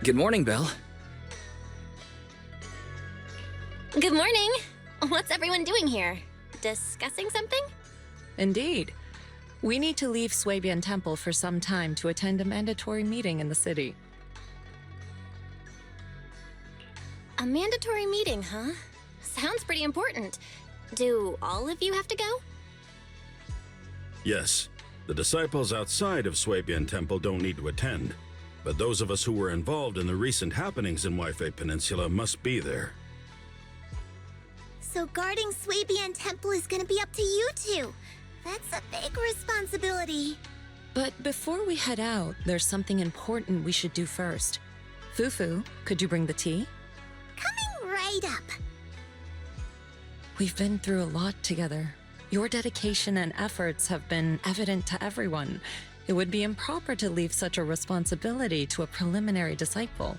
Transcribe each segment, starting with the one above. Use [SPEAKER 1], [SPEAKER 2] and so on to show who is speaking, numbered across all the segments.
[SPEAKER 1] Good morning, Belle.
[SPEAKER 2] Good morning. What's everyone doing here? Discussing something?
[SPEAKER 3] Indeed. We need to leave Swabian Temple for some time to attend a mandatory meeting in the city.
[SPEAKER 2] A mandatory meeting, huh? Sounds pretty important. Do all of you have to go?
[SPEAKER 4] Yes. The disciples outside of Swabian Temple don't need to attend. But those of us who were involved in the recent happenings in Waifei Peninsula must be there.
[SPEAKER 5] So guarding Swabian Temple is gonna be up to you two. That's a big responsibility.
[SPEAKER 3] But before we head out, there's something important we should do first. Fufu, could you bring the tea?
[SPEAKER 5] Coming right up.
[SPEAKER 3] We've been through a lot together. Your dedication and efforts have been evident to everyone. It would be improper to leave such a responsibility to a preliminary disciple.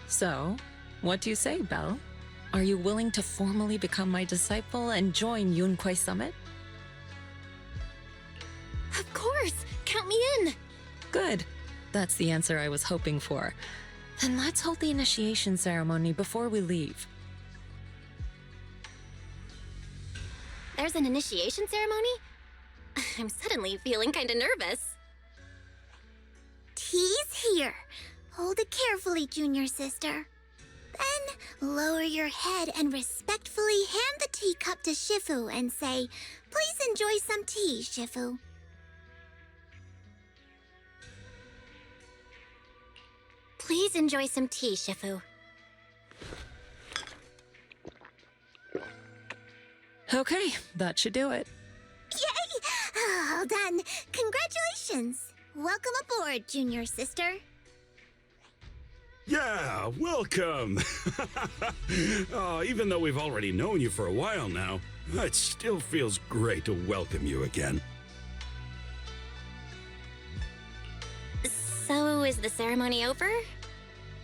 [SPEAKER 3] So, what do you say, Belle? Are you willing to formally become my disciple and join Yunkwei Summit?
[SPEAKER 2] Of course! Count me in!
[SPEAKER 3] Good. That's the answer I was hoping for. Then let's hold the initiation ceremony before we leave.
[SPEAKER 2] There's an initiation ceremony? I'm suddenly feeling kinda nervous.
[SPEAKER 5] Tea's here. Hold it carefully, junior sister. Then lower your head and respectfully hand the teacup to Shifu and say, "Please enjoy some tea, Shifu."
[SPEAKER 2] Please enjoy some tea, Shifu.
[SPEAKER 3] Okay, that should do it.
[SPEAKER 5] Yay! All done. Congratulations. Welcome aboard, junior sister.
[SPEAKER 4] Yeah, welcome! Oh, even though we've already known you for a while now, it still feels great to welcome you again.
[SPEAKER 2] So, is the ceremony over?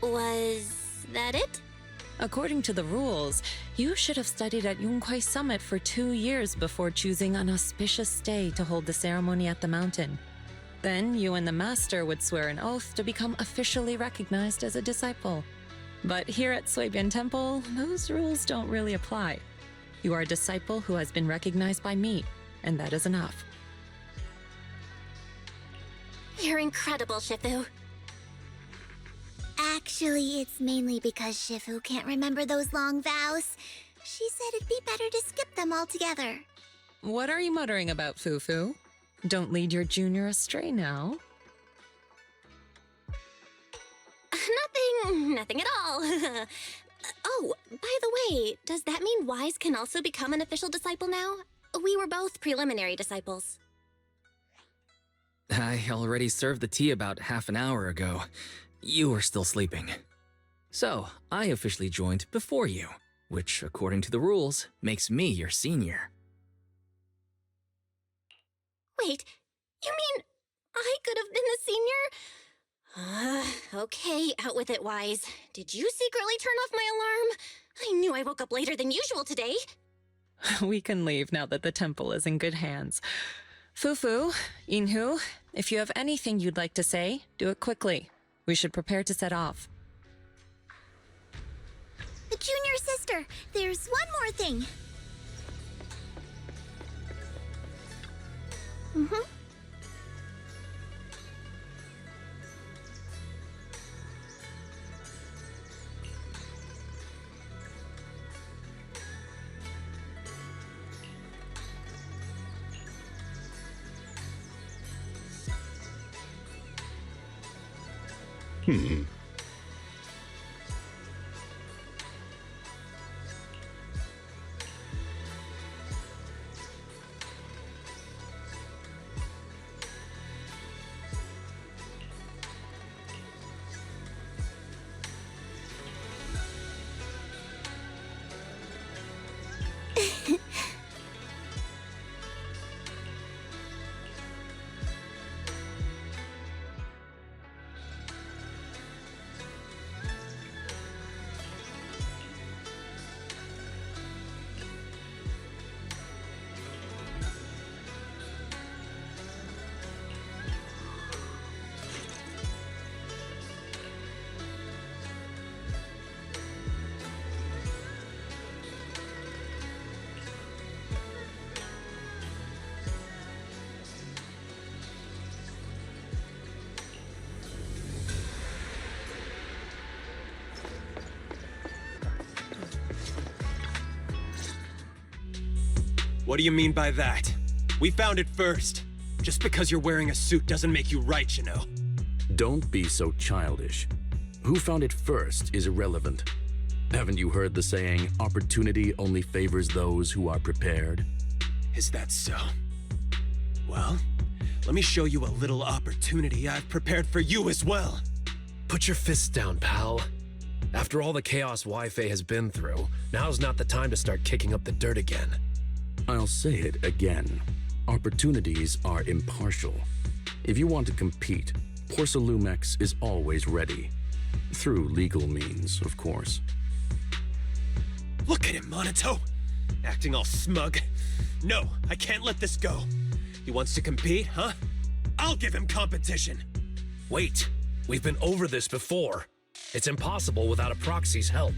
[SPEAKER 2] Was that it?
[SPEAKER 3] According to the rules, you should have studied at Yunkwei Summit for 2 years before choosing an auspicious day to hold the ceremony at the mountain. Then you and the master would swear an oath to become officially recognized as a disciple. But here at Swabian Temple, those rules don't really apply. You are a disciple who has been recognized by me, and that is enough.
[SPEAKER 2] You're incredible, Shifu.
[SPEAKER 5] Actually, it's mainly because Shifu can't remember those long vows. She said it'd be better to skip them altogether.
[SPEAKER 3] What are you muttering about, Fufu? Don't lead your junior astray now.
[SPEAKER 2] Nothing at all. Oh, by the way, does that mean Wise can also become an official disciple now? We were both preliminary disciples.
[SPEAKER 1] I already served the tea about half an hour ago. You were still sleeping. So, I officially joined before you, which, according to the rules, makes me your senior.
[SPEAKER 2] Wait, you mean I could have been the senior? Okay, out with it, Wise. Did you secretly turn off my alarm? I knew I woke up later than usual today.
[SPEAKER 3] We can leave now that the temple is in good hands. Fufu, Inhu, if you have anything you'd like to say, do it quickly. We should prepare to set off.
[SPEAKER 5] The junior sister, there's one more thing.
[SPEAKER 6] What do you mean by that? We found it first. Just because you're wearing a suit doesn't make you right, you know.
[SPEAKER 4] Don't be so childish. Who found it first is irrelevant. Haven't you heard the saying, opportunity only favors those who are prepared?
[SPEAKER 6] Is that so? Well, let me show you a little opportunity I've prepared for you as well.
[SPEAKER 7] Put your fists down, pal. After all the chaos Wi-Fi has been through, now's not the time to start kicking up the dirt again.
[SPEAKER 4] I'll say it again. Opportunities are impartial. If you want to compete, Porcelumex is always ready. Through legal means, of course.
[SPEAKER 6] Look at him, Monato! Acting all smug. No, I can't let this go. He wants to compete, huh? I'll give him competition!
[SPEAKER 7] Wait, we've been over this before. It's impossible without a proxy's help.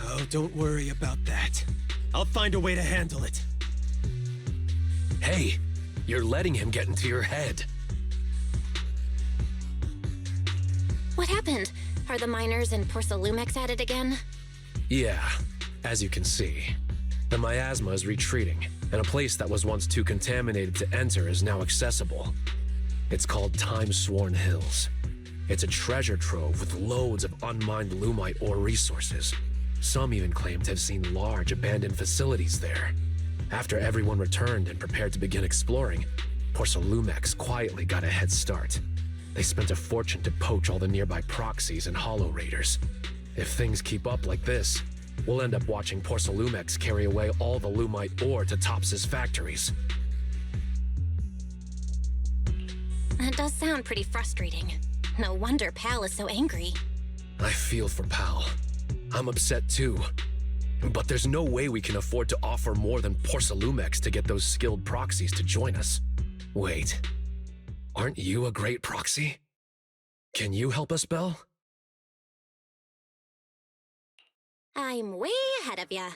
[SPEAKER 6] Oh, don't worry about that. I'll find a way to handle it.
[SPEAKER 7] Hey, you're letting him get into your head.
[SPEAKER 2] What happened? Are the miners and Porcelumex at it again?
[SPEAKER 7] Yeah, as you can see. The miasma is retreating, and a place that was once too contaminated to enter is now accessible. It's called Time-Sworn Hills. It's a treasure trove with loads of unmined Lumite ore resources. Some even claim to have seen large abandoned facilities there. After everyone returned and prepared to begin exploring, Porcelumex quietly got a head start. They spent a fortune to poach all the nearby proxies and hollow raiders. If things keep up like this, we'll end up watching Porcelumex carry away all the Lumite ore to Tops's factories.
[SPEAKER 2] That does sound pretty frustrating. No wonder Pal is so angry.
[SPEAKER 7] I feel for Pal. I'm upset too. But there's no way we can afford to offer more than Porcelumex to get those skilled proxies to join us. Wait, aren't you a great proxy? Can you help us, Belle?
[SPEAKER 2] I'm way ahead of ya.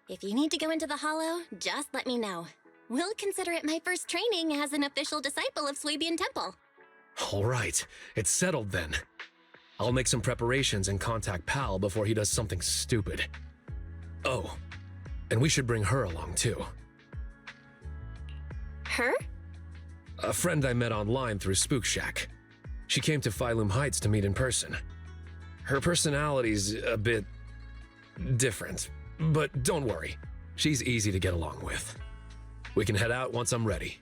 [SPEAKER 2] If you need to go into the Hollow, just let me know. We'll consider it my first training as an official disciple of Swabian Temple.
[SPEAKER 7] All right, it's settled then. I'll make some preparations and contact Pal before he does something stupid. Oh, and we should bring her along too.
[SPEAKER 2] Her?
[SPEAKER 7] A friend I met online through Spook Shack. She came to Phylum Heights to meet in person. Her personality's a bit different, but don't worry, she's easy to get along with. We can head out once I'm ready.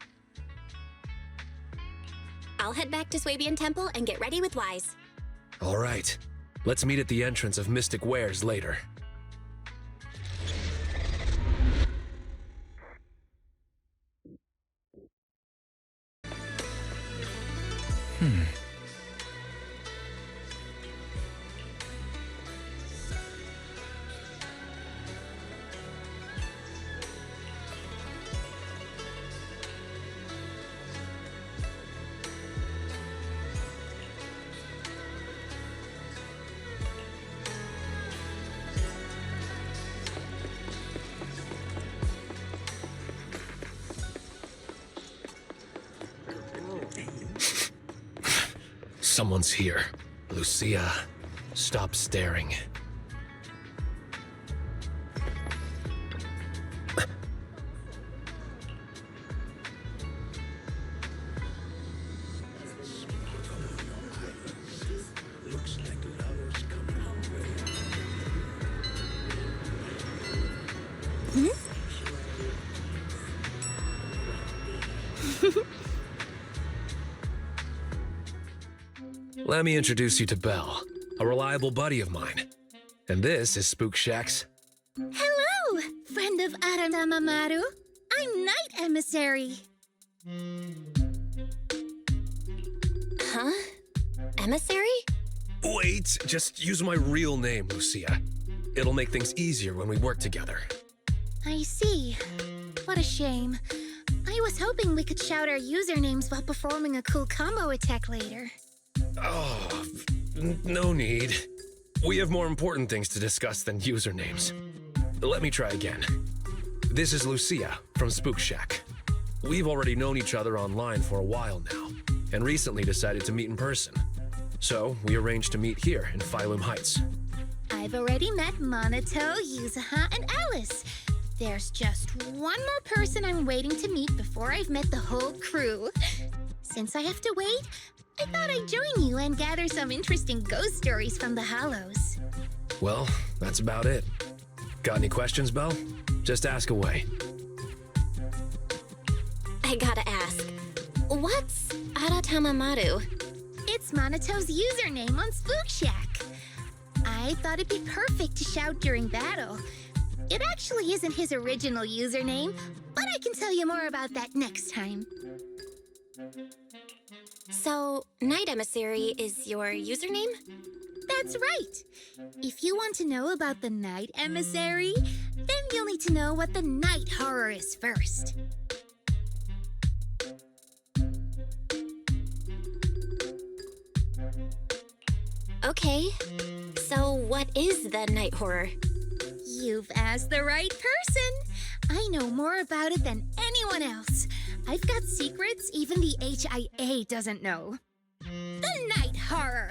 [SPEAKER 2] I'll head back to Swabian Temple and get ready with Wise.
[SPEAKER 7] All right, let's meet at the entrance of Mystic Wares later. Someone's here. Lucia, stop staring. Let me introduce you to Belle, a reliable buddy of mine. And this is Spook Shack's.
[SPEAKER 5] Hello, friend of Aranamamaru. I'm Night Emissary.
[SPEAKER 2] Huh? Emissary?
[SPEAKER 7] Wait, just use my real name, Lucia. It'll make things easier when we work together.
[SPEAKER 5] I see. What a shame. I was hoping we could shout our usernames while performing a cool combo attack later.
[SPEAKER 7] Oh, no need. We have more important things to discuss than usernames. Let me try again. This is Lucia from Spook Shack. We've already known each other online for a while now, and recently decided to meet in person. So we arranged to meet here in Phylum Heights.
[SPEAKER 5] I've already met Monato, Yuzaha, and Alice. There's just one more person I'm waiting to meet before I've met the whole crew. Since I have to wait, I thought I'd join you and gather some interesting ghost stories from the Hollows.
[SPEAKER 7] Well, that's about it. Got any questions, Belle? Just ask away.
[SPEAKER 2] I gotta ask, what's Aratamamaru?
[SPEAKER 5] It's Monato's username on Spook Shack. I thought it'd be perfect to shout during battle. It actually isn't his original username, but I can tell you more about that next time.
[SPEAKER 2] So, Night Emissary is your username?
[SPEAKER 5] That's right. If you want to know about the Night Emissary, then you'll need to know what the Night Horror is first.
[SPEAKER 2] Okay, so what is the Night Horror?
[SPEAKER 5] You've asked the right person. I know more about it than anyone else. I've got secrets even the HIA doesn't know. The Night Horror,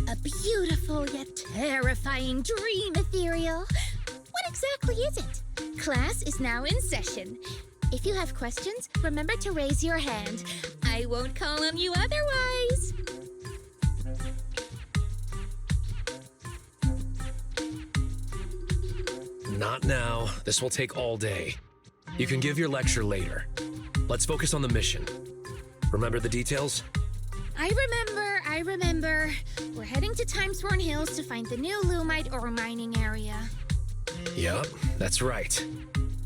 [SPEAKER 5] a beautiful yet terrifying dream ethereal. What exactly is it? Class is now in session. If you have questions, remember to raise your hand. I won't call on you otherwise.
[SPEAKER 7] Not now. This will take all day. You can give your lecture later. Let's focus on the mission. Remember the details?
[SPEAKER 5] I remember. We're heading to Timesworn Hills to find the new Lumite ore mining area.
[SPEAKER 7] Yup, that's right.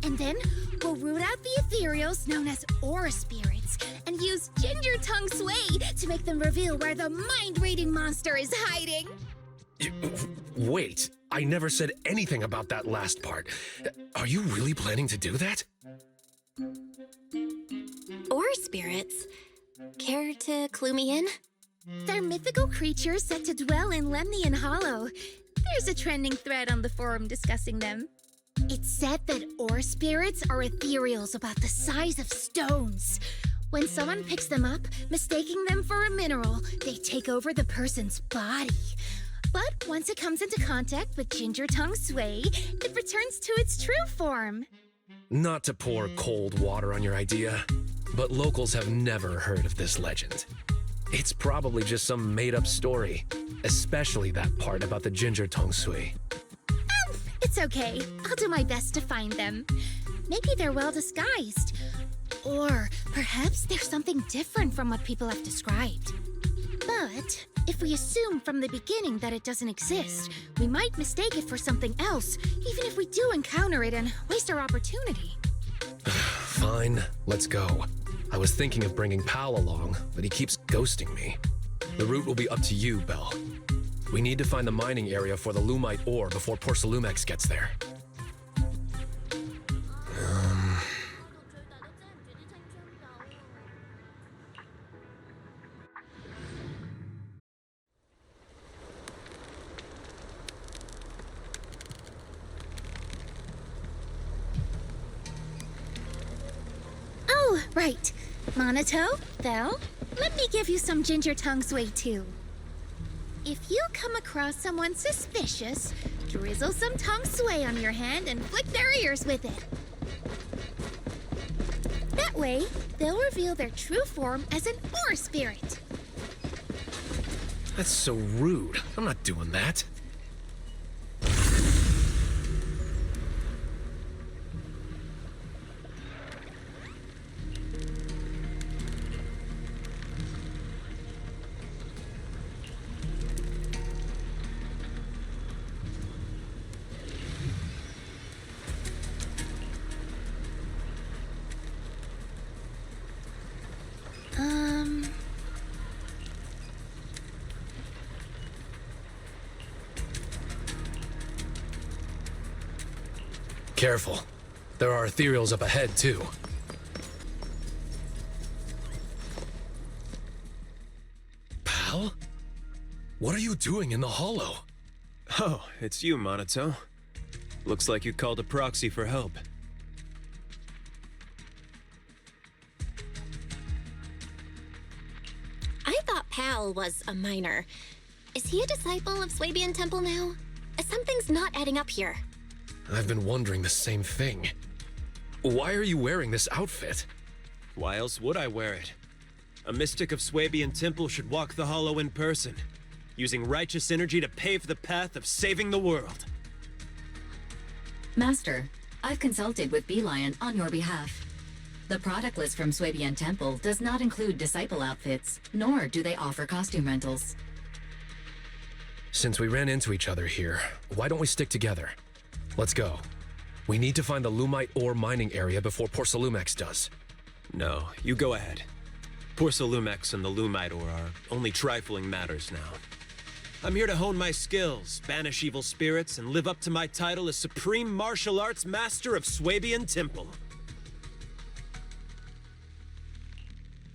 [SPEAKER 5] And then we'll root out the ethereals known as ore spirits and use Ginger Tongue Sway to make them reveal where the mind-reading monster is hiding.
[SPEAKER 7] Wait, I never said anything about that last part. Are you really planning to do that?
[SPEAKER 2] Or spirits? Care to clue me in?
[SPEAKER 5] They're mythical creatures said to dwell in Lemnian Hollow. There's a trending thread on the forum discussing them. It's said that ore spirits are ethereals about the size of stones. When someone picks them up, mistaking them for a mineral, they take over the person's body. But once it comes into contact with Ginger Tongue Sway, it returns to its true form.
[SPEAKER 7] Not to pour cold water on your idea, but locals have never heard of this legend. It's probably just some made-up story, especially that part about the Ginger Tongue Sway.
[SPEAKER 5] It's okay. I'll do my best to find them. Maybe they're well disguised. Or perhaps there's something different from what people have described. But if we assume from the beginning that it doesn't exist, we might mistake it for something else, even if we do encounter it and waste our opportunity.
[SPEAKER 7] Fine, let's go. I was thinking of bringing Pal along, but he keeps ghosting me. The route will be up to you, Belle. We need to find the mining area for the Lumite ore before Porcelumex gets there.
[SPEAKER 5] Oh, right. Monato, Belle, let me give you some Ginger Tongue Sway too. If you come across someone suspicious, drizzle some tongue sway on your hand and flick their ears with it. That way, they'll reveal their true form as an ore spirit.
[SPEAKER 7] That's so rude. I'm not doing that. Careful. There are ethereals up ahead, too. Pal? What are you doing in the hollow?
[SPEAKER 6] Oh, it's you, Monato. Looks like you called a proxy for help.
[SPEAKER 2] I thought Pal was a miner. Is he a disciple of Swabian Temple now? Something's not adding up here.
[SPEAKER 7] I've been wondering the same thing. Why are you wearing this outfit?
[SPEAKER 6] Why else would I wear it? A mystic of Swabian Temple should walk the hollow in person, using righteous energy to pave the path of saving the world.
[SPEAKER 8] Master, I've consulted with Bygone on your behalf. The product list from Swabian Temple does not include disciple outfits, nor do they offer costume rentals.
[SPEAKER 7] Since we ran into each other here, why don't we stick together? Let's go. We need to find the Lumite ore mining area before Porcelumex does.
[SPEAKER 6] No, you go ahead. Porcelumex and the Lumite ore are only trifling matters now. I'm here to hone my skills, banish evil spirits, and live up to my title as Supreme Martial Arts Master of Swabian Temple.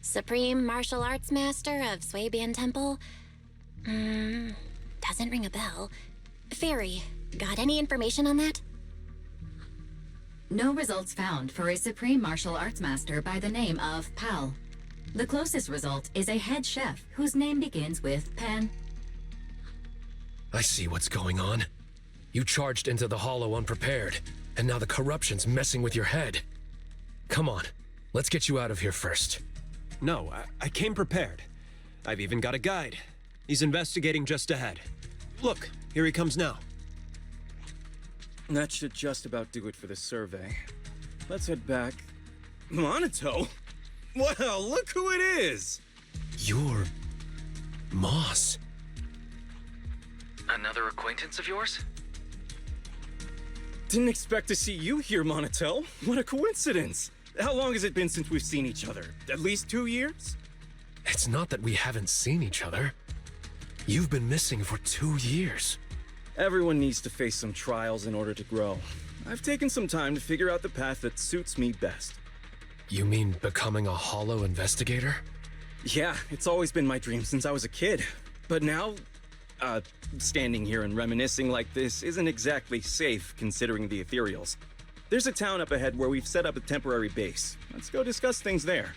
[SPEAKER 2] Supreme Martial Arts Master of Swabian Temple? Doesn't ring a bell. Fairy, got any information on that?
[SPEAKER 8] No results found for a Supreme Martial Arts Master by the name of Pal. The closest result is a head chef whose name begins with Pan.
[SPEAKER 7] I see what's going on. You charged into the hollow unprepared, and now the corruption's messing with your head. Come on, let's get you out of here first.
[SPEAKER 6] No, I came prepared. I've even got a guide. He's investigating just ahead. Look, here he comes now.
[SPEAKER 9] That should just about do it for the survey. Let's head back. Monito? Well, look who it is!
[SPEAKER 7] You're... Moss.
[SPEAKER 1] Another acquaintance of yours?
[SPEAKER 9] Didn't expect to see you here, Monito. What a coincidence! How long has it been since we've seen each other? At least 2 years?
[SPEAKER 7] It's not that we haven't seen each other. You've been missing for 2 years.
[SPEAKER 9] Everyone needs to face some trials in order to grow. I've taken some time to figure out the path that suits me best.
[SPEAKER 7] You mean becoming a hollow investigator?
[SPEAKER 9] Yeah, it's always been my dream since I was a kid. But now, standing here and reminiscing like this isn't exactly safe considering the ethereals. There's a town up ahead where we've set up a temporary base. Let's go discuss things there.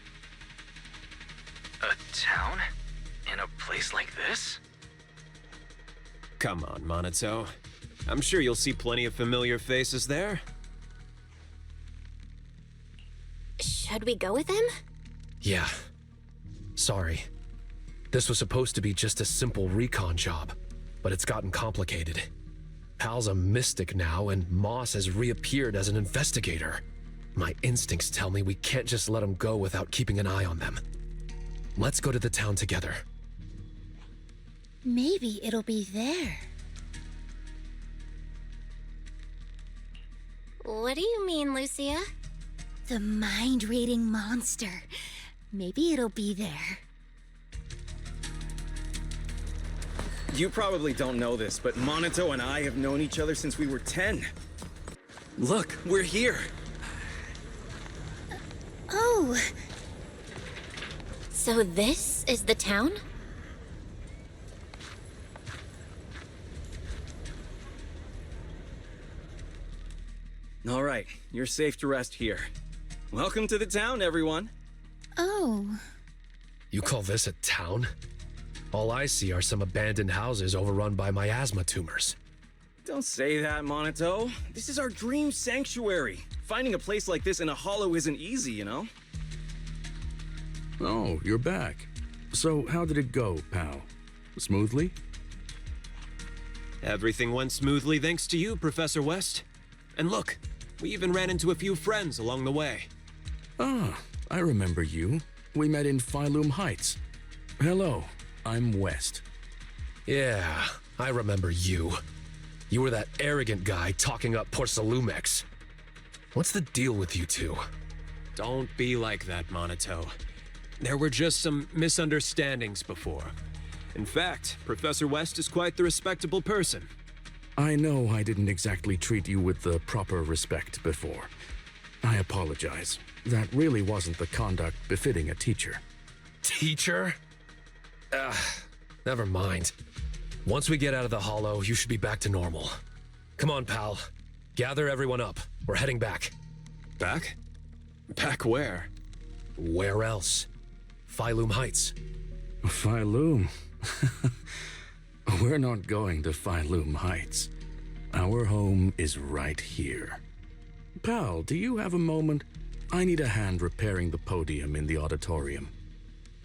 [SPEAKER 1] A town? In a place like this?
[SPEAKER 6] Come on, Monito. I'm sure you'll see plenty of familiar faces there.
[SPEAKER 2] Should we go with him?
[SPEAKER 7] Yeah. Sorry. This was supposed to be just a simple recon job, but it's gotten complicated. Pal's a mystic now, and Moss has reappeared as an investigator. My instincts tell me we can't just let him go without keeping an eye on them. Let's go to the town together.
[SPEAKER 5] Maybe it'll be there.
[SPEAKER 2] What do you mean, Lucia?
[SPEAKER 5] The mind-reading monster. Maybe it'll be there.
[SPEAKER 9] You probably don't know this, but Monito and I have known each other since we were 10. Look, we're here.
[SPEAKER 5] Oh,
[SPEAKER 2] So this is the town?
[SPEAKER 9] All right, you're safe to rest here. Welcome to the town, everyone.
[SPEAKER 5] oh.
[SPEAKER 7] You call this a town? All I see are some abandoned houses overrun by miasma tumors.
[SPEAKER 9] Don't say that, Monito. This is our dream sanctuary. Finding a place like this in a hollow isn't easy, you know?
[SPEAKER 4] Oh, you're back. So, how did it go, pal? Smoothly?
[SPEAKER 6] Everything went smoothly thanks to you, Professor West. And look, we even ran into a few friends along the way.
[SPEAKER 4] Ah, I remember you. We met in Phylum Heights. Hello, I'm West.
[SPEAKER 7] Yeah, I remember you. You were that arrogant guy talking up Porcelumex. What's the deal with you two?
[SPEAKER 6] Don't be like that, Monito. There were just some misunderstandings before. In fact, Professor West is quite the respectable person.
[SPEAKER 4] I know I didn't exactly treat you with the proper respect before. I apologize. That really wasn't the conduct befitting a teacher.
[SPEAKER 7] Teacher? Never mind. Once we get out of the hollow, you should be back to normal. Come on, pal. Gather everyone up. We're heading back.
[SPEAKER 6] Back? Back where?
[SPEAKER 7] Where else? Phylum Heights.
[SPEAKER 4] Phylum? We're not going to Phylum Heights. Our home is right here. pal, do you have a moment? I need a hand repairing the podium in the auditorium.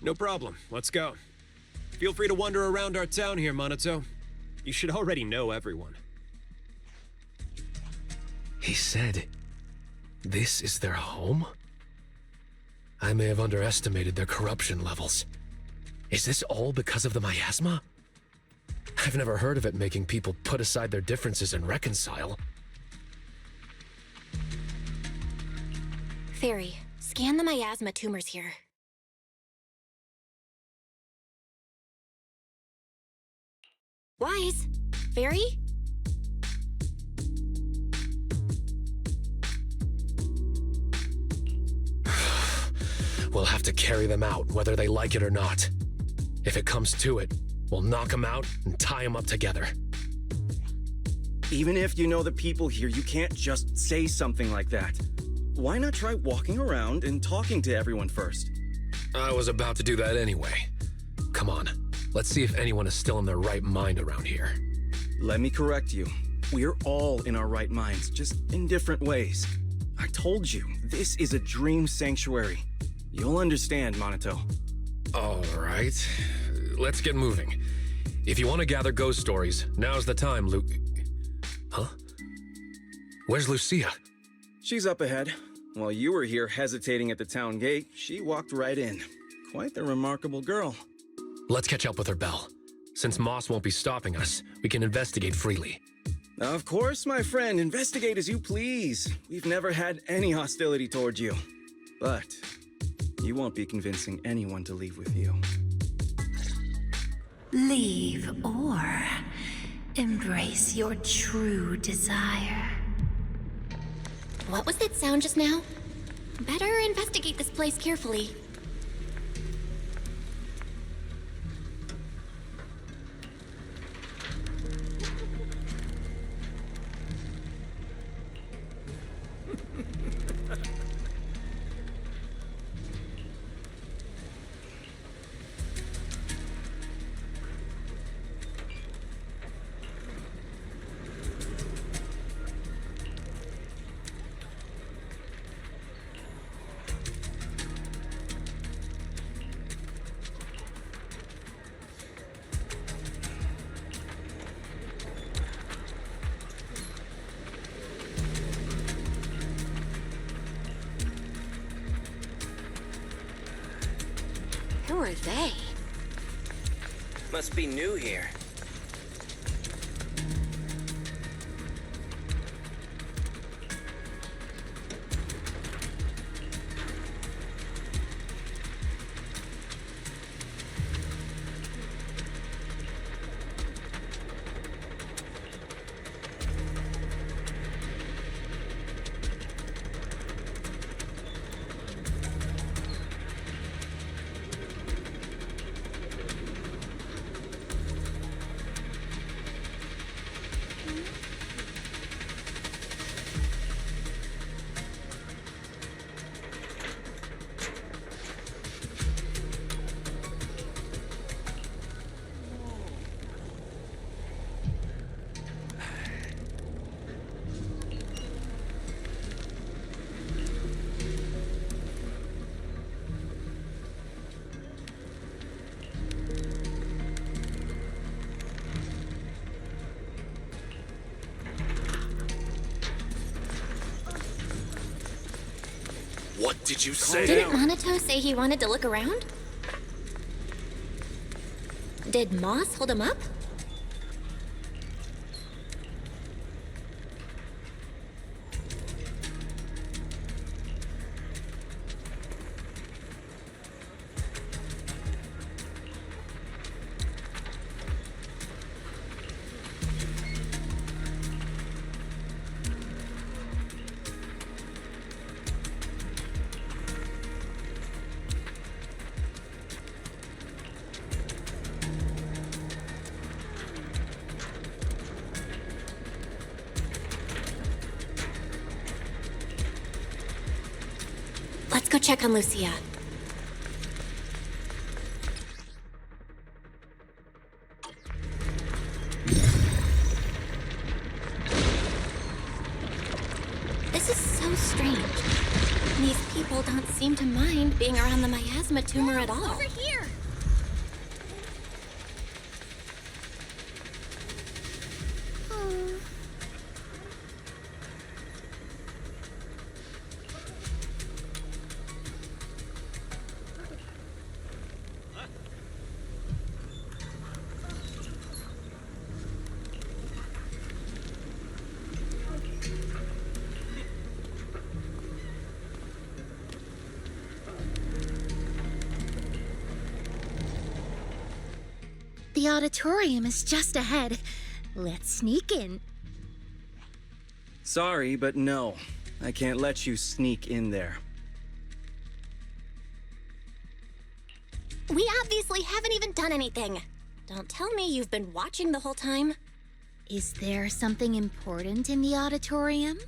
[SPEAKER 6] No problem. Let's go. Feel free to wander around our town here, Minato. You should already know everyone.
[SPEAKER 7] He said, this is their home? I may have underestimated their corruption levels. Is this all because of the miasma? I've never heard of it making people put aside their differences and reconcile.
[SPEAKER 2] Fairy, scan the miasma tumors here. Wise? Fairy?
[SPEAKER 7] We'll have to carry them out, whether they like it or not. If it comes to it, we'll knock them out and tie them up together.
[SPEAKER 9] Even if you know the people here, you can't just say something like that. Why not try walking around and talking to everyone first?
[SPEAKER 7] I was about to do that anyway. Come on, let's see if anyone is still in their right mind around here.
[SPEAKER 9] Let me correct you. We're all in our right minds, just in different ways. I told you, this is a dream sanctuary. You'll understand, Minato.
[SPEAKER 7] All right, let's get moving. If you want to gather ghost stories, now's the time, Huh? Where's Lucia?
[SPEAKER 9] She's up ahead. While you were here hesitating at the town gate, she walked right in. Quite the remarkable girl.
[SPEAKER 7] Let's catch up with her, Belle. Since Moss won't be stopping us, we can investigate freely.
[SPEAKER 9] Of course, my friend. Investigate as you please. We've never had any hostility towards you. But you won't be convincing anyone to leave with you.
[SPEAKER 10] Leave or embrace your true desire.
[SPEAKER 2] What was that sound just now? Better investigate this place carefully. Who are they?
[SPEAKER 11] Must be new here.
[SPEAKER 7] What did you say?
[SPEAKER 2] Didn't Minato say he wanted to look around? Did Moss hold him up? Let's go check on Lucia. This is so people don't seem to mind being around the miasma tumor at all.
[SPEAKER 5] Over here! Oh. The auditorium is just ahead. Let's sneak in.
[SPEAKER 9] Sorry, but no. I can't let you sneak in there.
[SPEAKER 2] We obviously haven't even done anything. Don't tell me you've been watching the whole time.
[SPEAKER 5] Is there something important in the auditorium?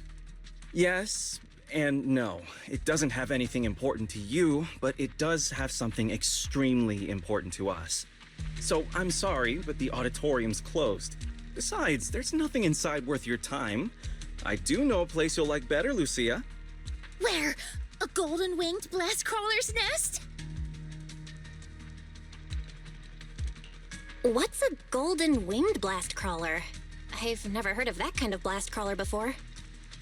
[SPEAKER 9] Yes and no. It doesn't have anything important to you, but it does have something extremely important to us. So I'm sorry, but the auditorium's closed. Besides, there's nothing inside worth your time. I do know a place you'll like better, Lucia.
[SPEAKER 5] Where? A golden-winged blast crawler's nest?
[SPEAKER 2] What's a golden winged blast crawler? I've never heard of that kind of blast crawler before.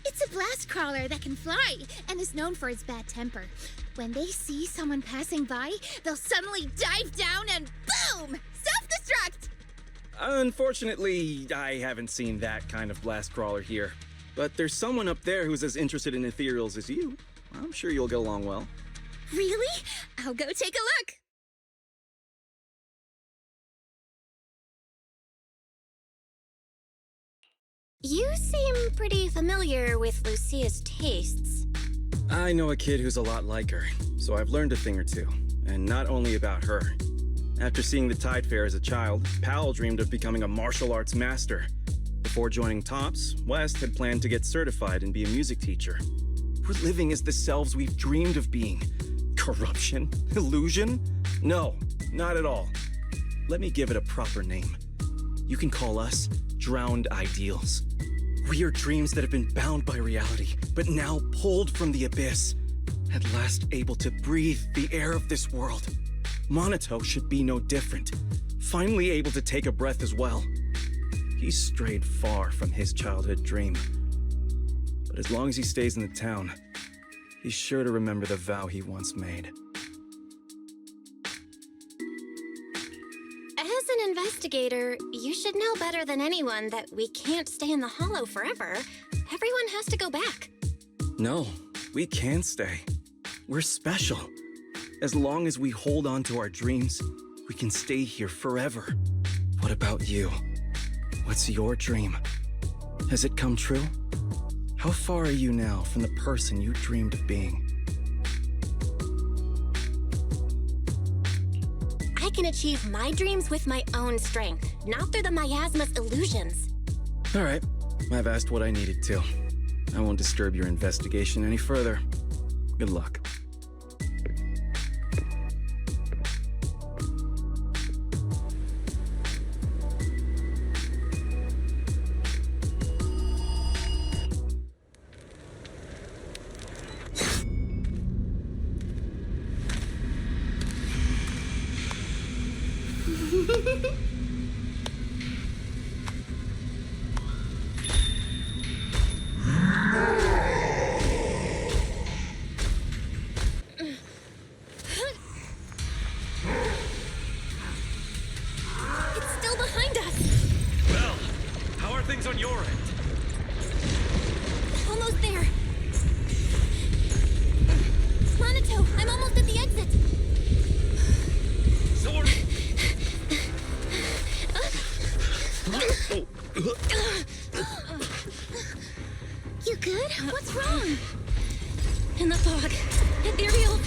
[SPEAKER 5] It's a blast crawler that can fly and is known for its bad temper. When they see someone passing by, they'll suddenly dive down and boom! Self-destruct!
[SPEAKER 9] Unfortunately, I haven't seen that kind of blast crawler here. But there's someone up there who's as interested in ethereals as you. I'm sure you'll get along well.
[SPEAKER 5] Really? I'll go take a look.
[SPEAKER 2] You seem pretty familiar with Lucia's tastes.
[SPEAKER 9] I know a kid who's a lot like her, so I've learned a thing or two. And not only about her. After seeing the Tide Fair as a child, Powell dreamed of becoming a martial arts master. Before joining TOPS, West had planned to get certified and be a music teacher. We're living as the selves we've dreamed of being. Corruption? Illusion? No, not at all. Let me give it a proper name. You can call us drowned ideals. We are dreams that have been bound by reality, but now pulled from the abyss. At last able to breathe the air of this world. Monato should be no different. Finally able to take a breath as well. He's strayed far from his childhood dream. But as long as he stays in the town, he's sure to remember the vow he once made.
[SPEAKER 2] As an investigator, you should know better than anyone that we can't stay in the Hollow forever. Everyone has to go back.
[SPEAKER 9] No, we can stay. We're special. As long as we hold on to our dreams, we can stay here forever. What about you? What's your dream? Has it come true? How far are you now from the person you dreamed of being?
[SPEAKER 2] I can achieve my dreams with my own strength, not through the miasma's illusions.
[SPEAKER 9] All right, I've asked what I needed to. I won't disturb your investigation any further. Good luck.
[SPEAKER 2] It's still behind us!
[SPEAKER 7] Well, how are things on your end?
[SPEAKER 2] Almost there. Monato, I'm almost at the exit.
[SPEAKER 7] Sword!
[SPEAKER 5] You good? What's wrong?
[SPEAKER 2] In the fog. Ethereal.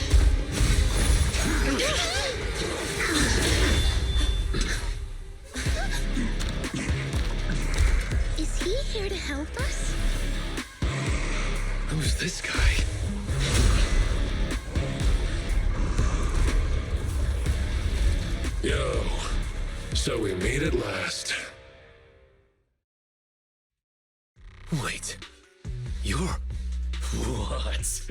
[SPEAKER 5] Is he here to help us?
[SPEAKER 7] Who's this guy?
[SPEAKER 12] Yo, so we meet at last.
[SPEAKER 7] Wait, you're... What?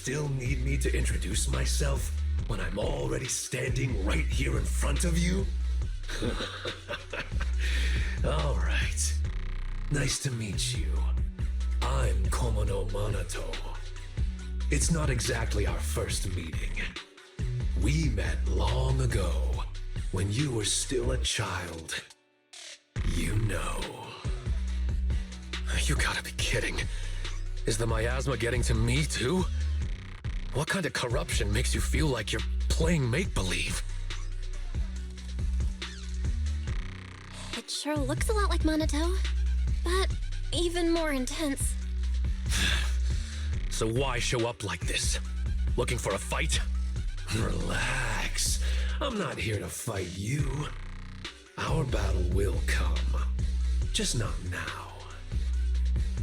[SPEAKER 7] still need me to introduce myself when I'm already standing right here in front of you? All right. Nice to meet you. I'm Komono Manato. It's not exactly our first meeting. We met long ago, when you were still a child. You know. You gotta be kidding. Is the miasma getting to me too? What kind of corruption makes you feel like you're playing make-believe?
[SPEAKER 2] It sure looks a lot like Monato, but even more intense.
[SPEAKER 7] So why show up like this? Looking for a fight? Relax. I'm not here to fight you. Our battle will come. Just not now.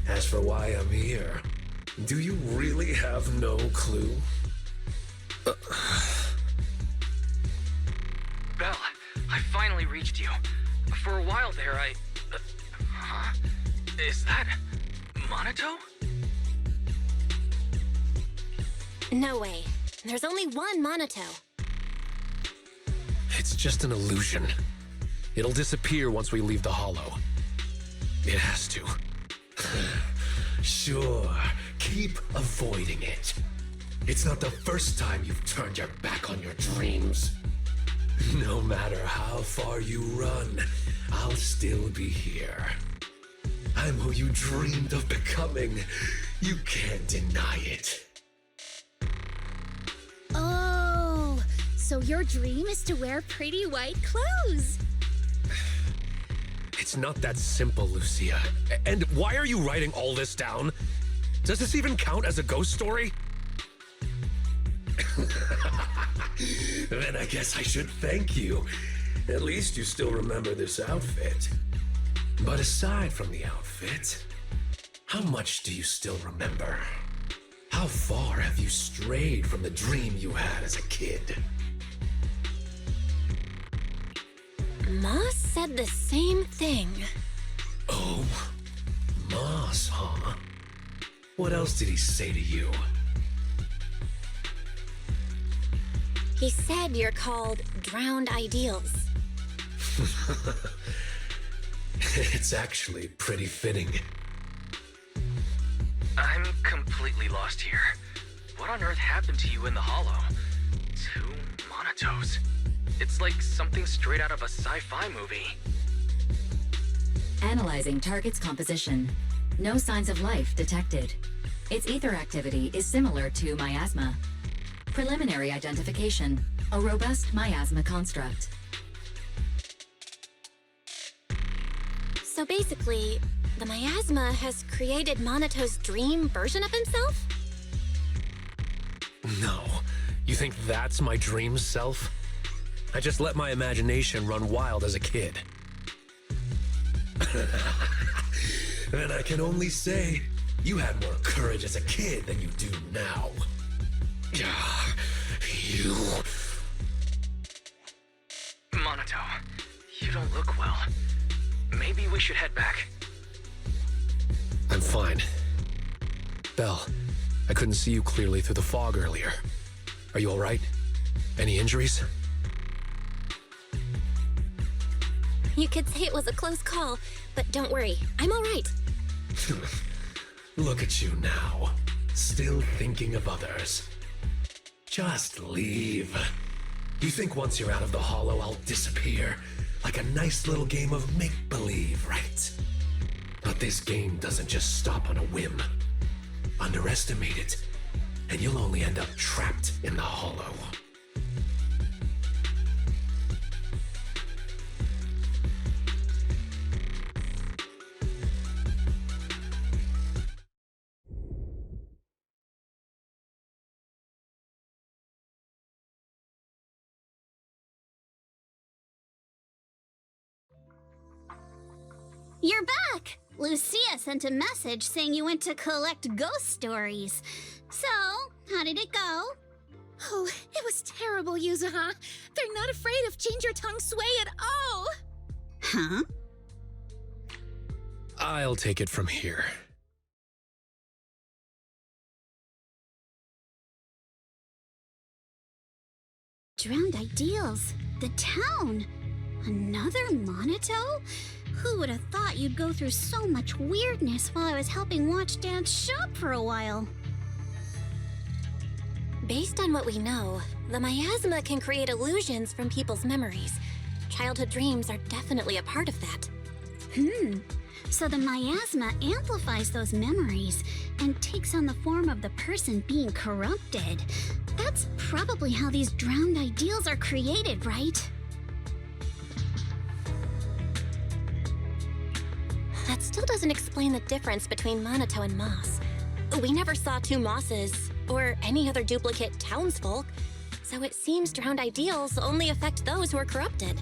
[SPEAKER 7] As for why I'm here, do you really have no clue?
[SPEAKER 1] Belle, I finally reached you. For a while there, huh? Is that Monato?
[SPEAKER 2] No way. There's only one Monato.
[SPEAKER 7] It's just an illusion. It'll disappear once we leave the hollow. It has to. Sure, keep avoiding it. It's not the first time you've turned your back on your dreams. No matter how far you run, I'll still be here. I'm who you dreamed of becoming. You can't deny it.
[SPEAKER 5] Oh, so your dream is to wear pretty white clothes.
[SPEAKER 7] It's not that simple, Lucia. And why are you writing all this down? Does this even count as a ghost story? Then I guess I should thank you. At least you still remember this outfit. But aside from the outfit, how much do you still remember? How far have you strayed from the dream you had as a kid?
[SPEAKER 2] Moss said the same thing.
[SPEAKER 7] Oh, Moss, huh? What else did he say to you?
[SPEAKER 2] He said you're called Drowned Ideals.
[SPEAKER 7] It's actually pretty fitting.
[SPEAKER 1] I'm completely lost here. What on earth happened to you in the hollow? 2 Monatos. It's like something straight out of a sci-fi movie.
[SPEAKER 8] Analyzing target's composition. No signs of life detected. Its ether activity is similar to miasma. Preliminary identification. A robust miasma construct.
[SPEAKER 2] So basically, the miasma has created Monato's dream version of himself?
[SPEAKER 7] No. You think that's my dream self? I just let my imagination run wild as a kid. Then I can only say, you had more courage as a kid than you do now. You...
[SPEAKER 1] Monato, you don't look well. Maybe we should head back.
[SPEAKER 7] I'm fine. Belle, I couldn't see you clearly through the fog earlier. Are you all right? Any injuries?
[SPEAKER 2] You could say it was a close call, but don't worry, I'm all right.
[SPEAKER 7] Look at you now, still thinking of others. Just leave. You think once you're out of the hollow, I'll disappear? Like a nice little game of make-believe, right? But this game doesn't just stop on a whim. Underestimate it, and you'll only end up trapped in the hollow.
[SPEAKER 5] You're back! Lucia sent a message saying you went to collect ghost stories. So, how did it go? Oh, it was terrible, Yuzuha. They're not afraid of Change Your Tongue Sway at all. Huh?
[SPEAKER 7] I'll take it from here.
[SPEAKER 5] drowned ideals. The town. Another Monato? Who would have thought you'd go through so much weirdness while I was helping Watch Dance shop for a while?
[SPEAKER 2] Based on what we know, the miasma can create illusions from people's memories. Childhood dreams are definitely a part of that.
[SPEAKER 5] So the miasma amplifies those memories and takes on the form of the person being corrupted. That's probably how these drowned ideals are created, right?
[SPEAKER 2] That still doesn't explain the difference between Monato and Moss. We never saw two Mosses, or any other duplicate townsfolk, so it seems drowned ideals only affect those who are corrupted.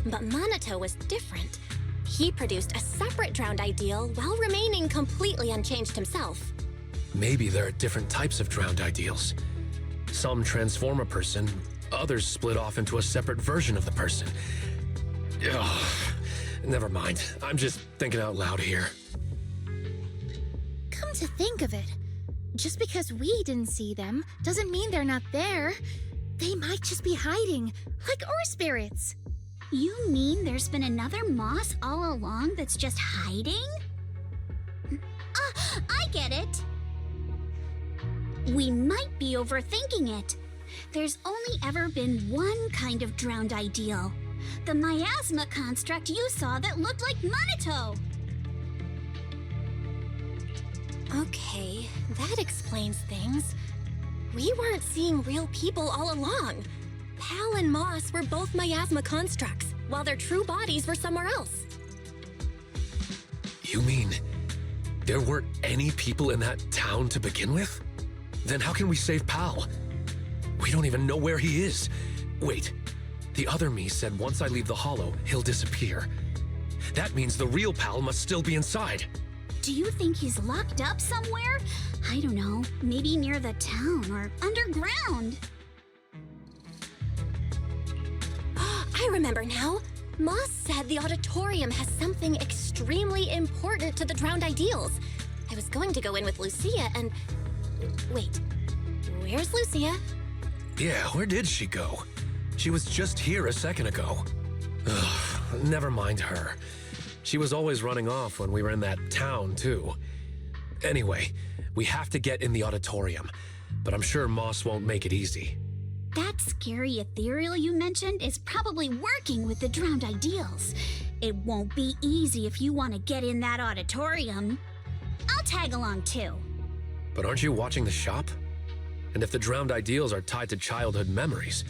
[SPEAKER 2] But Monato was different. He produced a separate drowned ideal while remaining completely unchanged himself.
[SPEAKER 7] Maybe there are different types of drowned ideals. Some transform a person, others split off into a separate version of the person. Ugh, never mind. I'm just thinking out loud here.
[SPEAKER 13] Come to think of it, just because we didn't see them doesn't mean they're not there. They might just be hiding, like Ore spirits.
[SPEAKER 5] You mean there's been another Moss all along that's just hiding? I get it. We might be overthinking it. There's only ever been one kind of drowned ideal. The miasma construct you saw that looked like Monato.
[SPEAKER 2] Okay, that explains things. We weren't seeing real people all along. Pal and Moss were both miasma constructs, while their true bodies were somewhere else.
[SPEAKER 7] You mean there weren't any people in that town to begin with? Then how can we save Pal? We don't even know where he is. Wait, the other me said once I leave the hollow, he'll disappear. That means the real Pal must still be inside.
[SPEAKER 5] Do you think he's locked up somewhere? I don't know, maybe near the town or underground.
[SPEAKER 2] I remember now. Moss said the auditorium has something extremely important to the drowned ideals. I was going to go in with Lucia and... Wait, where's Lucia?
[SPEAKER 7] Yeah, where did she go? She was just here a second ago. Ugh, never mind her. She was always running off when we were in that town, too. Anyway, we have to get in the auditorium, but I'm sure Moss won't make it easy.
[SPEAKER 5] That scary ethereal you mentioned is probably working with the drowned ideals. It won't be easy if you want to get in that auditorium. I'll tag along too.
[SPEAKER 7] But aren't you watching the shop? And if the drowned ideals are tied to childhood memories,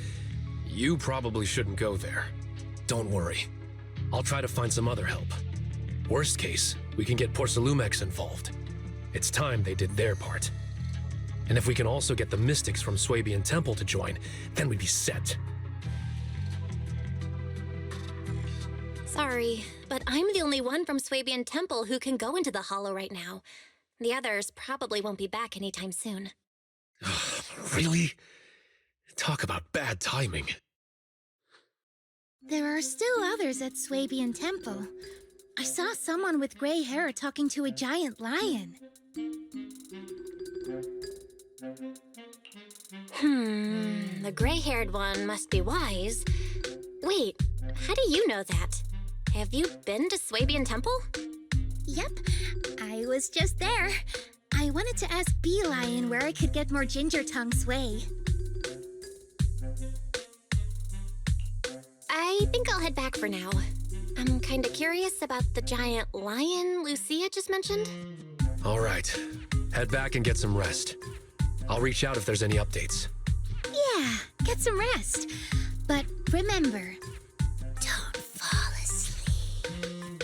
[SPEAKER 7] you probably shouldn't go there. Don't worry. I'll try to find some other help. Worst case, we can get Porcelumex involved. It's time they did their part. And if we can also get the mystics from Swabian Temple to join, then we'd be set.
[SPEAKER 2] Sorry, but I'm the only one from Swabian Temple who can go into the hollow right now. The others probably won't be back anytime soon.
[SPEAKER 7] Really? Talk about bad timing.
[SPEAKER 13] There are still others at Swabian Temple. I saw someone with gray hair talking to a giant lion.
[SPEAKER 2] The gray-haired one must be wise. Wait, how do you know that? Have you been to Swabian Temple?
[SPEAKER 13] Yep, I was just there. I wanted to ask Bee Lion where I could get more ginger tongue sway.
[SPEAKER 2] I think I'll head back for now. I'm kinda curious about the giant lion Lucia just mentioned.
[SPEAKER 7] All right, head back and get some rest. I'll reach out if there's any updates.
[SPEAKER 13] Yeah, get some rest. But remember, don't fall asleep.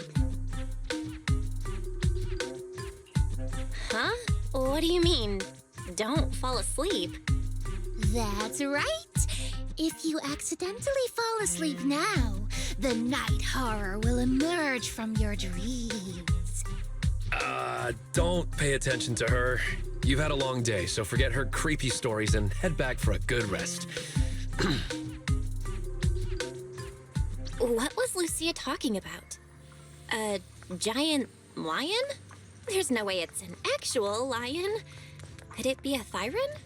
[SPEAKER 2] Huh? What do you mean, don't fall asleep?
[SPEAKER 13] That's right. If you accidentally fall asleep now, the night horror will emerge from your dreams.
[SPEAKER 7] Don't pay attention to her. You've had a long day, so forget her creepy stories and head back for a good rest.
[SPEAKER 2] What was Lucia talking about? A giant lion? There's no way it's an actual lion. Could it be a Thyron?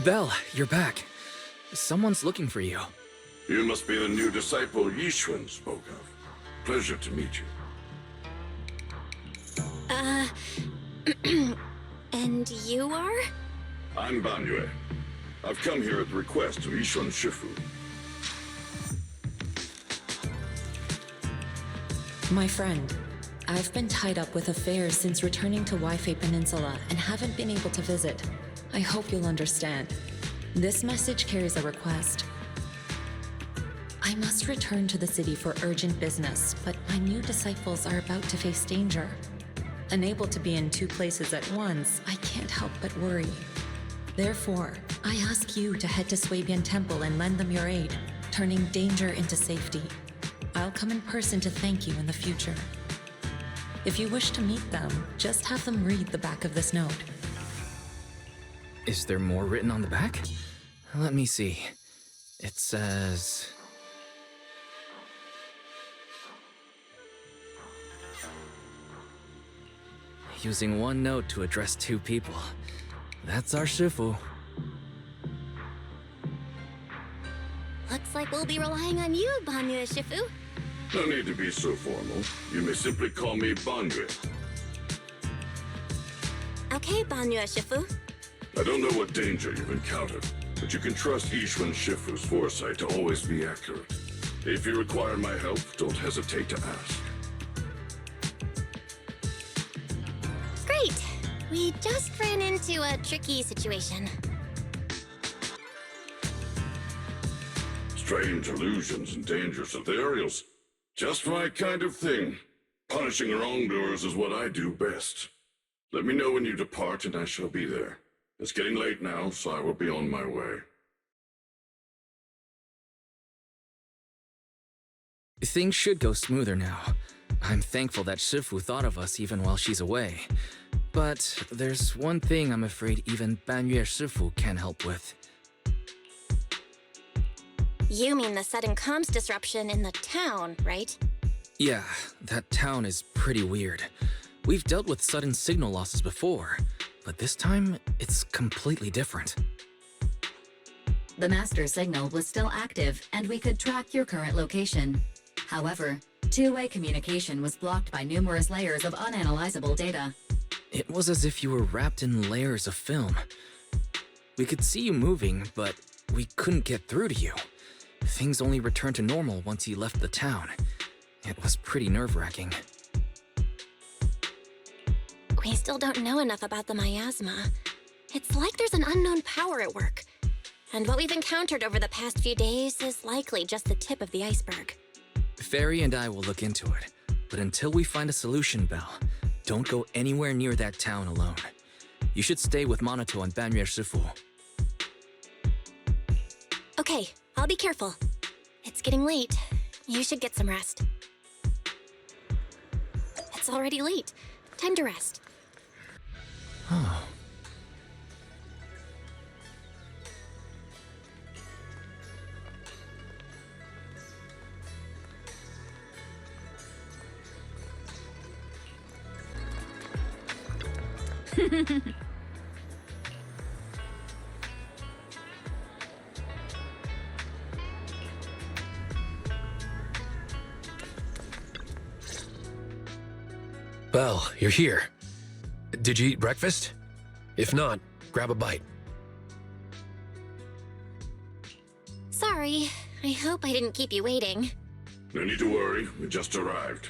[SPEAKER 1] Belle, you're back. Someone's looking for you.
[SPEAKER 12] You must be the new disciple Ye Shun spoke of. Pleasure to meet you.
[SPEAKER 2] And you are?
[SPEAKER 12] I'm Banyue. I've come here at the request of Ye Shun Shifu.
[SPEAKER 3] My friend, I've been tied up with affairs since returning to Waifei Peninsula and haven't been able to visit. I hope you'll understand. This message carries a request. I must return to the city for urgent business, but my new disciples are about to face danger. Unable to be in two places at once, I can't help but worry. Therefore, I ask you to head to Swabian Temple and lend them your aid, turning danger into safety. I'll come in person to thank you in the future. If you wish to meet them, just have them read the back of this note.
[SPEAKER 1] Is there more written on the back? Let me see. It says... Using one note to address two people. That's our Shifu.
[SPEAKER 2] Looks like we'll be relying on you, Banyue Shifu.
[SPEAKER 12] No need to be so formal. You may simply call me Banyue.
[SPEAKER 2] Okay, Banyue Shifu.
[SPEAKER 12] I don't know what danger you've encountered, but you can trust Ye Shun Shifu's foresight to always be accurate. If you require my help, don't hesitate to ask.
[SPEAKER 2] Great! We just ran into a tricky situation.
[SPEAKER 12] Strange illusions and dangerous ethereals. Just my kind of thing. Punishing wrongdoers is what I do best. Let me know when you depart and I shall be there. It's getting late now, so I will be on my way.
[SPEAKER 1] Things should go smoother now. I'm thankful that Shifu thought of us even while she's away. But there's one thing I'm afraid even Banyue Shifu can't help with.
[SPEAKER 2] You mean the sudden comms disruption in the town, right?
[SPEAKER 1] Yeah, that town is pretty weird. We've dealt with sudden signal losses before, but this time, it's completely different.
[SPEAKER 8] The master signal was still active, and we could track your current location. However, two-way communication was blocked by numerous layers of unanalyzable data.
[SPEAKER 1] It was as if you were wrapped in layers of film. We could see you moving, but we couldn't get through to you. Things only returned to normal once you left the town. It was pretty nerve-wracking.
[SPEAKER 2] We still don't know enough about the miasma. It's like there's an unknown power at work. And what we've encountered over the past few days is likely just the tip of the iceberg.
[SPEAKER 1] Fairy and I will look into it, but until we find a solution, Belle, don't go anywhere near that town alone. You should stay with Monato and Banyue Shifu.
[SPEAKER 2] Okay, I'll be careful. It's getting late. You should get some rest. It's already late. Time to rest.
[SPEAKER 1] Oh.
[SPEAKER 7] Belle, you're here. Did you eat breakfast? If not, grab a bite.
[SPEAKER 2] Sorry. I hope I didn't keep you waiting.
[SPEAKER 12] No need to worry, we just arrived.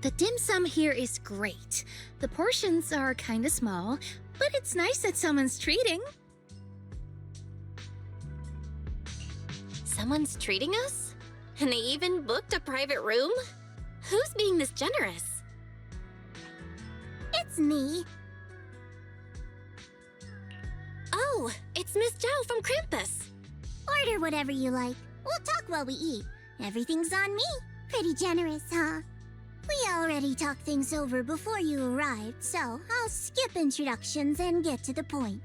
[SPEAKER 13] The dim sum here is great. The portions are kinda small, but it's nice that someone's treating.
[SPEAKER 2] Someone's treating us? And they even booked a private room? Who's being this generous?
[SPEAKER 5] It's me.
[SPEAKER 2] Oh, it's Miss Zhao from Krampus.
[SPEAKER 5] Order whatever you like. We'll talk while we eat. Everything's on me. Pretty generous, huh? We already talked things over before you arrived, so I'll skip introductions and get to the point.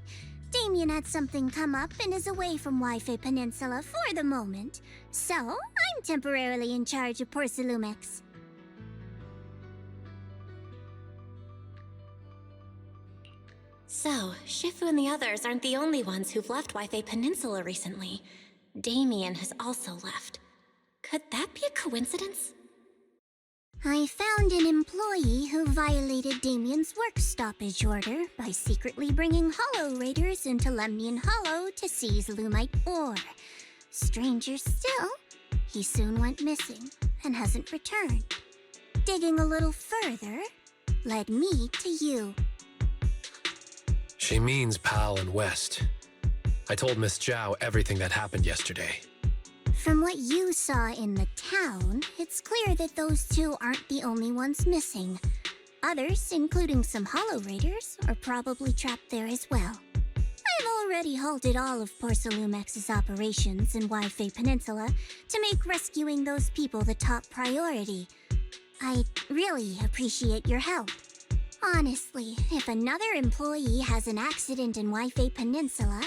[SPEAKER 5] Damien had something come up and is away from Waifei Peninsula for the moment, so I'm temporarily in charge of Porcelumex.
[SPEAKER 2] So, Shifu and the others aren't the only ones who've left Wi-Fi Peninsula recently. Damien has also left. Could that be a coincidence?
[SPEAKER 13] I found an employee who violated Damien's work stoppage order by secretly bringing Hollow Raiders into Lemnian Hollow to seize Lumite ore. Stranger still, he soon went missing and hasn't returned. Digging a little further led me to you.
[SPEAKER 7] She means Pal and West. I told Miss Zhao everything that happened yesterday.
[SPEAKER 13] From what you saw in the town, it's clear that those two aren't the only ones missing. Others, including some Hollow Raiders, are probably trapped there as well. I've already halted all of Porcelumex's operations in Wi-Fi Peninsula to make rescuing those people the top priority. I really appreciate your help. Honestly, if another employee has an accident in Wi-Fi Peninsula,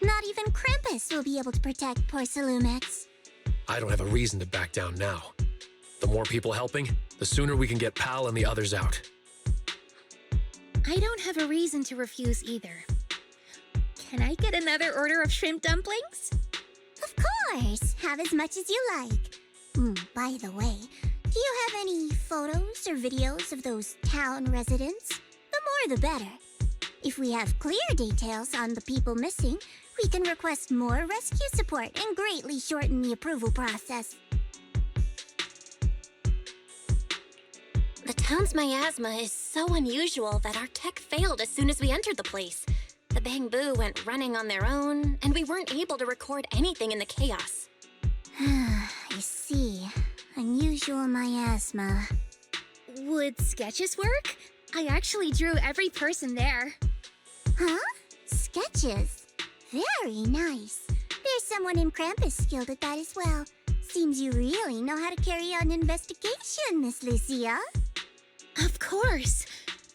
[SPEAKER 13] not even Krampus will be able to protect Porcelumex.
[SPEAKER 7] I don't have a reason to back down now. The more people helping, the sooner we can get Pal and the others out.
[SPEAKER 14] I don't have a reason to refuse either. Can I get another order of shrimp dumplings?
[SPEAKER 13] Of course! Have as much as you like. By the way, do you have any photos or videos of those town residents? The more the better. If we have clear details on the people missing, we can request more rescue support and greatly shorten the approval process.
[SPEAKER 2] The town's miasma is so unusual that our tech failed as soon as we entered the place. The Bangbu went running on their own, and we weren't able to record anything in the chaos.
[SPEAKER 13] I see. Unusual miasma.
[SPEAKER 14] Would sketches work? I actually drew every person there.
[SPEAKER 13] Huh? Sketches? Very nice. There's someone in Krampus skilled at that as well. Seems you really know how to carry on an investigation, Miss Lucia.
[SPEAKER 14] Of course.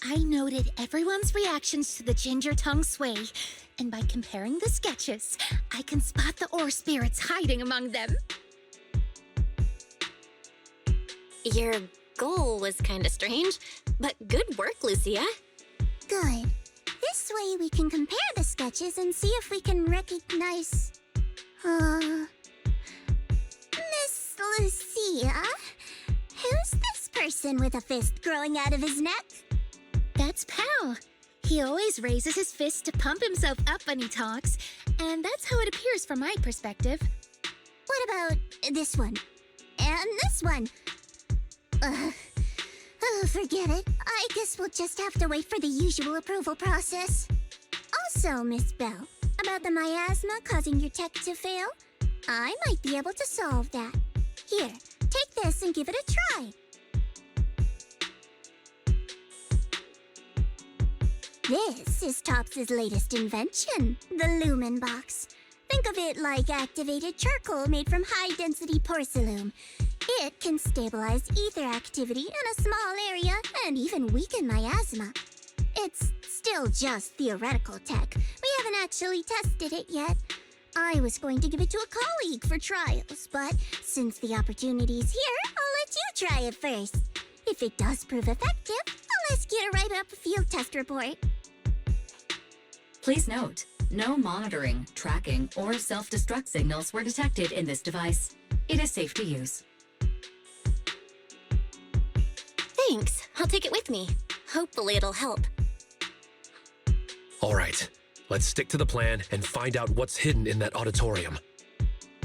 [SPEAKER 14] I noted everyone's reactions to the ginger tongue sway, and by comparing the sketches, I can spot the ore spirits hiding among them.
[SPEAKER 2] Your goal was kinda strange, but good work, Lucia.
[SPEAKER 13] Good. This way we can compare the sketches and see if we can recognize... Miss Lucia? Who's this person with a fist growing out of his neck?
[SPEAKER 14] That's Pal. He always raises his fist to pump himself up when he talks, and that's how it appears from my perspective.
[SPEAKER 13] What about this one? And this one? Forget it. I guess we'll just have to wait for the usual approval process. Also, Miss Bell, about the miasma causing your tech to fail, I might be able to solve that. Here, take this and give it a try. This is Topps' latest invention, the Lumen Box. Think of it like activated charcoal made from high-density porcelain. It can stabilize ether activity in a small area and even weaken miasma. It's still just theoretical tech. We haven't actually tested it yet. I was going to give it to a colleague for trials, but since the opportunity's here, I'll let you try it first. If it does prove effective, I'll ask you to write up a field test report.
[SPEAKER 8] Please note, no monitoring, tracking, or self-destruct signals were detected in this device. It is safe to use.
[SPEAKER 2] Thanks. I'll take it with me. Hopefully it'll help.
[SPEAKER 7] All right, let's stick to the plan and find out what's hidden in that auditorium.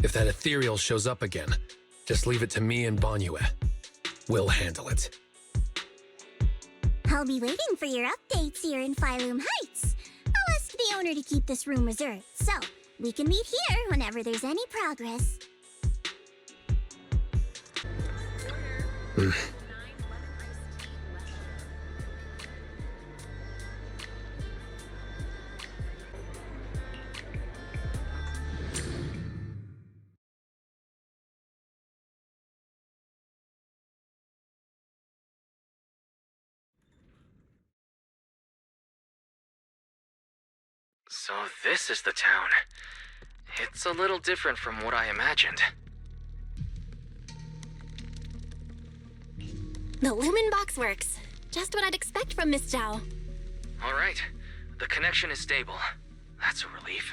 [SPEAKER 7] If that ethereal shows up again, just leave it to me and Banyue. We'll handle it.
[SPEAKER 13] I'll be waiting for your updates here in Phylum Heights. I'll ask the owner to keep this room reserved, so we can meet here whenever there's any progress.
[SPEAKER 1] So this is the town. It's a little different from what I imagined.
[SPEAKER 2] The Lumen Box works. Just what I'd expect from Miss Zhao.
[SPEAKER 1] Alright, The connection is stable. That's a relief.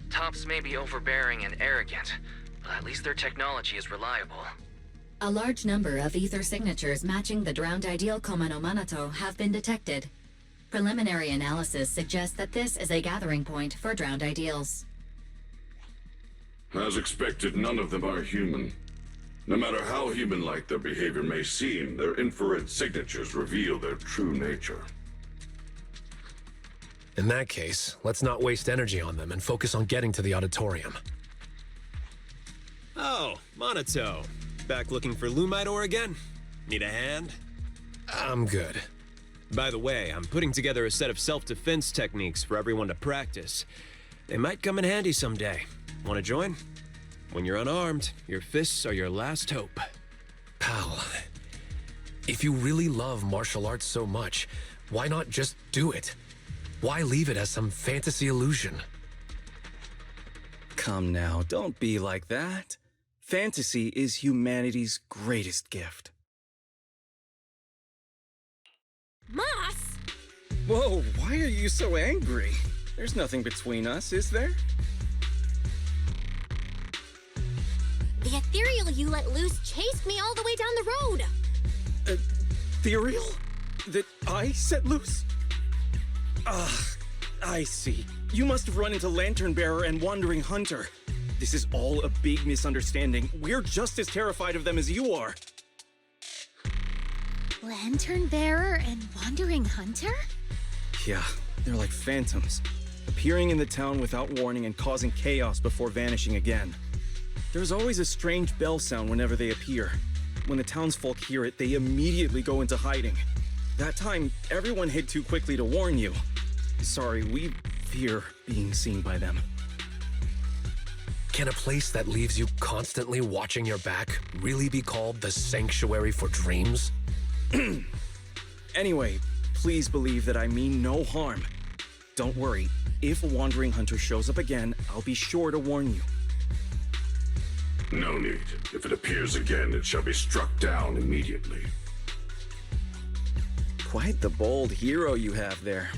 [SPEAKER 1] Tops may be overbearing and arrogant, but at least their technology is reliable.
[SPEAKER 8] A large number of ether signatures matching the drowned ideal Koma no Manato have been detected. Preliminary analysis suggests that this is a gathering point for drowned ideals.
[SPEAKER 12] As expected, none of them are human. No matter how human-like their behavior may seem, their infrared signatures reveal their true nature.
[SPEAKER 7] In that case, let's not waste energy on them and focus on getting to the auditorium.
[SPEAKER 6] Oh, Monato. Back looking for Lumite ore again? Need a hand?
[SPEAKER 7] I'm good.
[SPEAKER 6] By the way, I'm putting together a set of self-defense techniques for everyone to practice. They might come in handy someday. Want to join? When you're unarmed, your fists are your last hope.
[SPEAKER 7] Pal, if you really love martial arts so much, why not just do it? Why leave it as some fantasy illusion?
[SPEAKER 9] Come now, don't be like that. Fantasy is humanity's greatest gift.
[SPEAKER 2] Moss!
[SPEAKER 9] Whoa, why are you so angry? There's nothing between us, is there?
[SPEAKER 2] The ethereal you let loose chased me all the way down the road.
[SPEAKER 9] Ethereal? That I set loose? I see. You must have run into Lantern Bearer and Wandering Hunter. This is all a big misunderstanding. We're just as terrified of them as you are.
[SPEAKER 14] Lantern Bearer and Wandering Hunter?
[SPEAKER 9] Yeah, they're like phantoms, appearing in the town without warning and causing chaos before vanishing again. There's always a strange bell sound whenever they appear. When the townsfolk hear it, they immediately go into hiding. That time, everyone hid too quickly to warn you. Sorry, we fear being seen by them.
[SPEAKER 7] Can a place that leaves you constantly watching your back really be called the Sanctuary for Dreams?
[SPEAKER 9] Anyway, please believe that I mean no harm. Don't worry, if a Wandering Hunter shows up again, I'll be sure to warn you.
[SPEAKER 12] No need. If it appears again, it shall be struck down immediately.
[SPEAKER 9] Quite the bold hero you have there.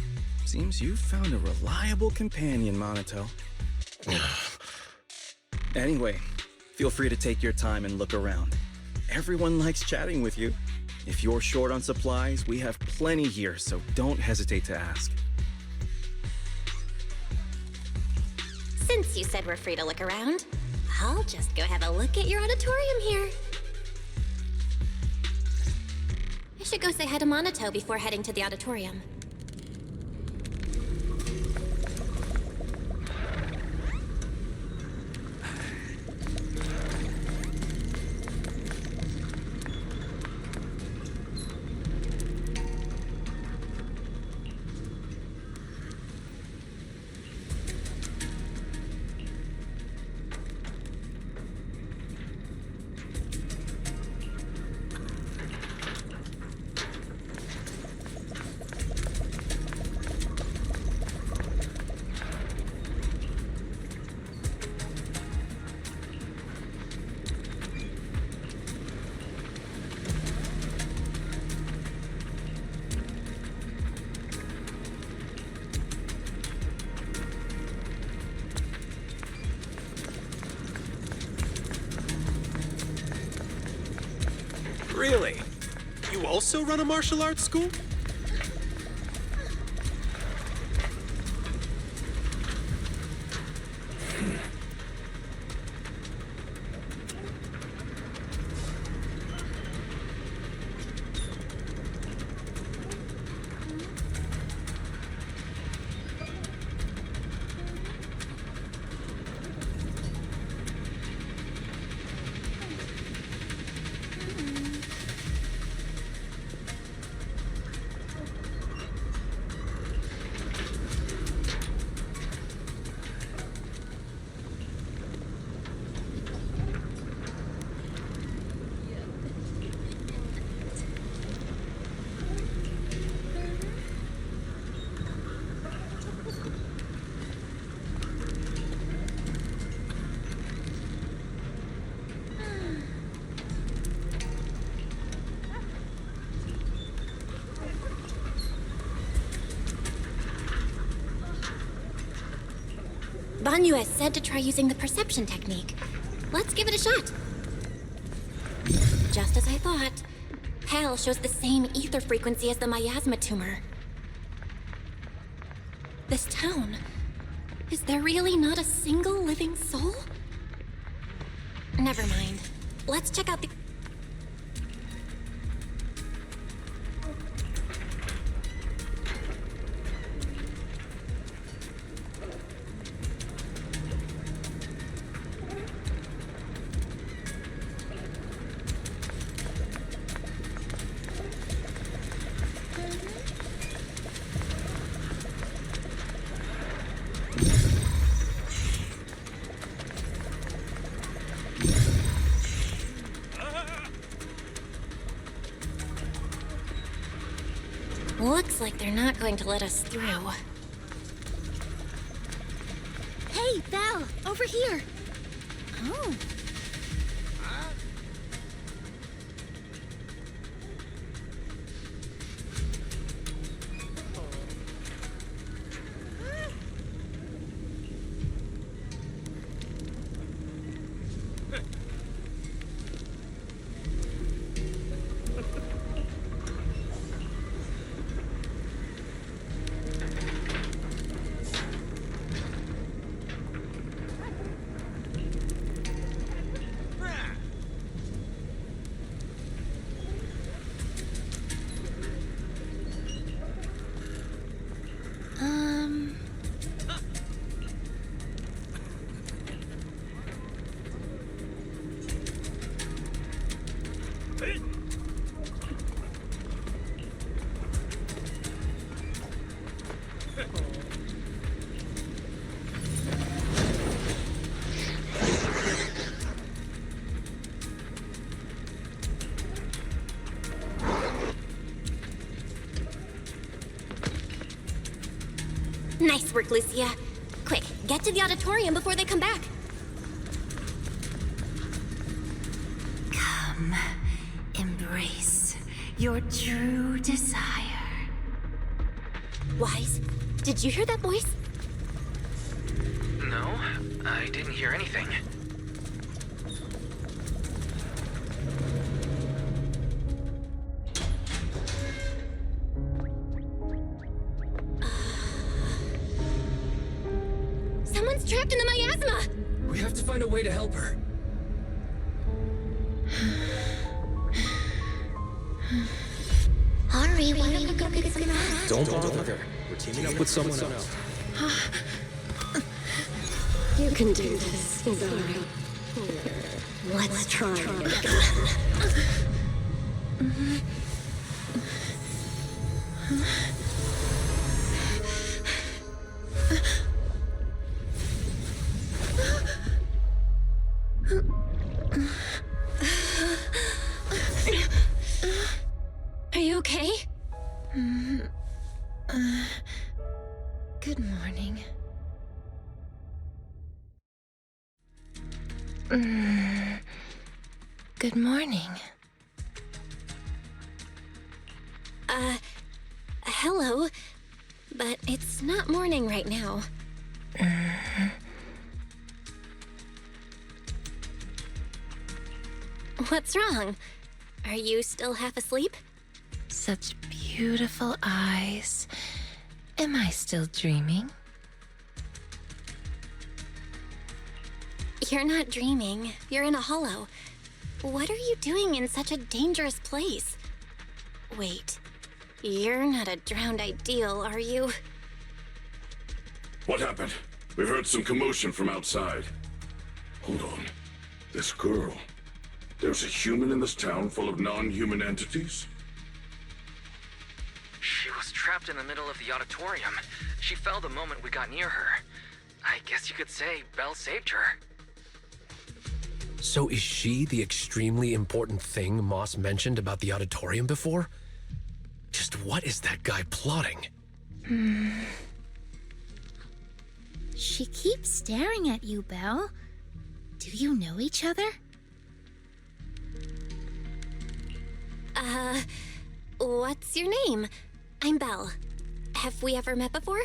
[SPEAKER 9] Seems you've found a reliable companion, Monato. Anyway, feel free to take your time and look around. Everyone likes chatting with you. If you're short on supplies, we have plenty here, so don't hesitate to ask.
[SPEAKER 2] Since you said we're free to look around, I'll just go have a look at your auditorium here. I should go say hi to Monato before heading to the auditorium.
[SPEAKER 6] Really? You also run a martial arts school?
[SPEAKER 2] Banyu has said to try using the perception technique. Let's give it a shot. Just as I thought. Pal shows the same ether frequency as the miasma tumor. This town... Is there really not a single living soul? Never mind. Let's check out the... Looks like they're not going to let us through.
[SPEAKER 14] Hey, Belle, over here. Oh.
[SPEAKER 2] Nice work, Lucia. Quick, get to the auditorium before they come back.
[SPEAKER 10] Come, embrace your true desire.
[SPEAKER 2] Wise, did you hear that voice?
[SPEAKER 1] No, I didn't hear anything.
[SPEAKER 2] Someone's trapped in the miasma!
[SPEAKER 1] We have to find a way to help her.
[SPEAKER 13] Hurry, why don't you go get some rest?
[SPEAKER 7] Don't bother her. We're teaming up with someone else.
[SPEAKER 2] You can do this, Bygone. Let's try again. Are you okay?
[SPEAKER 10] Good morning. Good morning.
[SPEAKER 2] Hello. But it's not morning right now. What's wrong? Are you still half asleep?
[SPEAKER 10] Such beautiful eyes. Am I still dreaming?
[SPEAKER 2] You're not dreaming. You're in a hollow. What are you doing in such a dangerous place? Wait. You're not a drowned ideal, are you?
[SPEAKER 12] What happened? We heard some commotion from outside. Hold on. This girl. There's a human in this town full of non-human entities?
[SPEAKER 1] She was trapped in the middle of the auditorium. She fell the moment we got near her. I guess you could say Belle saved her.
[SPEAKER 7] So is she the extremely important thing Moss mentioned about the auditorium before? Just what is that guy plotting?
[SPEAKER 14] She keeps staring at you, Belle. Do you know each other?
[SPEAKER 2] What's your name? I'm Belle. Have we ever met before?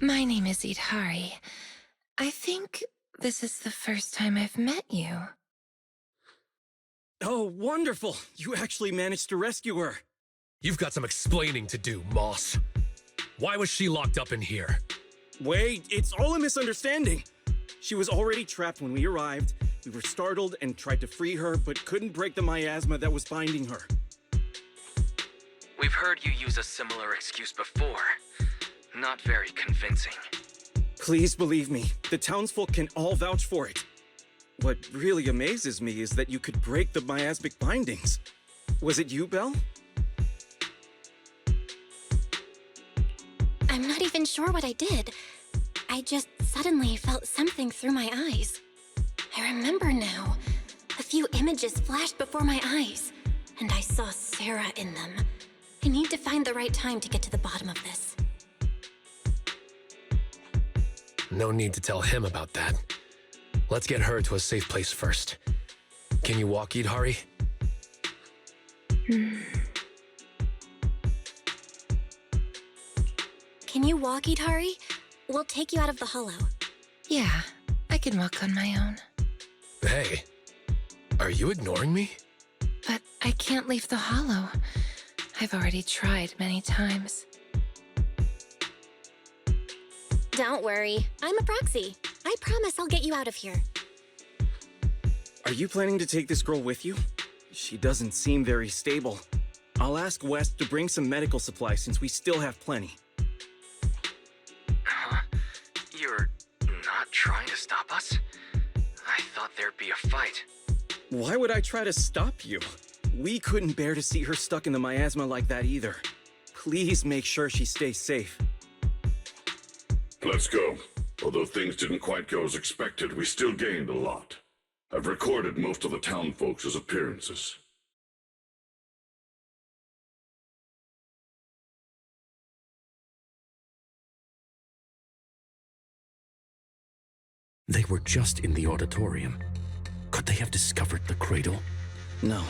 [SPEAKER 10] My name is Idhari. I think this is the first time I've met you.
[SPEAKER 9] Oh, wonderful! You actually managed to rescue her.
[SPEAKER 7] You've got some explaining to do, Moss. Why was she locked up in here?
[SPEAKER 9] Wait, it's all a misunderstanding. She was already trapped when we arrived. We were startled and tried to free her, but couldn't break the miasma that was binding her.
[SPEAKER 1] We've heard you use a similar excuse before. Not very convincing.
[SPEAKER 9] Please believe me, the townsfolk can all vouch for it. What really amazes me is that you could break the miasmic bindings. Was it you, Belle?
[SPEAKER 2] I'm not even sure what I did. I just suddenly felt something through my eyes. I remember now. A few images flashed before my eyes, and I saw Sarah in them. I need to find the right time to get to the bottom of this.
[SPEAKER 7] No need to tell him about that. Let's get her to a safe place first. Can you walk, Idhari?
[SPEAKER 2] Can you walk, Idhari? We'll take you out of the hollow.
[SPEAKER 10] Yeah, I can walk on my own.
[SPEAKER 7] Hey, are you ignoring me?
[SPEAKER 10] But I can't leave the hollow. I've already tried many times.
[SPEAKER 2] Don't worry, I'm a proxy. I promise I'll get you out of here.
[SPEAKER 9] Are you planning to take this girl with you? She doesn't seem very stable. I'll ask West to bring some medical supplies since we still have plenty.
[SPEAKER 1] Huh? You're not trying to stop us? I thought there'd be a fight.
[SPEAKER 9] Why would I try to stop you? We couldn't bear to see her stuck in the miasma like that either. Please make sure she stays safe.
[SPEAKER 12] Let's go. Although things didn't quite go as expected, we still gained a lot. I've recorded most of the town folks' appearances.
[SPEAKER 4] They were just in the auditorium. Could they have discovered the cradle?
[SPEAKER 9] No.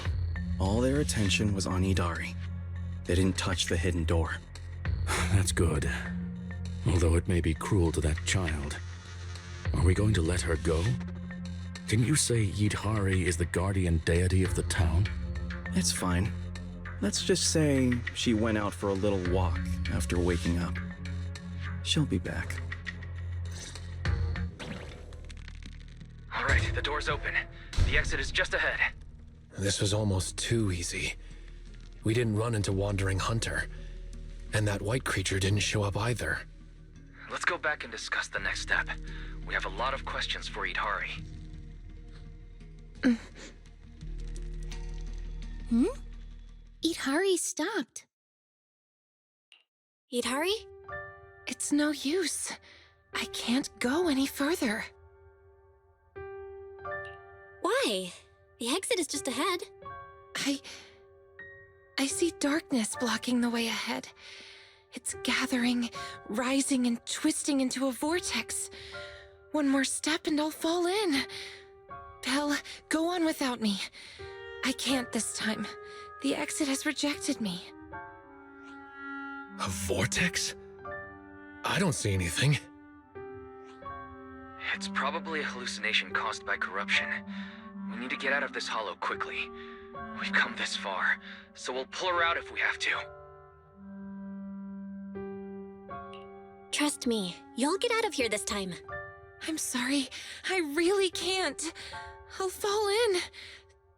[SPEAKER 9] All their attention was on Idari. They didn't touch the hidden door.
[SPEAKER 4] That's good. Although it may be cruel to that child. Are we going to let her go? Didn't you say Yidhari is the guardian deity of the town?
[SPEAKER 9] It's fine. Let's just say she went out for a little walk after waking up. She'll be back.
[SPEAKER 1] All right, the door's open. The exit is just ahead.
[SPEAKER 7] This was almost too easy. We didn't run into Wandering Hunter. And that white creature didn't show up either.
[SPEAKER 1] Let's go back and discuss the next step. We have a lot of questions for Idhari.
[SPEAKER 14] Idhari stopped.
[SPEAKER 2] Idhari?
[SPEAKER 10] It's no use. I can't go any further.
[SPEAKER 2] Why? The exit is just ahead.
[SPEAKER 10] I see darkness blocking the way ahead. It's gathering, rising, and twisting into a vortex. One more step and I'll fall in. Belle, go on without me. I can't this time. The exit has rejected me.
[SPEAKER 7] A vortex? I don't see anything.
[SPEAKER 1] It's probably a hallucination caused by corruption. We need to get out of this hollow quickly. We've come this far, so we'll pull her out if we have to.
[SPEAKER 2] Trust me, you'll get out of here this time.
[SPEAKER 10] I'm sorry, I really can't. I'll fall in.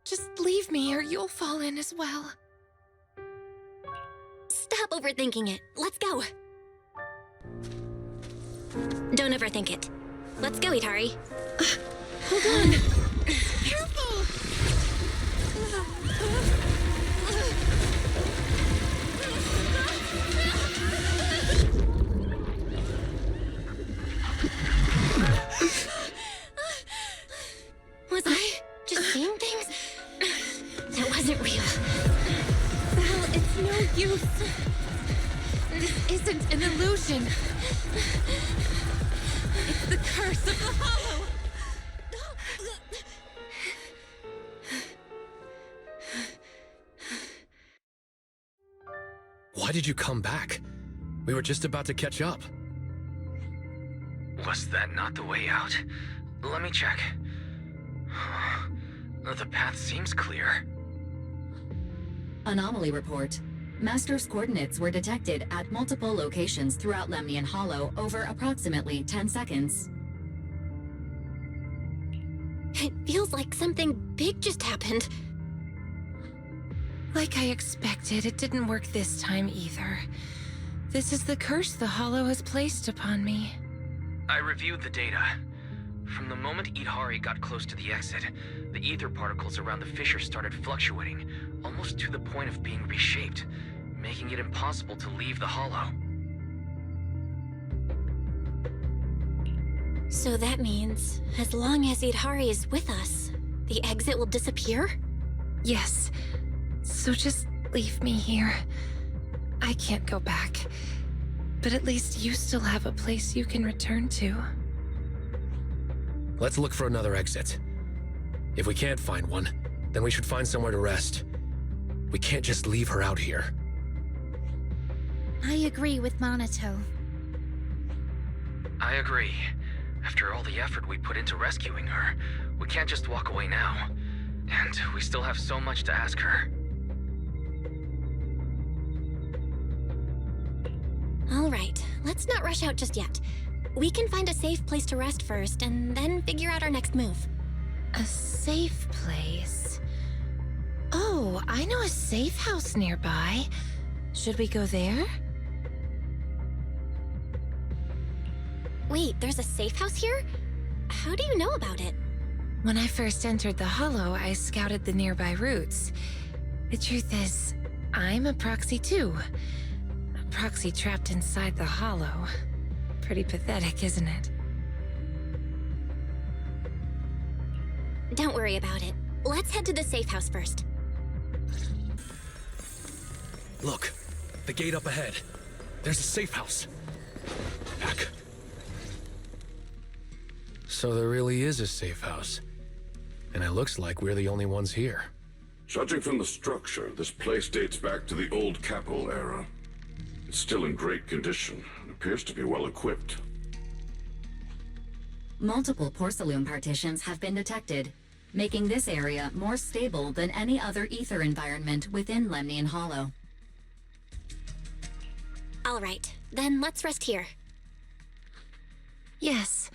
[SPEAKER 10] Just leave me or you'll fall in as well.
[SPEAKER 2] Stop overthinking it. Let's go. Don't overthink it. Let's go, Idhari.
[SPEAKER 14] Hold on. Careful!
[SPEAKER 2] Was I just seeing things? That wasn't real.
[SPEAKER 10] Belle, it's no use. This isn't an illusion. It's the curse of the hollow.
[SPEAKER 7] Why did you come back? We were just about to catch up.
[SPEAKER 1] Was that not the way out? Let me check. The path seems clear.
[SPEAKER 8] Anomaly report. Master's coordinates were detected at multiple locations throughout Lemnian Hollow over approximately 10 seconds.
[SPEAKER 2] It feels like something big just happened.
[SPEAKER 10] Like I expected, it didn't work this time either. This is the curse the Hollow has placed upon me.
[SPEAKER 1] I reviewed the data. From the moment Idhari got close to the exit, the ether particles around the fissure started fluctuating, almost to the point of being reshaped, making it impossible to leave the Hollow.
[SPEAKER 2] So that means, as long as Idhari is with us, the exit will disappear?
[SPEAKER 10] Yes. So just leave me here. I can't go back. But at least you still have a place you can return to.
[SPEAKER 7] Let's look for another exit. If we can't find one, then we should find somewhere to rest. We can't just leave her out here.
[SPEAKER 14] I agree with Monato.
[SPEAKER 1] I agree. After all the effort we put into rescuing her, we can't just walk away now. And we still have so much to ask her.
[SPEAKER 2] All right, let's not rush out just yet. We can find a safe place to rest first, and then figure out our next move.
[SPEAKER 10] A safe place? Oh, I know a safe house nearby. Should we go there?
[SPEAKER 2] Wait, there's a safe house here? How do you know about it?
[SPEAKER 10] When I first entered the Hollow, I scouted the nearby routes. The truth is, I'm a proxy too. A proxy trapped inside the Hollow. Pretty pathetic, isn't it?
[SPEAKER 2] Don't worry about it. Let's head to the safe house first.
[SPEAKER 7] Look, the gate up ahead. There's a safe house. Back. So there really is a safe house. And it looks like we're the only ones here.
[SPEAKER 12] Judging from the structure, this place dates back to the old Capel era. It's still in great condition and appears to be well equipped.
[SPEAKER 8] Multiple porcelain partitions have been detected, making this area more stable than any other ether environment within Lemnian Hollow.
[SPEAKER 2] All right, then let's rest here.
[SPEAKER 10] Yes,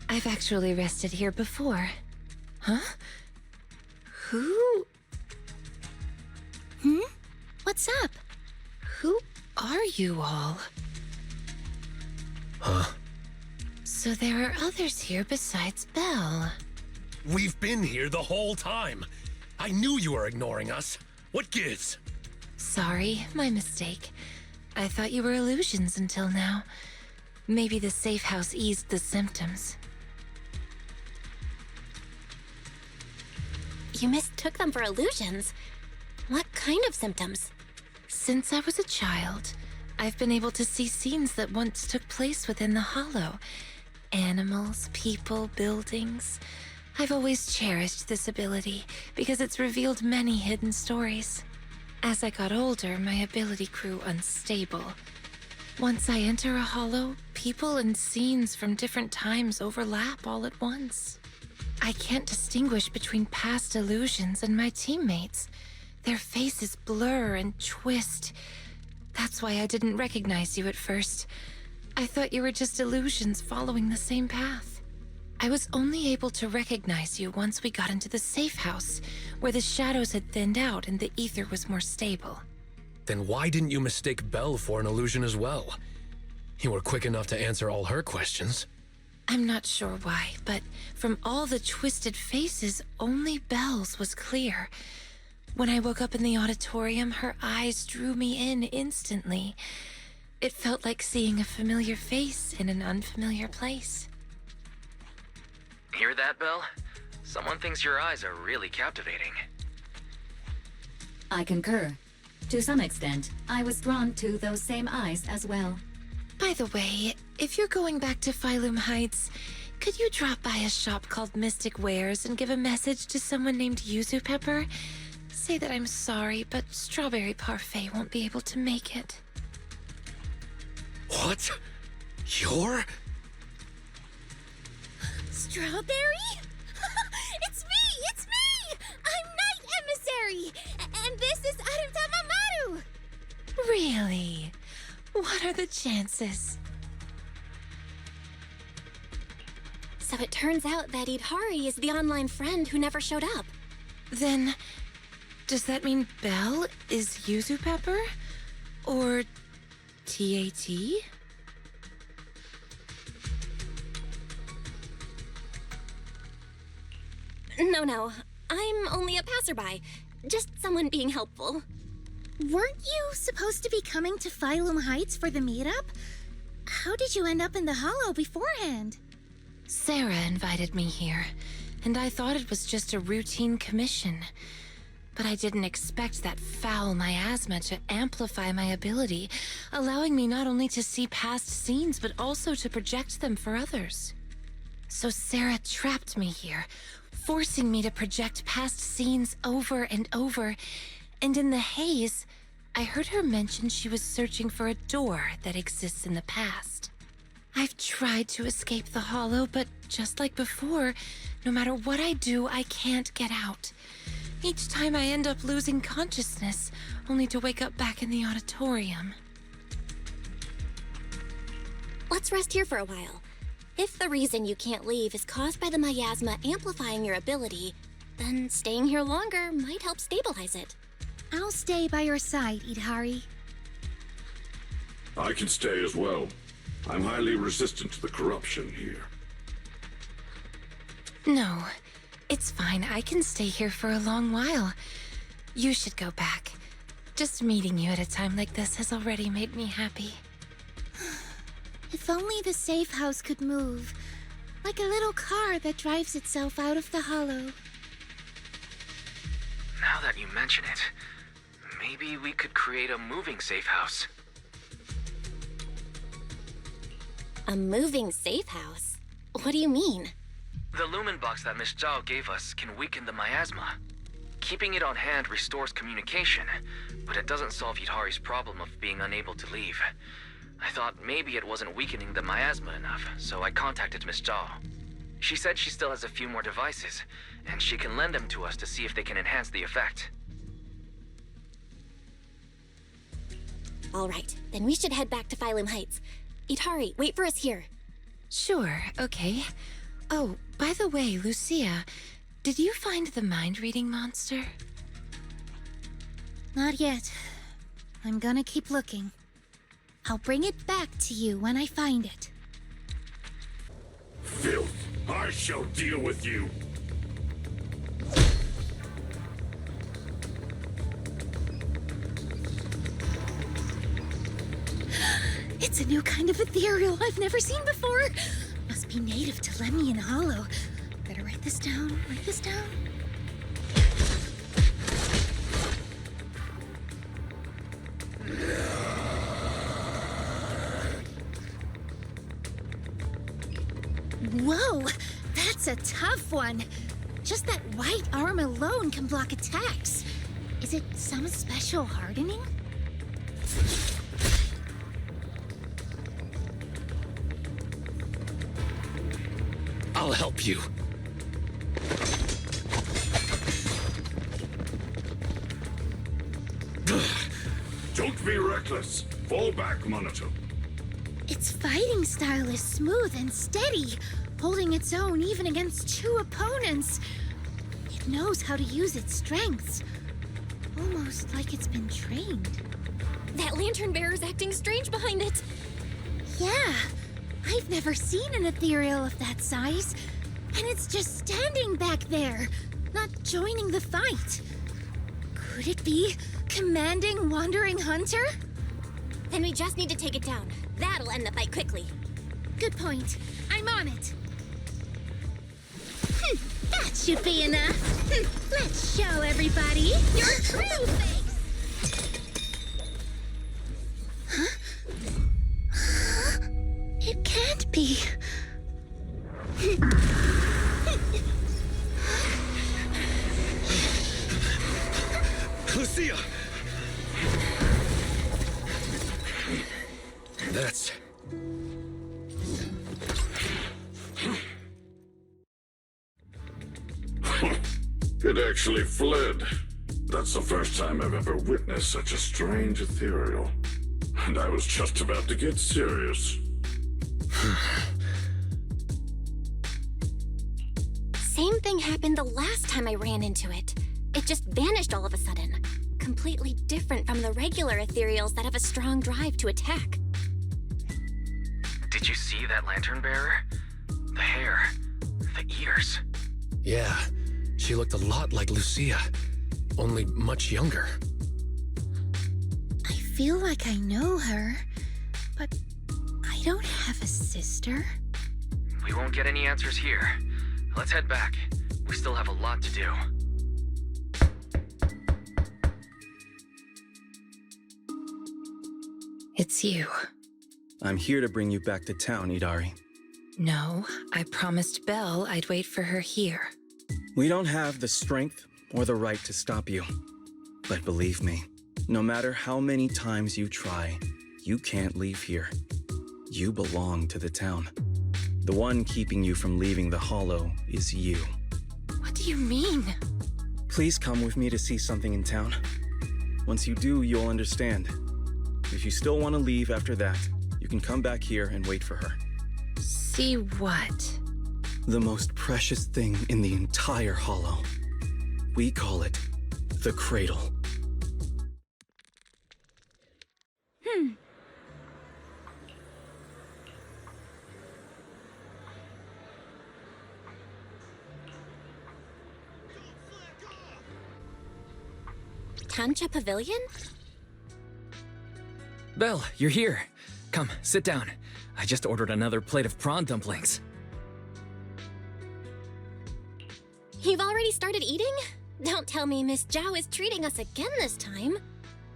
[SPEAKER 10] I've actually rested here before. Huh? Who?
[SPEAKER 14] What's up?
[SPEAKER 10] Who are you all?
[SPEAKER 7] Huh?
[SPEAKER 10] So there are others here besides Belle.
[SPEAKER 7] We've been here the whole time. I knew you were ignoring us. What gives?
[SPEAKER 10] Sorry, my mistake. I thought you were illusions until now. Maybe the safe house eased the symptoms.
[SPEAKER 2] You mistook them for illusions. What kind of symptoms?
[SPEAKER 10] Since I was a child, I've been able to see scenes that once took place within the Hollow. Animals, people, buildings. I've always cherished this ability because it's revealed many hidden stories. As I got older, my ability grew unstable. Once I enter a Hollow, people and scenes from different times overlap all at once. I can't distinguish between past illusions and my teammates. Their faces blur and twist. That's why I didn't recognize you at first. I thought you were just illusions following the same path. I was only able to recognize you once we got into the safe house, where the shadows had thinned out and the ether was more stable.
[SPEAKER 7] Then why didn't you mistake Belle for an illusion as well? You were quick enough to answer all her questions.
[SPEAKER 10] I'm not sure why, but from all the twisted faces, only Belle's was clear. When I woke up in the auditorium, her eyes drew me in instantly. It felt like seeing a familiar face in an unfamiliar place.
[SPEAKER 1] Hear that, Belle? Someone thinks your eyes are really captivating.
[SPEAKER 8] I concur. To some extent, I was drawn to those same eyes as well.
[SPEAKER 10] By the way, if you're going back to Phylum Heights, could you drop by a shop called Mystic Wares and give a message to someone named Yuzu Pepper? Say that I'm sorry, but Strawberry Parfait won't be able to make it.
[SPEAKER 7] What? You're?
[SPEAKER 14] Strawberry? It's me! It's me! I'm Night Emissary! And this is Arutama Maru!
[SPEAKER 10] Really? What are the chances?
[SPEAKER 2] So it turns out that Idhari is the online friend who never showed up.
[SPEAKER 10] Then, does that mean Belle is Yuzu Pepper? Or TAT?
[SPEAKER 2] No. I'm only a passerby. Just someone being helpful.
[SPEAKER 14] Weren't you supposed to be coming to Phylum Heights for the meetup? How did you end up in the Hollow beforehand?
[SPEAKER 10] Sarah invited me here, and I thought it was just a routine commission. But I didn't expect that foul miasma to amplify my ability, allowing me not only to see past scenes, but also to project them for others. So Sarah trapped me here, forcing me to project past scenes over and over, and in the haze, I heard her mention she was searching for a door that exists in the past. I've tried to escape the Hollow, but just like before, no matter what I do, I can't get out. Each time I end up losing consciousness, only to wake up back in the auditorium.
[SPEAKER 2] Let's rest here for a while. If the reason you can't leave is caused by the miasma amplifying your ability, then staying here longer might help stabilize it.
[SPEAKER 14] I'll stay by your side, Idhari.
[SPEAKER 12] I can stay as well. I'm highly resistant to the corruption here.
[SPEAKER 10] No, it's fine. I can stay here for a long while. You should go back. Just meeting you at a time like this has already made me happy.
[SPEAKER 14] If only the safe house could move, like a little car that drives itself out of the Hollow.
[SPEAKER 1] Now that you mention it, maybe we could create a moving safe house.
[SPEAKER 2] A moving safe house? What do you mean?
[SPEAKER 1] The lumen box that Miss Zhao gave us can weaken the miasma. Keeping it on hand restores communication, but it doesn't solve Yudhari's problem of being unable to leave. I thought maybe it wasn't weakening the miasma enough, so I contacted Miss Zhao. She said she still has a few more devices, and she can lend them to us to see if they can enhance the effect.
[SPEAKER 2] All right, then we should head back to Phylum Heights. Idhari, wait for us here.
[SPEAKER 10] Sure, okay. Oh, by the way, Lucia, did you find the mind-reading monster?
[SPEAKER 14] Not yet. I'm gonna keep looking. I'll bring it back to you when I find it.
[SPEAKER 12] Filth! I shall deal with you!
[SPEAKER 14] It's a new kind of ethereal I've never seen before. Must be native to Lemnian Hollow. Better write this down, write this down. Whoa, that's a tough one. Just that white arm alone can block attacks. Is it some special hardening?
[SPEAKER 7] I'll help you.
[SPEAKER 12] Don't be reckless. Fall back, Monitor.
[SPEAKER 14] Its fighting style is smooth and steady, holding its own even against two opponents. It knows how to use its strengths, almost like it's been trained.
[SPEAKER 2] That lantern bearer's acting strange behind it.
[SPEAKER 14] Yeah, I've never seen an ethereal of that size, and it's just standing back there, not joining the fight. Could it be Commanding Wandering Hunter?
[SPEAKER 2] Then we just need to take it down. That'll end the fight quickly.
[SPEAKER 14] Good point. I'm on it. That should be enough. Let's show everybody your true face. Huh? It can't be.
[SPEAKER 7] Lucia! That's
[SPEAKER 12] It actually fled. That's the first time I've ever witnessed such a strange ethereal. And I was just about to get serious.
[SPEAKER 2] Same thing happened the last time I ran into it. It just vanished all of a sudden. Completely different from the regular ethereals that have a strong drive to attack.
[SPEAKER 1] Did you see that lantern bearer? The hair, the ears.
[SPEAKER 7] Yeah, she looked a lot like Lucia, only much younger.
[SPEAKER 14] I feel like I know her, but I don't have a sister.
[SPEAKER 1] We won't get any answers here. Let's head back. We still have a lot to do.
[SPEAKER 10] It's you.
[SPEAKER 9] I'm here to bring you back to town, Idari.
[SPEAKER 10] No, I promised Belle I'd wait for her here.
[SPEAKER 9] We don't have the strength or the right to stop you. But believe me, no matter how many times you try, you can't leave here. You belong to the town. The one keeping you from leaving the Hollow is you.
[SPEAKER 10] What do you mean?
[SPEAKER 9] Please come with me to see something in town. Once you do, you'll understand. If you still want to leave after that, you can come back here and wait for her.
[SPEAKER 10] See what?
[SPEAKER 9] The most precious thing in the entire Hollow. We call it the Cradle.
[SPEAKER 2] Tancha Pavilion?
[SPEAKER 1] Belle, you're here. Come, sit down. I just ordered another plate of prawn dumplings.
[SPEAKER 2] You've already started eating? Don't tell me Miss Zhao is treating us again this time.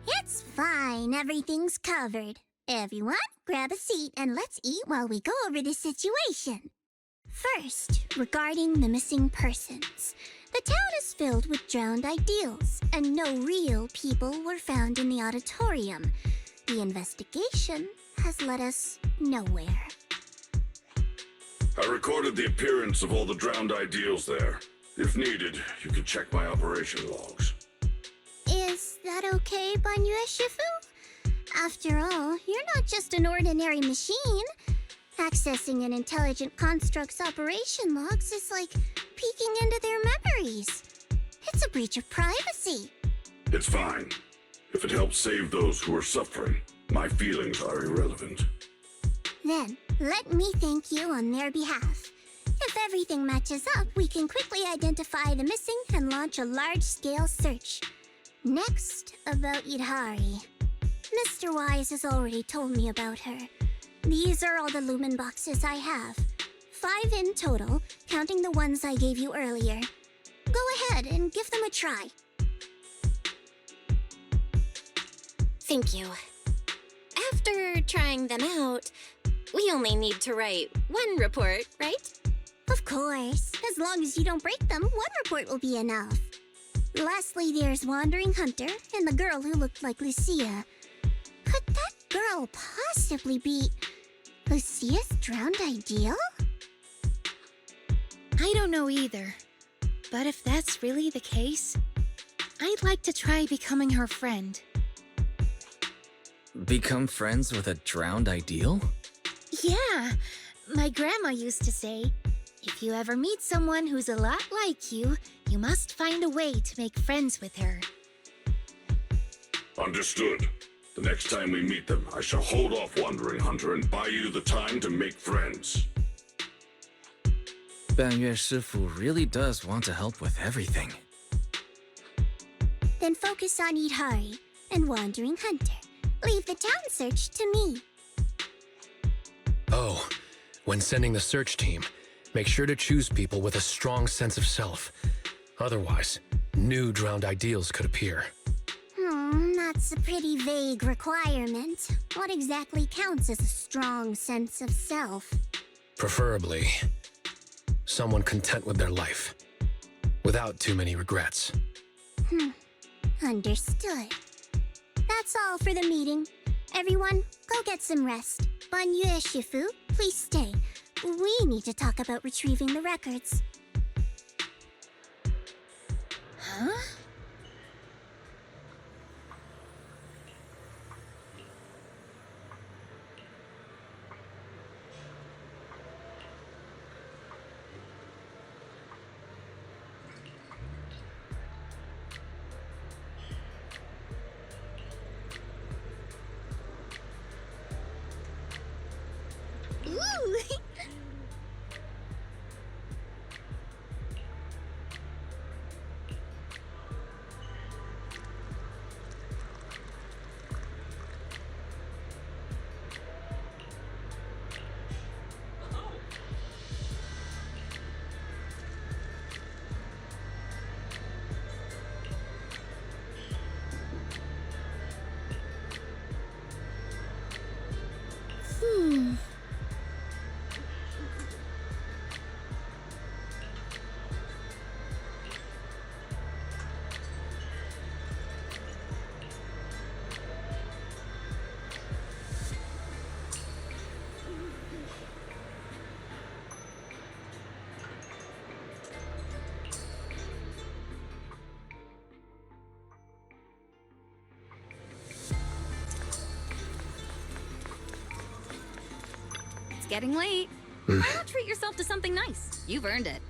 [SPEAKER 13] It's fine, everything's covered. Everyone, grab a seat and let's eat while we go over the situation. First, regarding the missing persons. The town is filled with drowned ideals, and no real people were found in the auditorium. The investigation has led us nowhere.
[SPEAKER 12] I recorded the appearance of all the drowned ideals there. If needed, you could check my operation logs.
[SPEAKER 13] Is that okay, Bygone Shifu? After all, you're not just an ordinary machine. Accessing an intelligent construct's operation logs is like peeking into their memories. It's a breach of privacy.
[SPEAKER 12] It's fine. If it helps save those who are suffering, my feelings are irrelevant.
[SPEAKER 13] Then, let me thank you on their behalf. If everything matches up, we can quickly identify the missing and launch a large-scale search. Next, about Idari. Mr. Wise has already told me about her. These are all the lumen boxes I have. 5 in total, counting the ones I gave you earlier. Go ahead and give them a try.
[SPEAKER 2] Thank you. After trying them out, we only need to write 1 report, right?
[SPEAKER 13] Of course. As long as you don't break them, 1 report will be enough. Lastly, there's Wandering Hunter and the girl who looked like Lucia. Could that girl possibly be Lucia's drowned ideal?
[SPEAKER 14] I don't know either. But if that's really the case, I'd like to try becoming her friend.
[SPEAKER 1] Become friends with a drowned ideal?
[SPEAKER 14] Yeah, my grandma used to say, if you ever meet someone who's a lot like you, you must find a way to make friends with her.
[SPEAKER 12] Understood. The next time we meet them, I shall hold off Wandering Hunter and buy you the time to make friends.
[SPEAKER 1] Bygone Shifu really does want to help with everything.
[SPEAKER 13] Then focus on Idari and Wandering Hunter. Leave the town search to me.
[SPEAKER 7] Oh, when sending the search team, make sure to choose people with a strong sense of self. Otherwise, new drowned ideals could appear.
[SPEAKER 13] That's a pretty vague requirement. What exactly counts as a strong sense of self?
[SPEAKER 7] Preferably, someone content with their life, without too many regrets.
[SPEAKER 13] Understood. That's all for the meeting. Everyone, go get some rest. Bygone Shifu, please stay. We need to talk about retrieving the records.
[SPEAKER 14] Huh?
[SPEAKER 5] Ooh!
[SPEAKER 8] It's getting late. Why not treat yourself to something nice? You've earned it.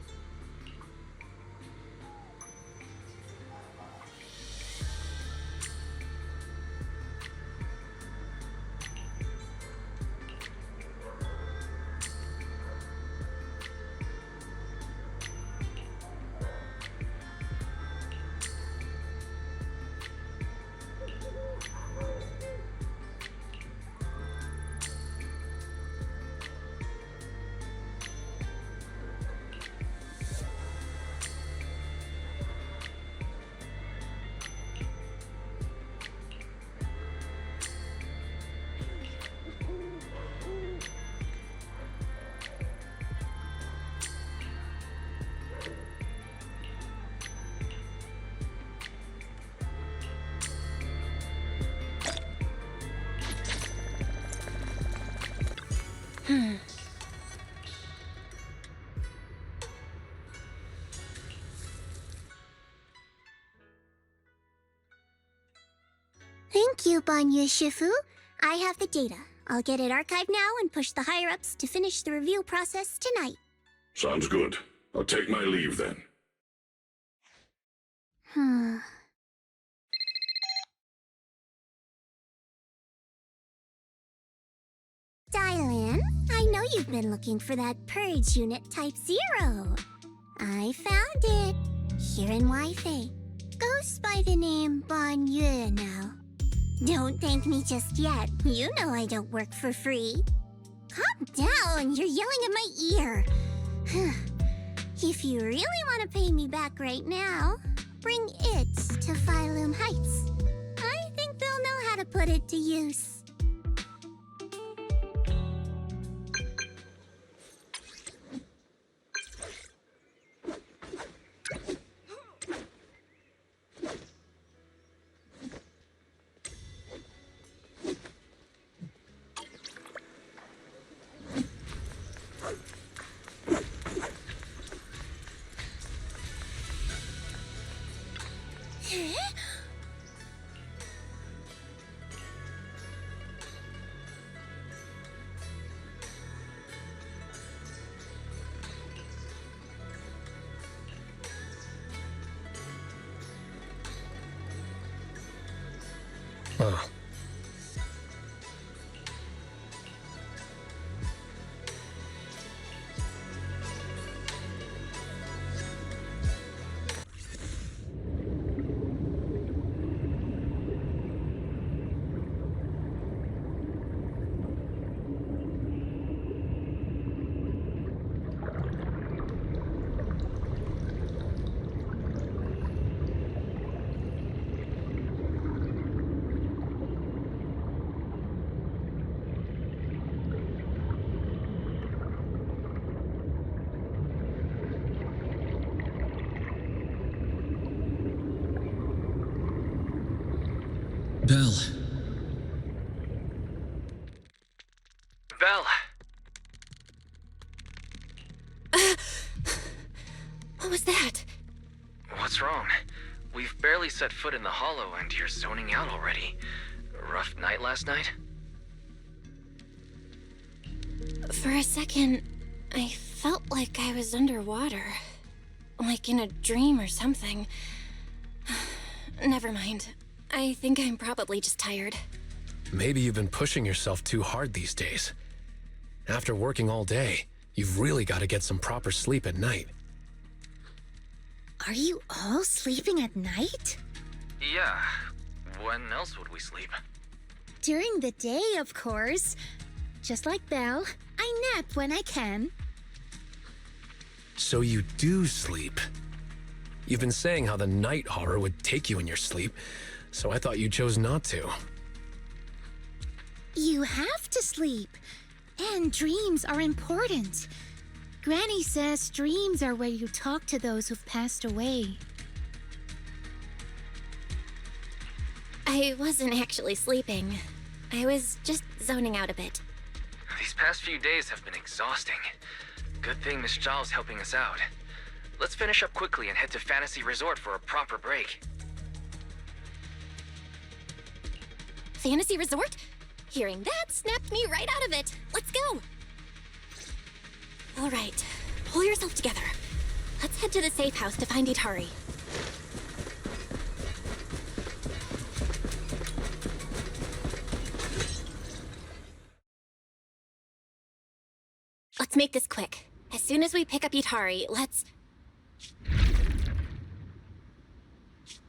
[SPEAKER 13] Thank you, Banye Shifu. I have the data. I'll get it archived now and push the higher-ups to finish the review process tonight.
[SPEAKER 12] Sounds good. I'll take my leave then.
[SPEAKER 13] Dial in. I know you've been looking for that purge unit Type 0. I found it. Here in Wi-Fi. Goes by the name Banye now. Don't thank me just yet. You know I don't work for free. Calm down. You're yelling at my ear. If you really want to pay me back right now, bring it to Phylum Heights. I think they'll know how to put it to use.
[SPEAKER 7] Oh.
[SPEAKER 1] Belle. Belle!
[SPEAKER 2] What was that?
[SPEAKER 1] What's wrong? We've barely set foot in the hollow and you're zoning out already. Rough night last night?
[SPEAKER 2] For a second, I felt like I was underwater. Like in a dream or something. Never mind. I think I'm probably just tired.
[SPEAKER 7] Maybe you've been pushing yourself too hard these days. After working all day, you've really got to get some proper sleep at night.
[SPEAKER 14] Are you all sleeping at night?
[SPEAKER 1] Yeah. When else would we sleep?
[SPEAKER 14] During the day, of course. Just like Belle, I nap when I can.
[SPEAKER 7] So you do sleep. You've been saying how the night horror would take you in your sleep, so I thought you chose not to.
[SPEAKER 14] You have to sleep. And dreams are important. Granny says dreams are where you talk to those who've passed away.
[SPEAKER 2] I wasn't actually sleeping. I was just zoning out a bit.
[SPEAKER 1] These past few days have been exhausting. Good thing Miss Zhao's helping us out. Let's finish up quickly and head to Fantasy Resort for a proper break.
[SPEAKER 2] Fantasy Resort? Hearing that snapped me right out of it. Let's go! All right, pull yourself together. Let's head to the safe house to find Itari. Let's make this quick. As soon as we pick up Itari, let's...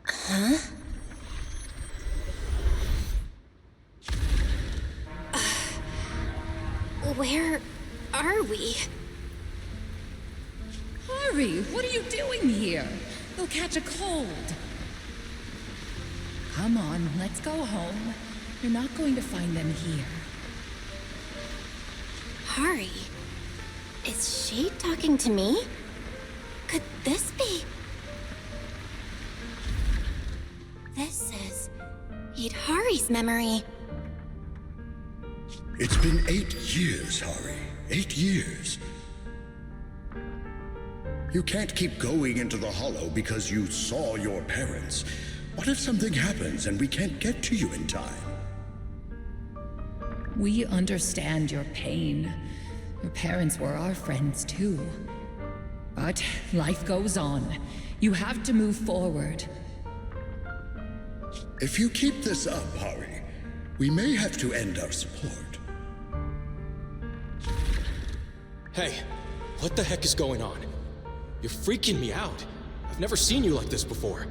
[SPEAKER 2] Huh? Where are we?
[SPEAKER 15] Hurry! What are you doing here? You'll catch a cold. Come on, let's go home. You're not going to find them here.
[SPEAKER 2] Hari? Is she talking to me? Could this be... This is... Hari's memory.
[SPEAKER 16] It's been 8 years, Hari. 8 years. You can't keep going into the hollow because you saw your parents. What if something happens and we can't get to you in time?
[SPEAKER 15] We understand your pain. Your parents were our friends too. But life goes on. You have to move forward.
[SPEAKER 16] If you keep this up, Hari, we may have to end our support.
[SPEAKER 17] Hey, what the heck is going on? You're freaking me out. I've never seen you like this before.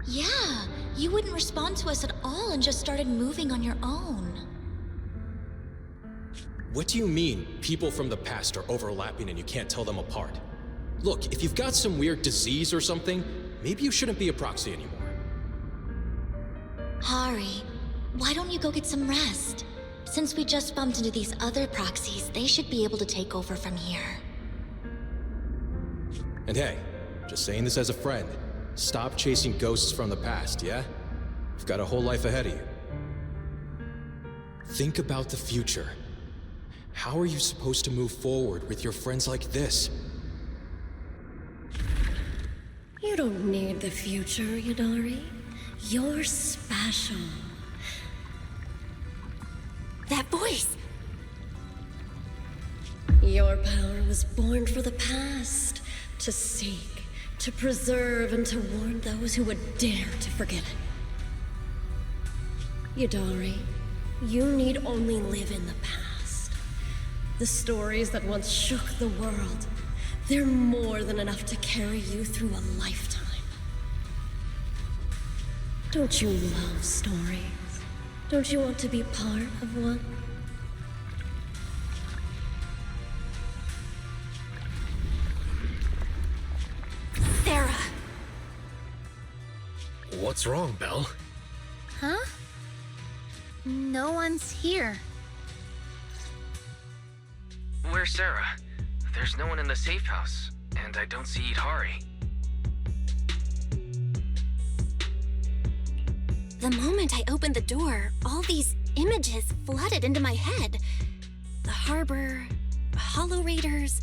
[SPEAKER 18] Yeah, you wouldn't respond to us at all and just started moving on your own.
[SPEAKER 17] What do you mean, people from the past are overlapping and you can't tell them apart? Look, if you've got some weird disease or something, maybe you shouldn't be a proxy anymore.
[SPEAKER 18] Hari, why don't you go get some rest? Since we just bumped into these other proxies, they should be able to take over from here.
[SPEAKER 17] And hey, just saying this as a friend, stop chasing ghosts from the past, yeah? You've got a whole life ahead of you. Think about the future. How are you supposed to move forward with your friends like this?
[SPEAKER 19] You don't need the future, Yadari. You're special.
[SPEAKER 2] That voice!
[SPEAKER 19] Your power was born for the past, to seek, to preserve, and to warn those who would dare to forget it. Yadari, you need only live in the past. The stories that once shook the world, they're more than enough to carry you through a lifetime. Don't you love stories? Don't you want to be part of one?
[SPEAKER 2] Sarah!
[SPEAKER 7] What's wrong, Belle?
[SPEAKER 14] Huh? No one's here.
[SPEAKER 1] Where's Sarah? There's no one in the safe house, and I don't see Itari.
[SPEAKER 2] The moment I opened the door, all these images flooded into my head. The harbor, hollow raiders,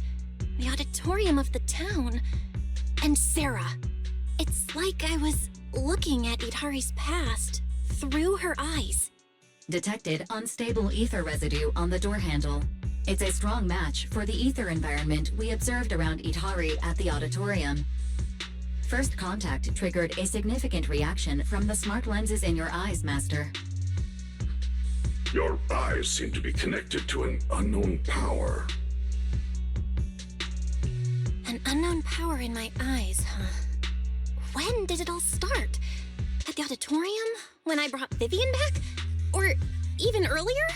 [SPEAKER 2] the auditorium of the town, and Sarah. It's like I was looking at Itari's past through her eyes.
[SPEAKER 8] Detected unstable ether residue on the door handle. It's a strong match for the ether environment we observed around Itari at the auditorium. First contact triggered a significant reaction from the smart lenses in your eyes, Master.
[SPEAKER 12] Your eyes seem to be connected to an unknown power.
[SPEAKER 2] An unknown power in my eyes, huh? When did it all start? At the auditorium? When I brought Vivian back? Or even earlier?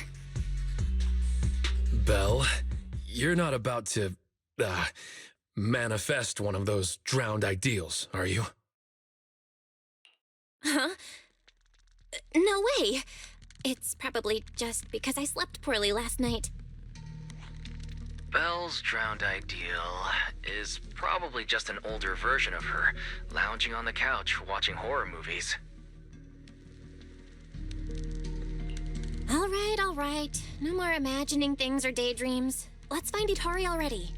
[SPEAKER 7] Belle, you're not about to, manifest one of those drowned ideals, are you?
[SPEAKER 2] Huh? No way. It's probably just because I slept poorly last night.
[SPEAKER 1] Belle's drowned ideal is probably just an older version of her, lounging on the couch watching horror movies.
[SPEAKER 2] All right. No more imagining things or daydreams. Let's find Itari already.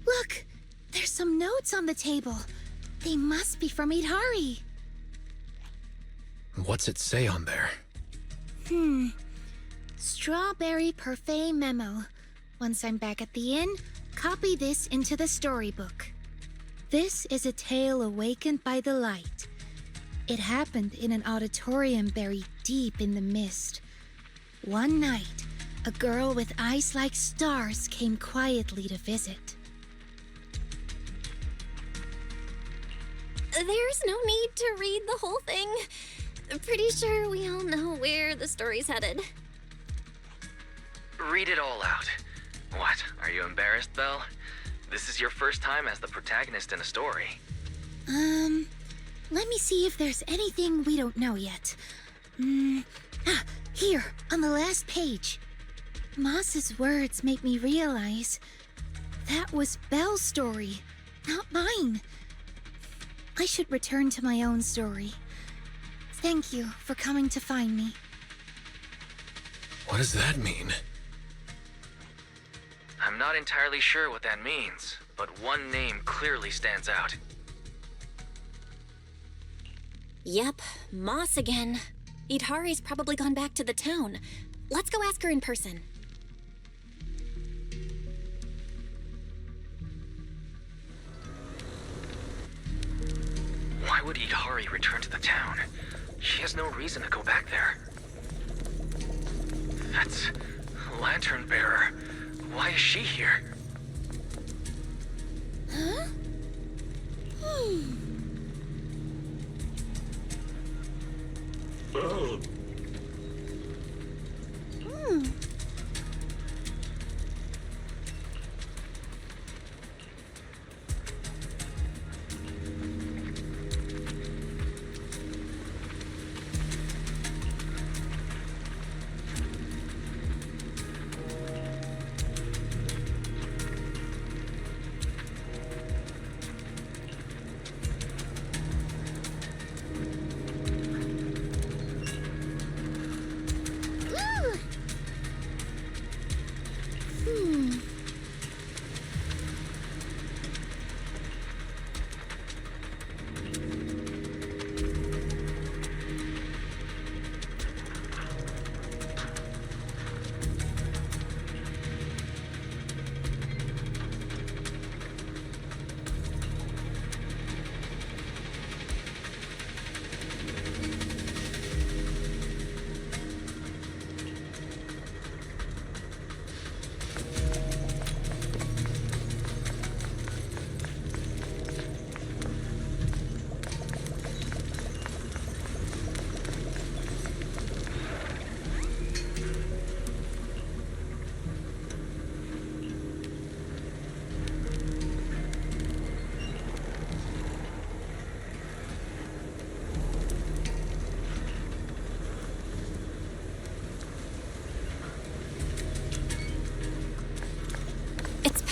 [SPEAKER 14] Look! There's some notes on the table. They must be from Itari.
[SPEAKER 7] What's it say on there?
[SPEAKER 14] Strawberry Parfait Memo. Once I'm back at the inn, copy this into the storybook. This is a tale awakened by the light. It happened in an auditorium buried deep in the mist. One night, a girl with eyes like stars came quietly to visit.
[SPEAKER 2] There's no need to read the whole thing. Pretty sure we all know where the story's headed.
[SPEAKER 1] Read it all out. What, are you embarrassed, Belle? This is your first time as the protagonist in a story.
[SPEAKER 14] Let me see if there's anything we don't know yet. Here, on the last page. Moss's words make me realize that was Belle's story, not mine. I should return to my own story. Thank you for coming to find me.
[SPEAKER 7] What does that mean?
[SPEAKER 1] I'm not entirely sure what that means, but one name clearly stands out.
[SPEAKER 2] Yep, Moss again. Itari's probably gone back to the town. Let's go ask her in person.
[SPEAKER 1] Why would Itari return to the town? She has no reason to go back there. That's Lantern Bearer. Why is she here?
[SPEAKER 14] Huh?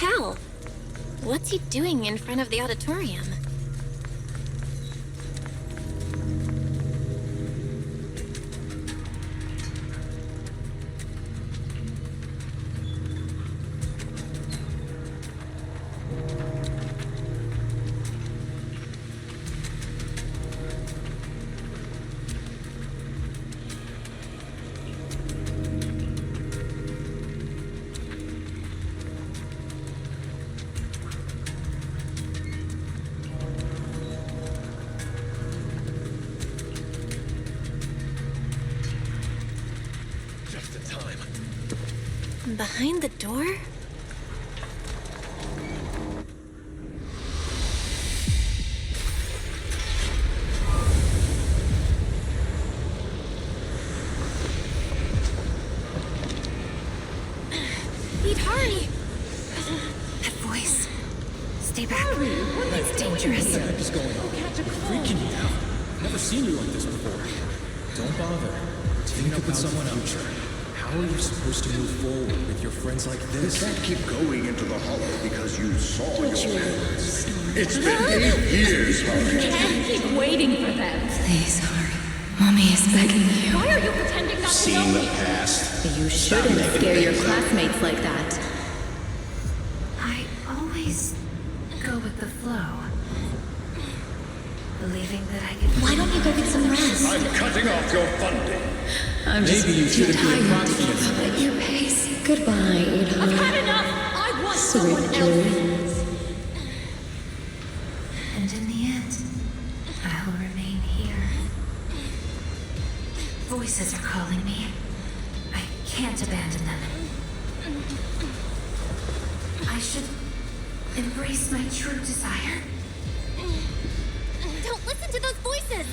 [SPEAKER 2] Pal, what's he doing in front of the auditorium? Behind the door? Hurry! That voice. Stay back. It's dangerous.
[SPEAKER 17] What the heck is going on? Freaking you out. Never seen you like this before. Don't bother. Think about someone else. How are you supposed to move forward with your friends like this?
[SPEAKER 16] You can't keep going into the hollow because you saw your parents. It's been 8 years, Harry.
[SPEAKER 15] Can't keep waiting for them.
[SPEAKER 8] Please, Harry. Mommy is begging you.
[SPEAKER 14] Why are you pretending not to know
[SPEAKER 16] Seeing the
[SPEAKER 14] me?
[SPEAKER 16] past.
[SPEAKER 15] You shouldn't scare your classmates like that.
[SPEAKER 20] I always go with the flow. Believing that I can...
[SPEAKER 18] Why don't you go get some rest?
[SPEAKER 16] I'm cutting off your funding.
[SPEAKER 15] I'm just
[SPEAKER 17] Maybe you shouldn't be
[SPEAKER 15] tired
[SPEAKER 17] approximate.
[SPEAKER 15] to keep up at your pace. Goodbye,
[SPEAKER 14] I've
[SPEAKER 15] Ida.
[SPEAKER 14] had enough! I want someone
[SPEAKER 15] Sweet
[SPEAKER 14] else!
[SPEAKER 15] dreams.
[SPEAKER 20] And in the end, I will remain here. Voices are calling me. I can't abandon them. I should embrace my true desire.
[SPEAKER 2] Don't listen to those voices!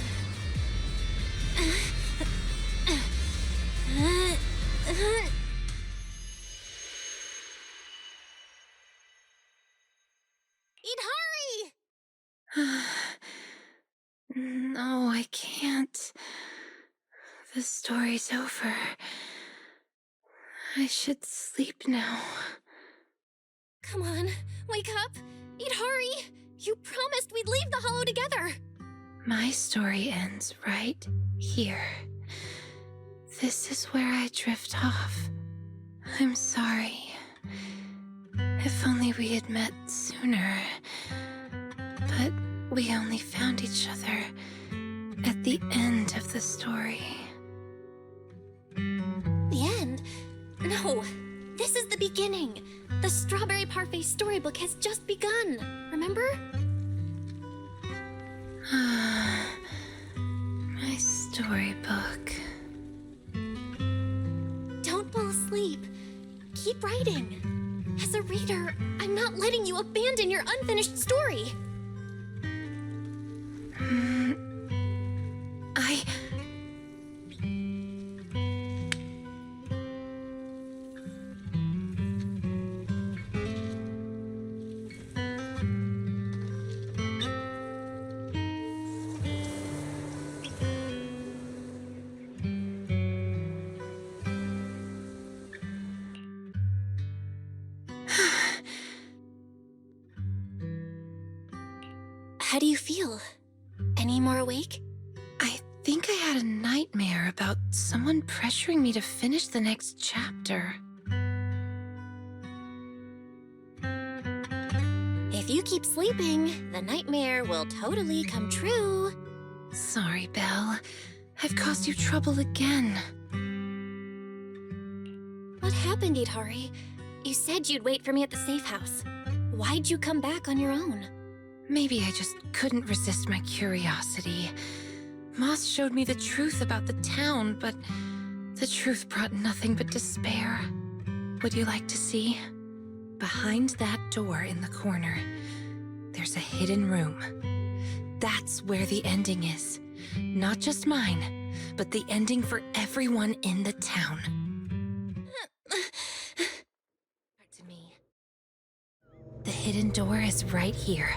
[SPEAKER 2] Hurry!
[SPEAKER 10] No, I can't. The story's over. I should sleep now.
[SPEAKER 2] Come on, wake up! Hurry! You promised we'd leave the hollow together!
[SPEAKER 10] My story ends right here. This is where I drift off. I'm sorry. If only we had met sooner. But we only found each other at the end of the story.
[SPEAKER 2] The end? No, this is the beginning. The Strawberry Parfait storybook has just begun, remember?
[SPEAKER 10] My storybook.
[SPEAKER 2] Don't fall asleep. Keep writing. As a reader, I'm not letting you abandon your unfinished story. How do you feel? Any more awake?
[SPEAKER 10] I think I had a nightmare about someone pressuring me to finish the next chapter.
[SPEAKER 2] If you keep sleeping, the nightmare will totally come true.
[SPEAKER 10] Sorry, Belle. I've caused you trouble again.
[SPEAKER 2] What happened, Hurry? You said you'd wait for me at the safe house. Why'd you come back on your own?
[SPEAKER 10] Maybe I just couldn't resist my curiosity. Moss showed me the truth about the town, but the truth brought nothing but despair. Would you like to see? Behind that door in the corner, there's a hidden room. That's where the ending is. Not just mine, but the ending for everyone in the town. To me. The hidden door is right here.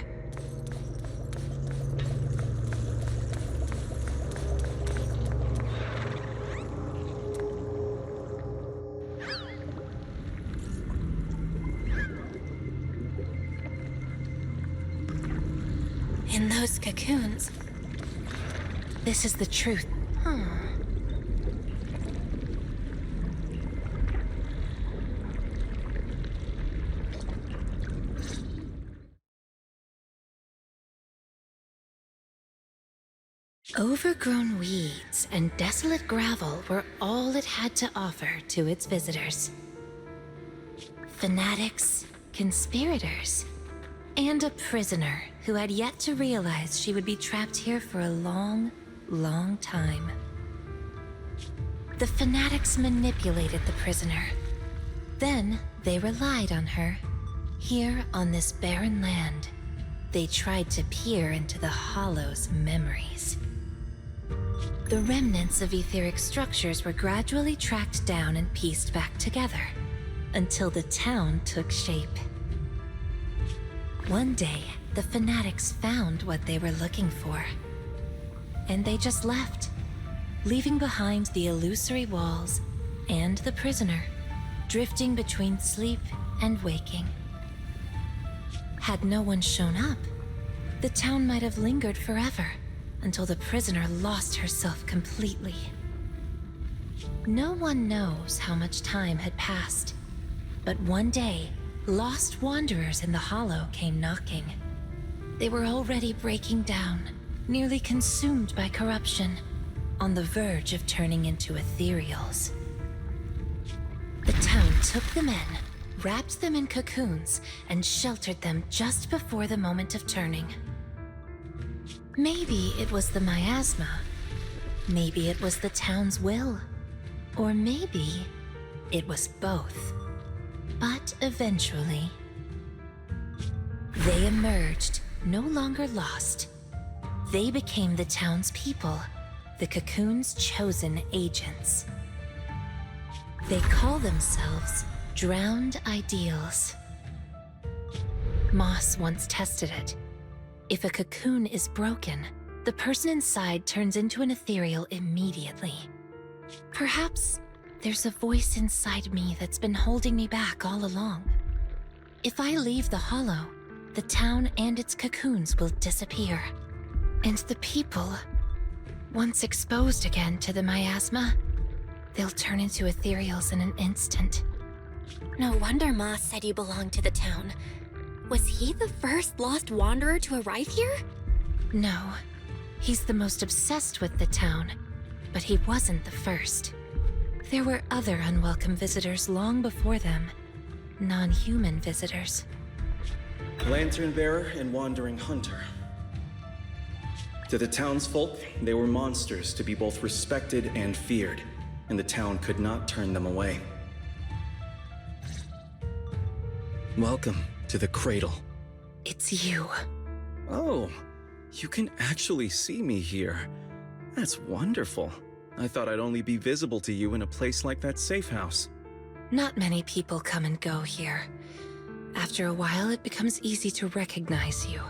[SPEAKER 2] In those cocoons.
[SPEAKER 10] This is the truth. Overgrown weeds and desolate gravel were all it had to offer to its visitors. Fanatics, conspirators, and a prisoner who had yet to realize she would be trapped here for a long, long time. The fanatics manipulated the prisoner.
[SPEAKER 21] Then they relied on her. Here on this barren land, they tried to peer into the Hollow's memories. The remnants of etheric structures were gradually tracked down and pieced back together, until the town took shape. One day, the fanatics found what they were looking for. And they just left, leaving behind the illusory walls and the prisoner, drifting between sleep and waking. Had no one shown up, the town might have lingered forever, until the prisoner lost herself completely. No one knows how much time had passed, but one day, lost wanderers in the Hollow came knocking. They were already breaking down, nearly consumed by corruption, on the verge of turning into ethereals. The town took them in, wrapped them in cocoons, and sheltered them just before the moment of turning. Maybe it was the miasma. Maybe it was the town's will. Or maybe it was both. But eventually, they emerged, no longer lost. They became the town's people, the cocoon's chosen agents. They call themselves Drowned Ideals. Moss once tested it. If a cocoon is broken, the person inside turns into an ethereal immediately. Perhaps there's a voice inside me that's been holding me back all along. If I leave the Hollow, the town and its cocoons will disappear. And the people, once exposed again to the miasma, they'll turn into ethereals in an instant.
[SPEAKER 2] No wonder Moss said you belonged to the town. Was he the first lost wanderer to arrive here?
[SPEAKER 21] No, he's the most obsessed with the town, but he wasn't the first. There were other unwelcome visitors long before them, non-human visitors.
[SPEAKER 9] Lantern bearer and wandering hunter. To the townsfolk, they were monsters to be both respected and feared, and the town could not turn them away. Welcome to the cradle.
[SPEAKER 21] It's you.
[SPEAKER 9] Oh, you can actually see me here. That's wonderful. I thought I'd only be visible to you in a place like that safe house.
[SPEAKER 21] Not many people come and go here. After a while, it becomes easy to recognize you.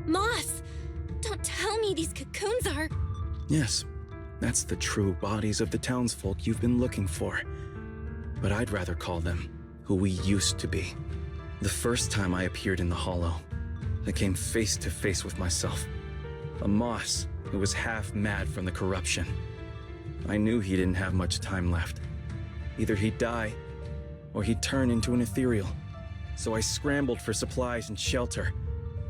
[SPEAKER 2] Moss! Don't tell me these cocoons are...
[SPEAKER 9] Yes, that's the true bodies of the townsfolk you've been looking for. But I'd rather call them who we used to be. The first time I appeared in the Hollow, I came face to face with myself. A Moss who was half mad from the corruption. I knew he didn't have much time left. Either he'd die, or he'd turn into an ethereal. So I scrambled for supplies and shelter,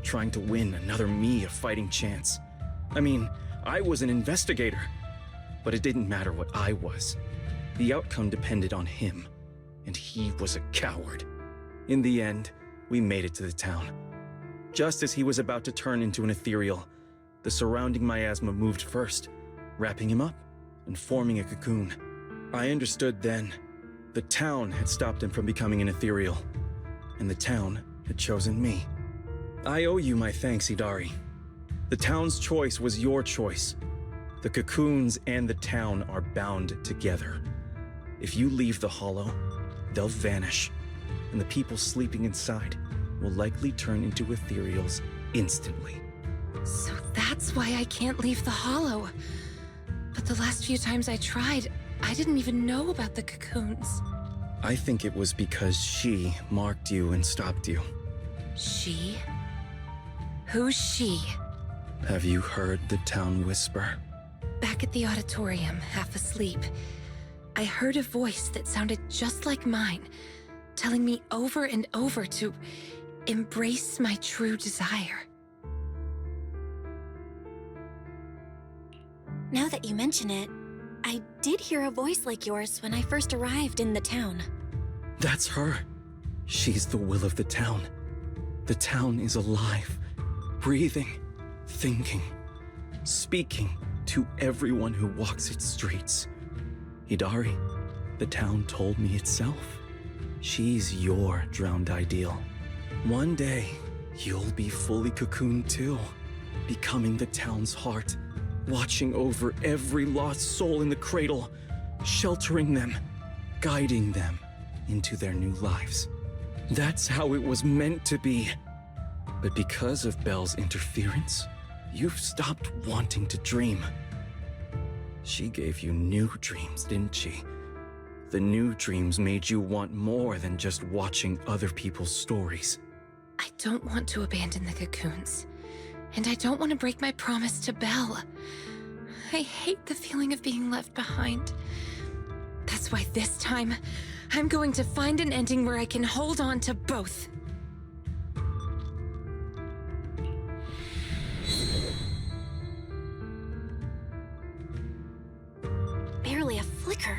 [SPEAKER 9] trying to win another me a fighting chance. I mean, I was an investigator, but it didn't matter what I was. The outcome depended on him, and he was a coward. In the end, we made it to the town. Just as he was about to turn into an ethereal, the surrounding miasma moved first, wrapping him up and forming a cocoon. I understood then. The town had stopped him from becoming an ethereal, and the town had chosen me. I owe you my thanks, Idari. The town's choice was your choice. The cocoons and the town are bound together. If you leave the Hollow, they'll vanish, and the people sleeping inside will likely turn into ethereals instantly.
[SPEAKER 10] So that's why I can't leave the Hollow. But the last few times I tried, I didn't even know about the cocoons.
[SPEAKER 9] I think it was because she marked you and stopped you.
[SPEAKER 21] She? Who's she?
[SPEAKER 9] Have you heard the town whisper?
[SPEAKER 10] Back at the auditorium, half asleep, I heard a voice that sounded just like mine, telling me over and over to embrace my true desire.
[SPEAKER 2] Now that you mention it, I did hear a voice like yours when I first arrived in the town.
[SPEAKER 9] That's her. She's the will of the town. The town is alive, breathing, thinking, speaking to everyone who walks its streets. Hidari, the town told me itself. She's your drowned ideal. One day, you'll be fully cocooned too, becoming the town's heart, watching over every lost soul in the cradle, sheltering them, guiding them into their new lives. That's how it was meant to be. But because of Belle's interference, you've stopped wanting to dream. She gave you new dreams, didn't she? The new dreams made you want more than just watching other people's stories.
[SPEAKER 10] I don't want to abandon the cocoons. And I don't want to break my promise to Belle. I hate the feeling of being left behind. That's why this time, I'm going to find an ending where I can hold on to both.
[SPEAKER 2] Barely a flicker.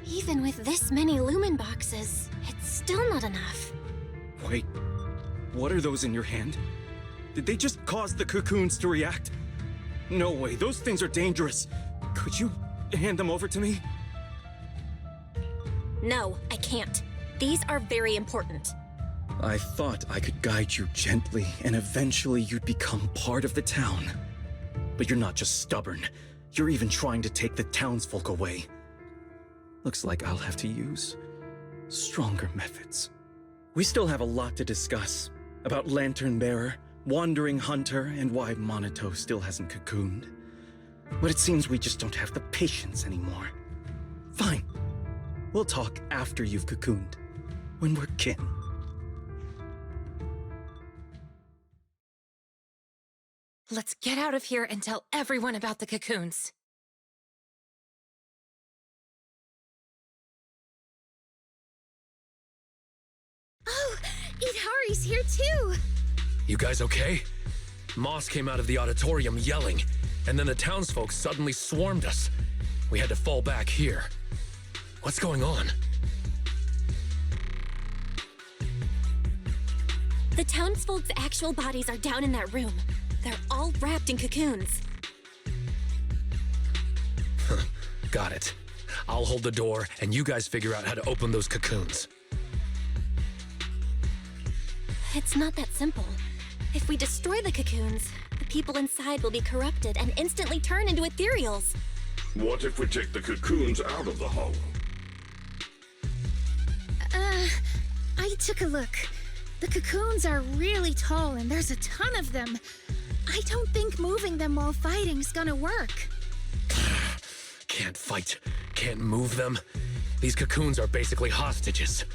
[SPEAKER 2] Even with this many lumen boxes, it's still not enough.
[SPEAKER 9] Wait, what are those in your hand? Did they just cause the cocoons to react? No way, those things are dangerous. Could you hand them over to me?
[SPEAKER 2] No, I can't. These are very important.
[SPEAKER 9] I thought I could guide you gently, and eventually you'd become part of the town. But you're not just stubborn. You're even trying to take the townsfolk away. Looks like I'll have to use stronger methods. We still have a lot to discuss about Lantern Bearer, Wandering Hunter, and why Monato still hasn't cocooned. But it seems we just don't have the patience anymore. Fine. We'll talk after you've cocooned, when we're kin.
[SPEAKER 10] Let's get out of here and tell everyone about the cocoons.
[SPEAKER 14] Oh, Hidari's here too!
[SPEAKER 7] You guys okay? Moss came out of the auditorium yelling, and then the townsfolk suddenly swarmed us. We had to fall back here. What's going on?
[SPEAKER 2] The townsfolk's actual bodies are down in that room. They're all wrapped in cocoons.
[SPEAKER 7] Got it. I'll hold the door, and you guys figure out how to open those cocoons.
[SPEAKER 2] It's not that simple. If we destroy the cocoons, the people inside will be corrupted and instantly turn into ethereals.
[SPEAKER 12] What if we take the cocoons out of the hollow?
[SPEAKER 14] I took a look. The cocoons are really tall and there's a ton of them. I don't think moving them while fighting's gonna work.
[SPEAKER 7] Can't fight, can't move them. These cocoons are basically hostages.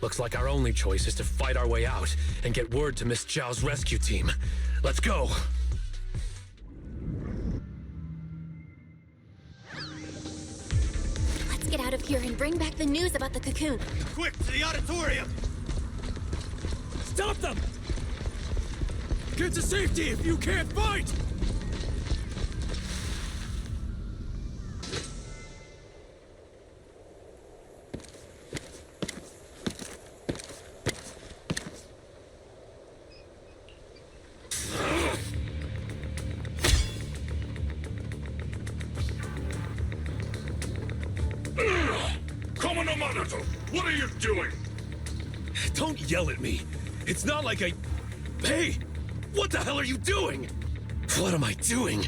[SPEAKER 7] Looks like our only choice is to fight our way out and get word to Miss Zhao's rescue team. Let's go!
[SPEAKER 2] Let's get out of here and bring back the news about the cocoon.
[SPEAKER 6] Quick, to the auditorium!
[SPEAKER 17] Stop them! Get to safety if you can't fight!
[SPEAKER 12] Commodore Monato, what are you doing?
[SPEAKER 7] Don't yell at me. It's not like I... Hey! What the hell are you doing? What am I doing?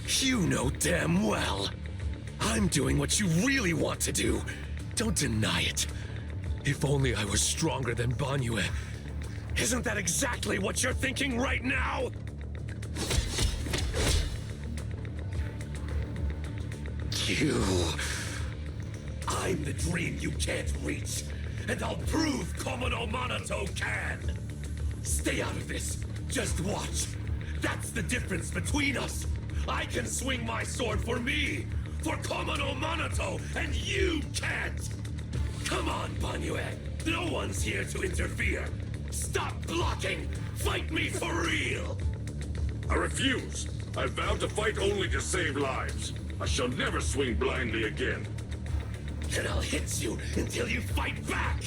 [SPEAKER 7] You know damn well. I'm doing what you really want to do. Don't deny it. If only I was stronger than Banyue. Isn't that exactly what you're thinking right now? You... I'm the dream you can't reach, and I'll prove Komodo Monato can! Stay out of this. Just watch. That's the difference between us. I can swing my sword for me, for Komodo Monato, and you can't! Come on, Banyue. No one's here to interfere. Stop blocking! Fight me for real!
[SPEAKER 12] I refuse. I vowed to fight only to save lives. I shall never swing blindly again.
[SPEAKER 7] Then I'll hit you until you fight back!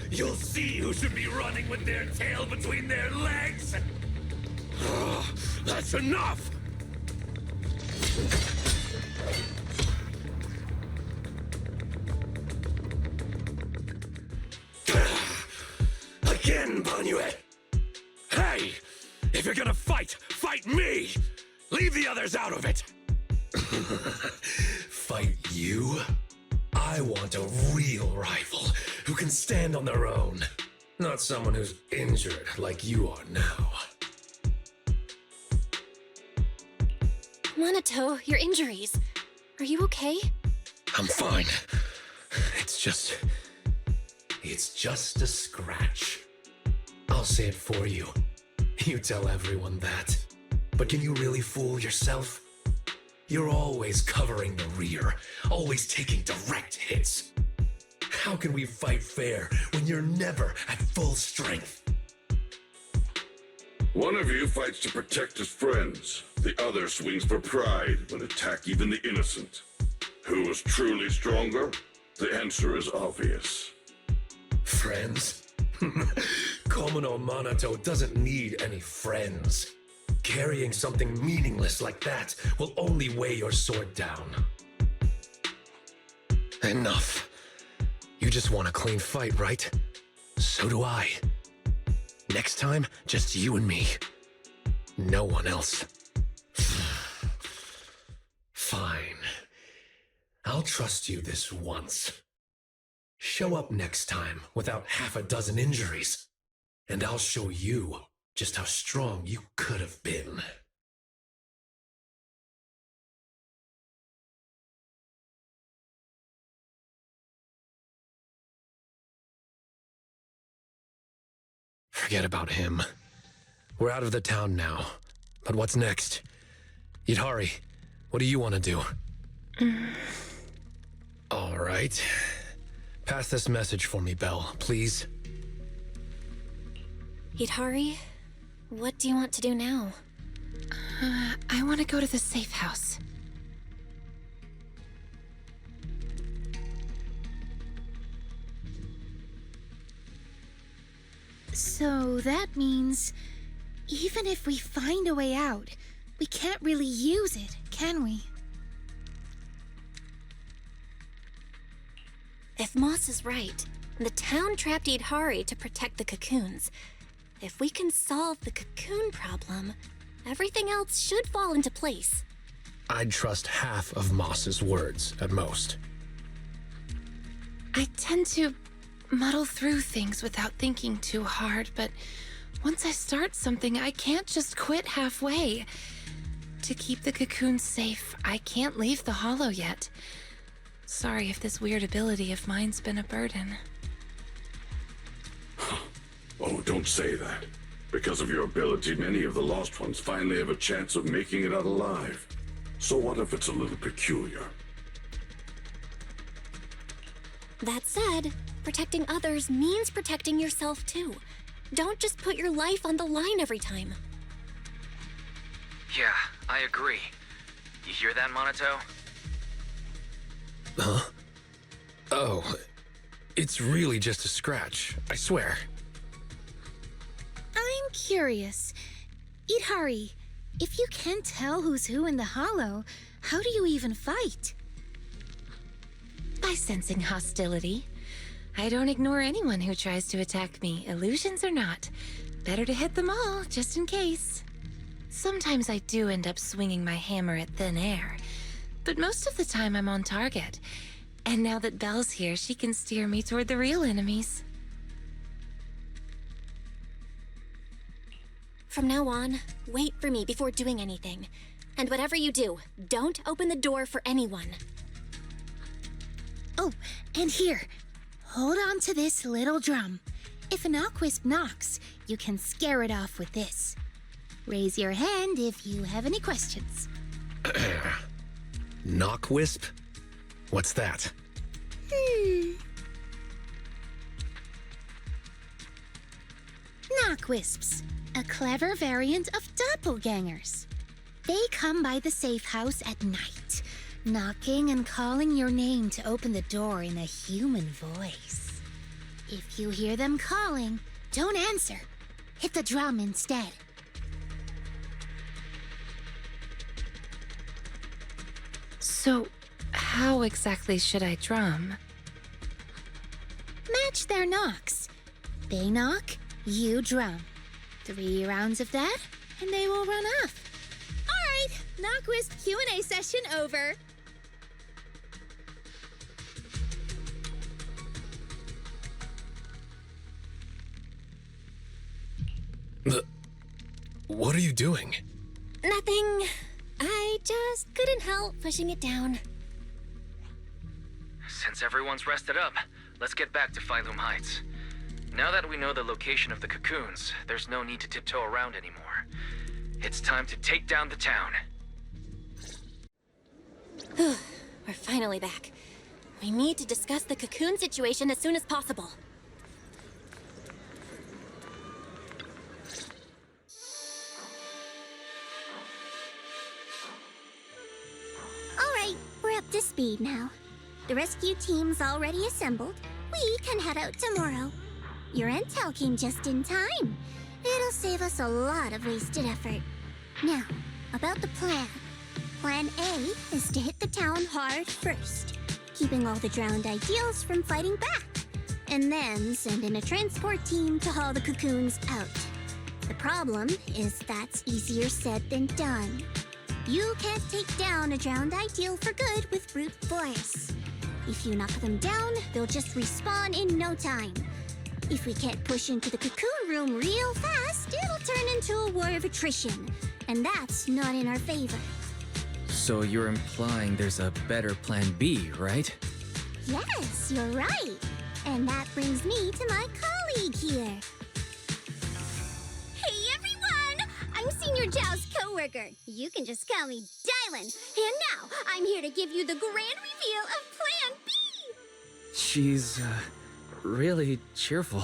[SPEAKER 7] You'll see who should be running with their tail between their legs! That's enough! again, Banyue! Hey! If you're gonna fight, fight me! Leave the others out of it! Fight you? I want a real rival who can stand on their own. Not someone who's injured like you are now.
[SPEAKER 2] Minato, your injuries. Are you okay?
[SPEAKER 7] I'm fine. It's just a scratch. I'll say it for you. You tell everyone that. But can you really fool yourself? You're always covering the rear, always taking direct hits. How can we fight fair when you're never at full strength?
[SPEAKER 12] One of you fights to protect his friends. The other swings for pride and attack even the innocent. Who is truly stronger? The answer is obvious.
[SPEAKER 7] Friends? Komono Minato doesn't need any friends. Carrying something meaningless like that will only weigh your sword down. Enough. You just want a clean fight, right? So do I. Next time, just you and me. No one else. Fine. I'll trust you this once. Show up next time without half a dozen injuries, and I'll show you just how strong you could have been. Forget about him. We're out of the town now. But what's next? Yidhari, what do you want to do? All right. Pass this message for me, Belle, please.
[SPEAKER 2] Yidhari, what do you want to do now?
[SPEAKER 10] I want to go to the safe house.
[SPEAKER 14] So that means, even if we find a way out, we can't really use it, can we?
[SPEAKER 2] If Moss is right, the town trapped Yidhari to protect the cocoons. If we can solve the cocoon problem, everything else should fall into place.
[SPEAKER 7] I'd trust half of Moss's words at most.
[SPEAKER 10] I tend to muddle through things without thinking too hard, but once I start something, I can't just quit halfway. To keep the cocoon safe, I can't leave the hollow yet. Sorry if this weird ability of mine's been a burden.
[SPEAKER 12] Oh, don't say that. Because of your ability, many of the Lost Ones finally have a chance of making it out alive. So what if it's a little peculiar?
[SPEAKER 2] That said, protecting others means protecting yourself too. Don't just put your life on the line every time.
[SPEAKER 1] Yeah, I agree. You hear that, Minato?
[SPEAKER 7] Huh? Oh, it's really just a scratch, I swear.
[SPEAKER 14] I'm curious. Yidhari, if you can't tell who's who in the hollow, how do you even fight?
[SPEAKER 21] By sensing hostility. I don't ignore anyone who tries to attack me, illusions or not. Better to hit them all, just in case. Sometimes I do end up swinging my hammer at thin air, but most of the time I'm on target. And now that Belle's here, she can steer me toward the real enemies.
[SPEAKER 2] From now on, wait for me before doing anything. And whatever you do, don't open the door for anyone.
[SPEAKER 14] Oh, and here, hold on to this little drum. If an Aquisp knocks, you can scare it off with this. Raise your hand if you have any questions.
[SPEAKER 7] Knockwisp? What's that?
[SPEAKER 14] Knockwisps, a clever variant of doppelgangers. They come by the safe house at night, knocking and calling your name to open the door in a human voice. If you hear them calling, don't answer. Hit the drum instead.
[SPEAKER 10] So, how exactly should I drum?
[SPEAKER 14] Match their knocks. They knock, You drum. 3 rounds of that, and they will run off. All right, Knockwiz Q&A session over.
[SPEAKER 7] What are you doing?
[SPEAKER 2] Nothing. I just couldn't help pushing it down.
[SPEAKER 1] Since everyone's rested up, let's get back to Phylum Heights. Now that we know the location of the cocoons, there's no need to tiptoe around anymore. It's time to take down the town.
[SPEAKER 2] We're finally back. We need to discuss the cocoon situation as soon as possible.
[SPEAKER 13] Alright, we're up to speed now. The rescue team's already assembled. We can head out tomorrow. Your intel came just in time. It'll save us a lot of wasted effort. Now, about the plan. Plan A is to hit the town hard first, keeping all the drowned ideals from fighting back, and then send in a transport team to haul the cocoons out. The problem is that's easier said than done. You can't take down a drowned ideal for good with brute force. If you knock them down, they'll just respawn in no time. If we can't push into the cocoon room real fast, it'll turn into a war of attrition, and that's not in our favor.
[SPEAKER 1] So you're implying there's a better plan B, right?
[SPEAKER 13] Yes, you're right. And that brings me to my colleague here.
[SPEAKER 5] Hey everyone! I'm Senior Zhao's coworker. You can just call me Dylan. And now, I'm here to give you the grand reveal of Plan B!
[SPEAKER 1] She's, really cheerful.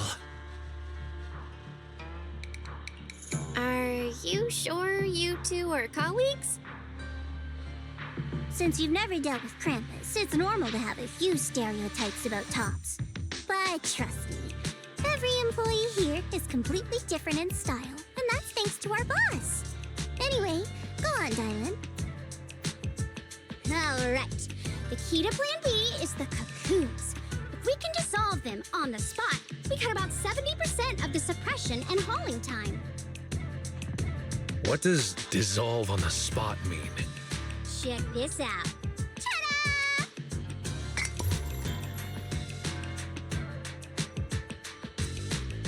[SPEAKER 2] Are you sure you two are colleagues?
[SPEAKER 13] Since you've never dealt with Krampus, it's normal to have a few stereotypes about tops. But trust me, every employee here is completely different in style, and that's thanks to our boss. Anyway, go on, Dylan.
[SPEAKER 5] Alright, the key to Plan B is the cocoons. If we can dissolve them on the spot, we cut about 70% of the suppression and hauling time.
[SPEAKER 7] What does dissolve on the spot mean?
[SPEAKER 5] Check this out. Ta-da!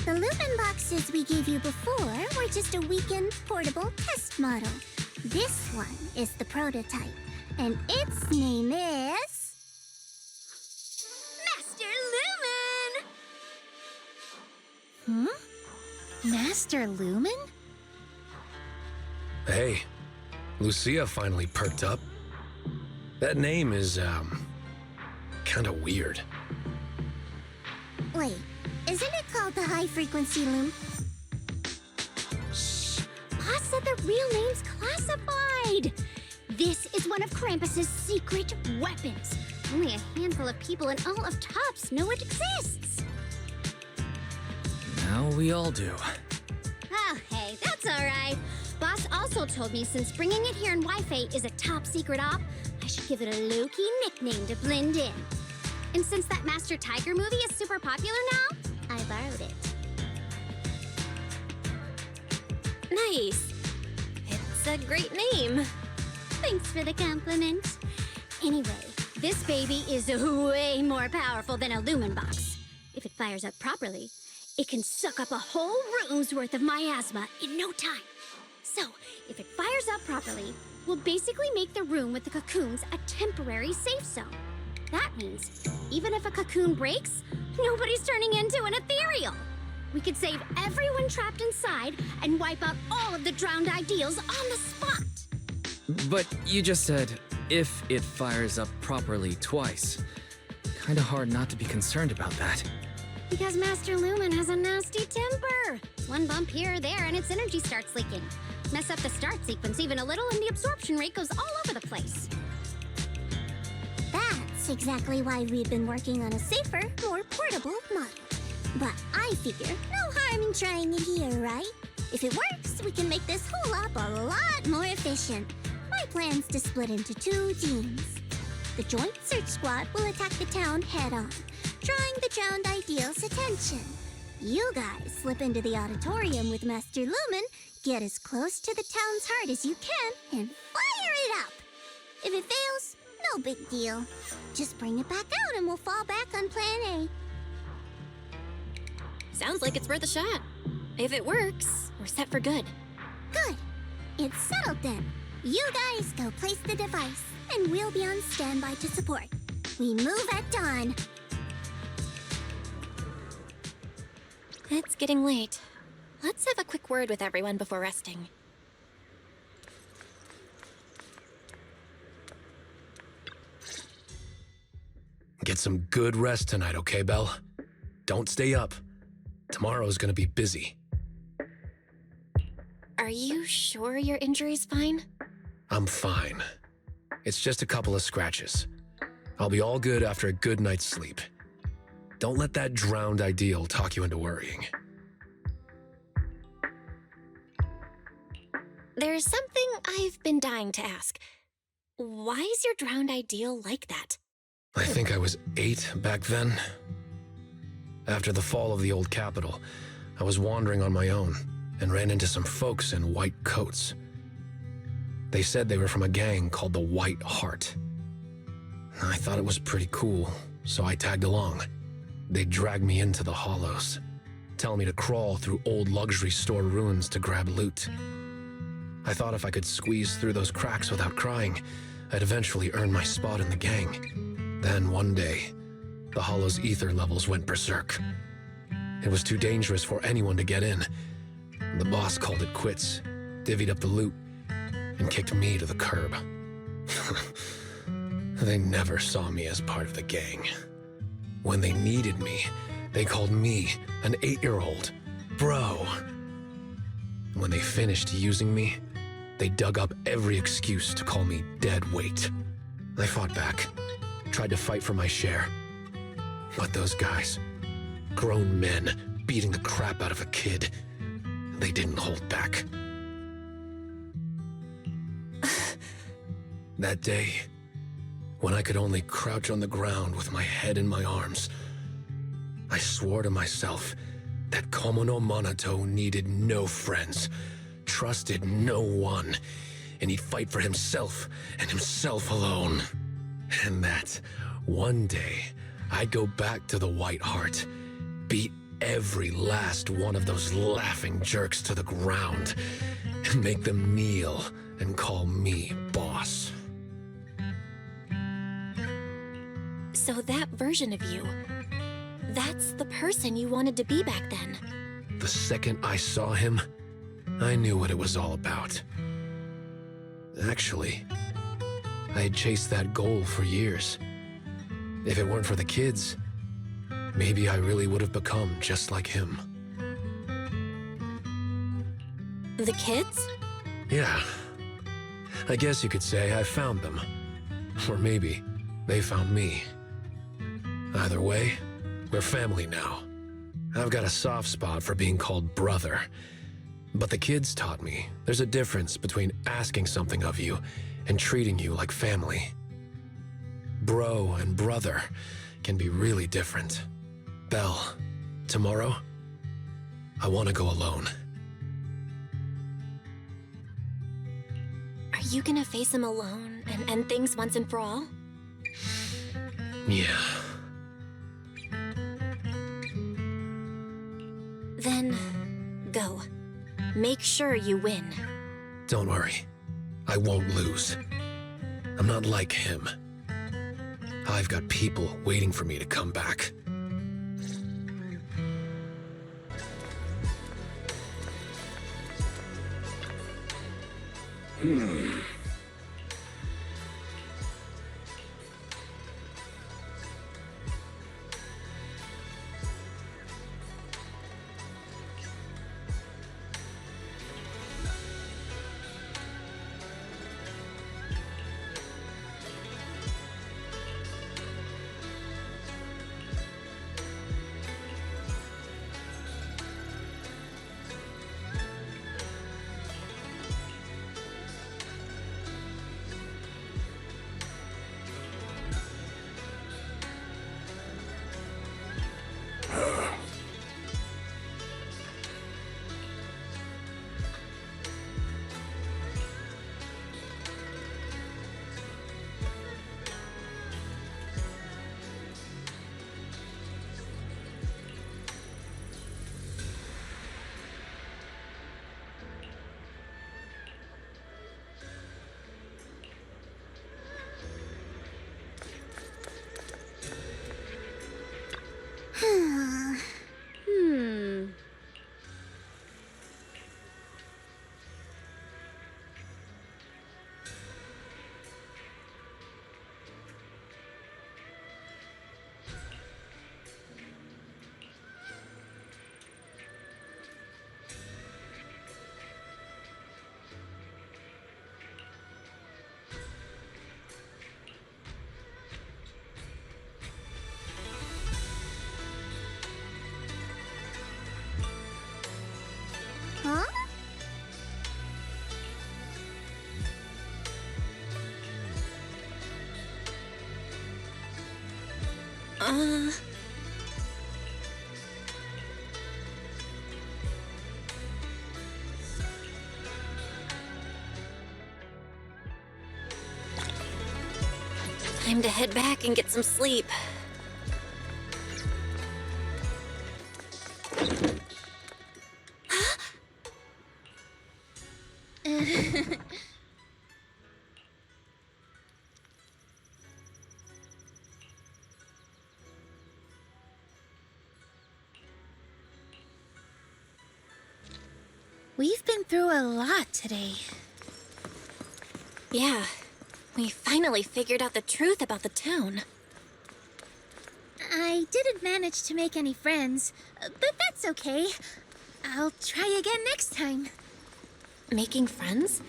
[SPEAKER 13] The Lumen boxes we gave you before were just a weakened portable test model. This one is the prototype, and its name is...
[SPEAKER 5] Master Lumen!
[SPEAKER 14] Master Lumen?
[SPEAKER 7] Hey, Lucia finally perked up. That name is, kinda weird.
[SPEAKER 13] Wait, isn't it called the high-frequency loom?
[SPEAKER 5] Boss said the real name's classified! This is one of Krampus's secret weapons. Only a handful of people in all of Tops know it exists.
[SPEAKER 1] Now we all do.
[SPEAKER 5] Oh, hey, that's all right. Boss also told me since bringing it here in Wi-Fi is a top secret op, I should give it a low-key nickname to blend in. And since that Master Tiger movie is super popular now, I borrowed it.
[SPEAKER 2] Nice. It's a great name.
[SPEAKER 5] Thanks for the compliment. Anyway, this baby is way more powerful than a Lumen box. If it fires up properly, it can suck up a whole room's worth of miasma in no time. So, if it fires up properly, we'll basically make the room with the cocoons a temporary safe zone. That means, even if a cocoon breaks, nobody's turning into an ethereal. We could save everyone trapped inside and wipe out all of the drowned ideals on the spot.
[SPEAKER 1] But you just said, if it fires up properly twice. Kinda hard not to be concerned about that.
[SPEAKER 5] Because Master Lumen has a nasty temper. One bump here or there and its energy starts leaking. Mess up the start sequence even a little and the absorption rate goes all over the place.
[SPEAKER 13] That's exactly why we've been working on a safer, more portable model. But I figure no harm in trying it here, right? If it works, we can make this whole op a lot more efficient. My plan's to split into 2 teams. The Joint Search Squad will attack the town head-on, drawing the drowned ideal's attention. You guys slip into the auditorium with Master Lumen, get as close to the town's heart as you can, and fire it up! If it fails, no big deal. Just bring it back out and we'll fall back on Plan A.
[SPEAKER 2] Sounds like it's worth a shot. If it works, we're set for good.
[SPEAKER 13] Good. It's settled then. You guys go place the device, and we'll be on standby to support. We move at dawn.
[SPEAKER 2] It's getting late. Let's have a quick word with everyone before resting.
[SPEAKER 7] Get some good rest tonight, okay, Belle? Don't stay up. Tomorrow's gonna be busy.
[SPEAKER 2] Are you sure your injury's fine?
[SPEAKER 7] I'm fine. It's just a couple of scratches. I'll be all good after a good night's sleep. Don't let that drowned ideal talk you into worrying.
[SPEAKER 2] There's something I've been dying to ask. Why is your drowned ideal like that?
[SPEAKER 7] I think I was 8 back then. After the fall of the old capital, I was wandering on my own and ran into some folks in white coats. They said they were from a gang called the White Heart. I thought it was pretty cool, so I tagged along. They dragged me into the hollows, telling me to crawl through old luxury store ruins to grab loot. I thought if I could squeeze through those cracks without crying, I'd eventually earn my spot in the gang. Then one day, the hollow's ether levels went berserk. It was too dangerous for anyone to get in. The boss called it quits, divvied up the loot, and kicked me to the curb. They never saw me as part of the gang. When they needed me, they called me, an 8-year-old, bro. When they finished using me, they dug up every excuse to call me dead weight. I fought back, tried to fight for my share. But those guys, grown men beating the crap out of a kid, they didn't hold back. That day, when I could only crouch on the ground with my head in my arms, I swore to myself that Komono Monato needed no friends, trusted no one, and he'd fight for himself and himself alone. And that one day, I'd go back to the White Heart, beat every last one of those laughing jerks to the ground, and make them kneel and call me boss.
[SPEAKER 2] So that version of you, that's the person you wanted to be back then.
[SPEAKER 7] The second I saw him, I knew what it was all about. Actually, I had chased that goal for years. If it weren't for the kids, maybe I really would have become just like him.
[SPEAKER 2] The kids?
[SPEAKER 7] Yeah. I guess you could say I found them. Or maybe they found me. Either way, we're family now. I've got a soft spot for being called brother. But the kids taught me there's a difference between asking something of you and treating you like family. Bro and brother can be really different. Belle, tomorrow, I want to go alone.
[SPEAKER 2] Are you gonna face him alone and end things once and for all?
[SPEAKER 7] Yeah.
[SPEAKER 2] Then, go. Make sure you win.
[SPEAKER 7] Don't worry. I won't lose. I'm not like him. I've got people waiting for me to come back.
[SPEAKER 2] Time to head back and get some sleep.
[SPEAKER 14] We've been through a lot today.
[SPEAKER 2] Yeah, we finally figured out the truth about the town.
[SPEAKER 14] I didn't manage to make any friends, but that's okay. I'll try again next time.
[SPEAKER 2] Making friends?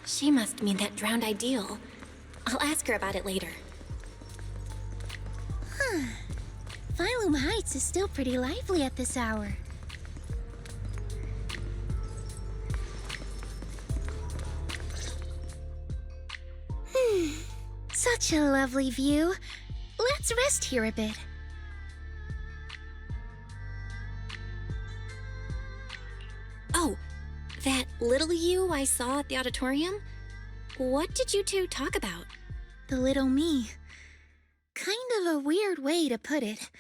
[SPEAKER 2] She must mean that drowned ideal. I'll ask her about it later.
[SPEAKER 14] Huh. Phylum Heights is still pretty lively at this hour. Such a lovely view. Let's rest here a bit.
[SPEAKER 2] Oh, that little you I saw at the auditorium? What did you two talk about?
[SPEAKER 14] The little me. Kind of a weird way to put it.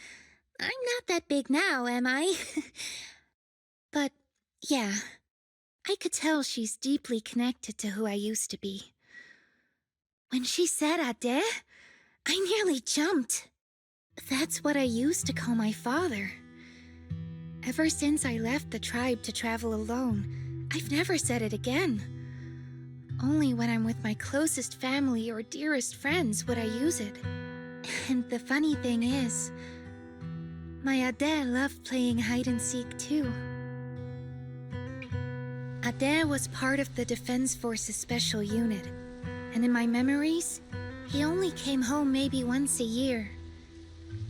[SPEAKER 14] I'm not that big now, am I? But, yeah. I could tell she's deeply connected to who I used to be. When she said Ade, I nearly jumped. That's what I used to call my father. Ever since I left the tribe to travel alone, I've never said it again. Only when I'm with my closest family or dearest friends would I use it. And the funny thing is, my Ade loved playing hide-and-seek too. Ade was part of the Defense Force's special unit, and in my memories, he only came home maybe once a year.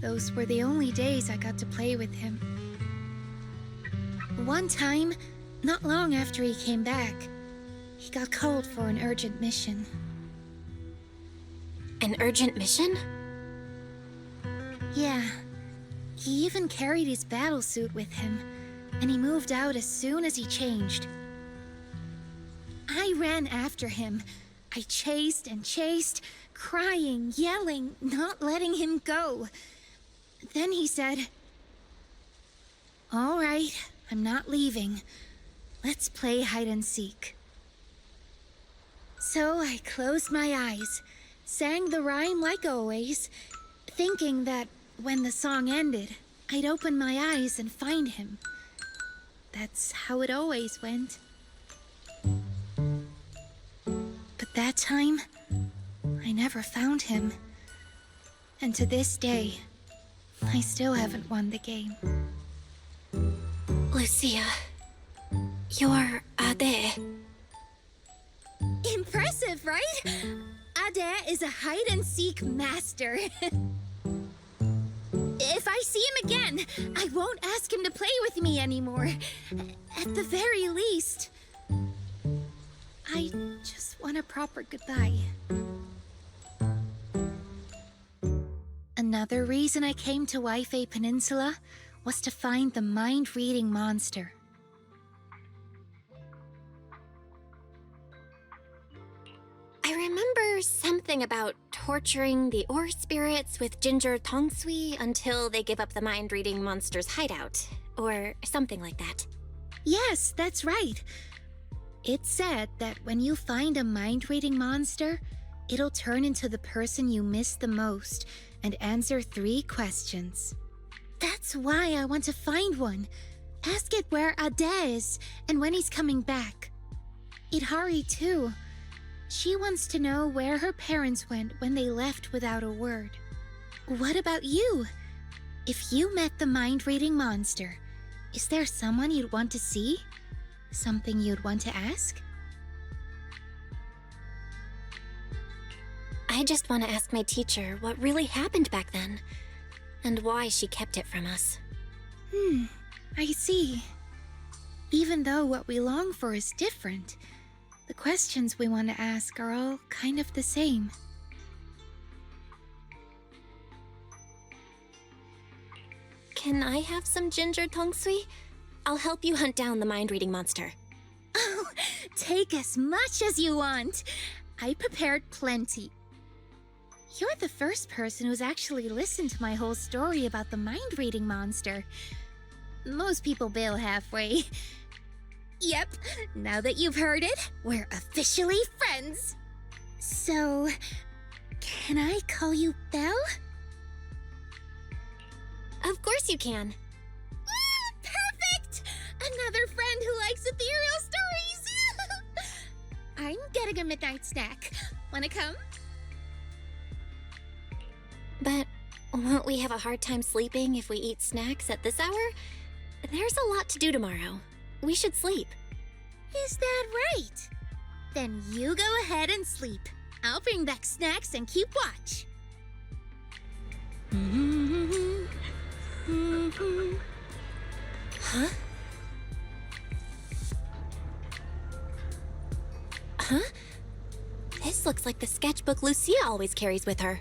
[SPEAKER 14] Those were the only days I got to play with him. One time, not long after he came back, he got called for an urgent mission.
[SPEAKER 2] An urgent mission?
[SPEAKER 14] Yeah. He even carried his battlesuit with him, and he moved out as soon as he changed. I ran after him. I chased and chased, crying, yelling, not letting him go. Then he said, "All right, I'm not leaving. Let's play hide-and-seek." So I closed my eyes, sang the rhyme like always, thinking that when the song ended, I'd open my eyes and find him. That's how it always went. But that time, I never found him. And to this day, I still haven't won the game.
[SPEAKER 2] Lucia, you're Ade.
[SPEAKER 14] Impressive, right? Ade is a hide-and-seek master. If I see him again, I won't ask him to play with me anymore. At the very least, I just want a proper goodbye. Another reason I came to Waifei Peninsula was to find the mind-reading monster.
[SPEAKER 2] I remember something about torturing the ore spirits with ginger tongsui until they give up the mind-reading monster's hideout, or something like that.
[SPEAKER 14] Yes, that's right. It's said that when you find a mind-reading monster, it'll turn into the person you miss the most and answer 3 questions. That's why I want to find one. Ask it where Ade is and when he's coming back. Idhari too. She wants to know where her parents went when they left without a word. What about you? If you met the mind-reading monster, is there someone you'd want to see? Something you'd want to ask?
[SPEAKER 2] I just want to ask my teacher what really happened back then, and why she kept it from us.
[SPEAKER 14] I see. Even though what we long for is different, the questions we want to ask are all kind of the same.
[SPEAKER 2] Can I have some ginger tongsui? I'll help you hunt down the mind-reading monster.
[SPEAKER 14] Oh, take as much as you want. I prepared plenty. You're the first person who's actually listened to my whole story about the mind-reading monster. Most people bail halfway. Yep, now that you've heard it, we're officially friends. So, can I call you Belle?
[SPEAKER 2] Of course you can.
[SPEAKER 14] Perfect! Another friend who likes ethereal stories! I'm getting a midnight snack. Wanna come?
[SPEAKER 2] But won't we have a hard time sleeping if we eat snacks at this hour? There's a lot to do tomorrow. We should sleep.
[SPEAKER 14] Is that right? Then you go ahead and sleep. I'll bring back snacks and keep watch.
[SPEAKER 2] Huh? Huh? This looks like the sketchbook Lucia always carries with her.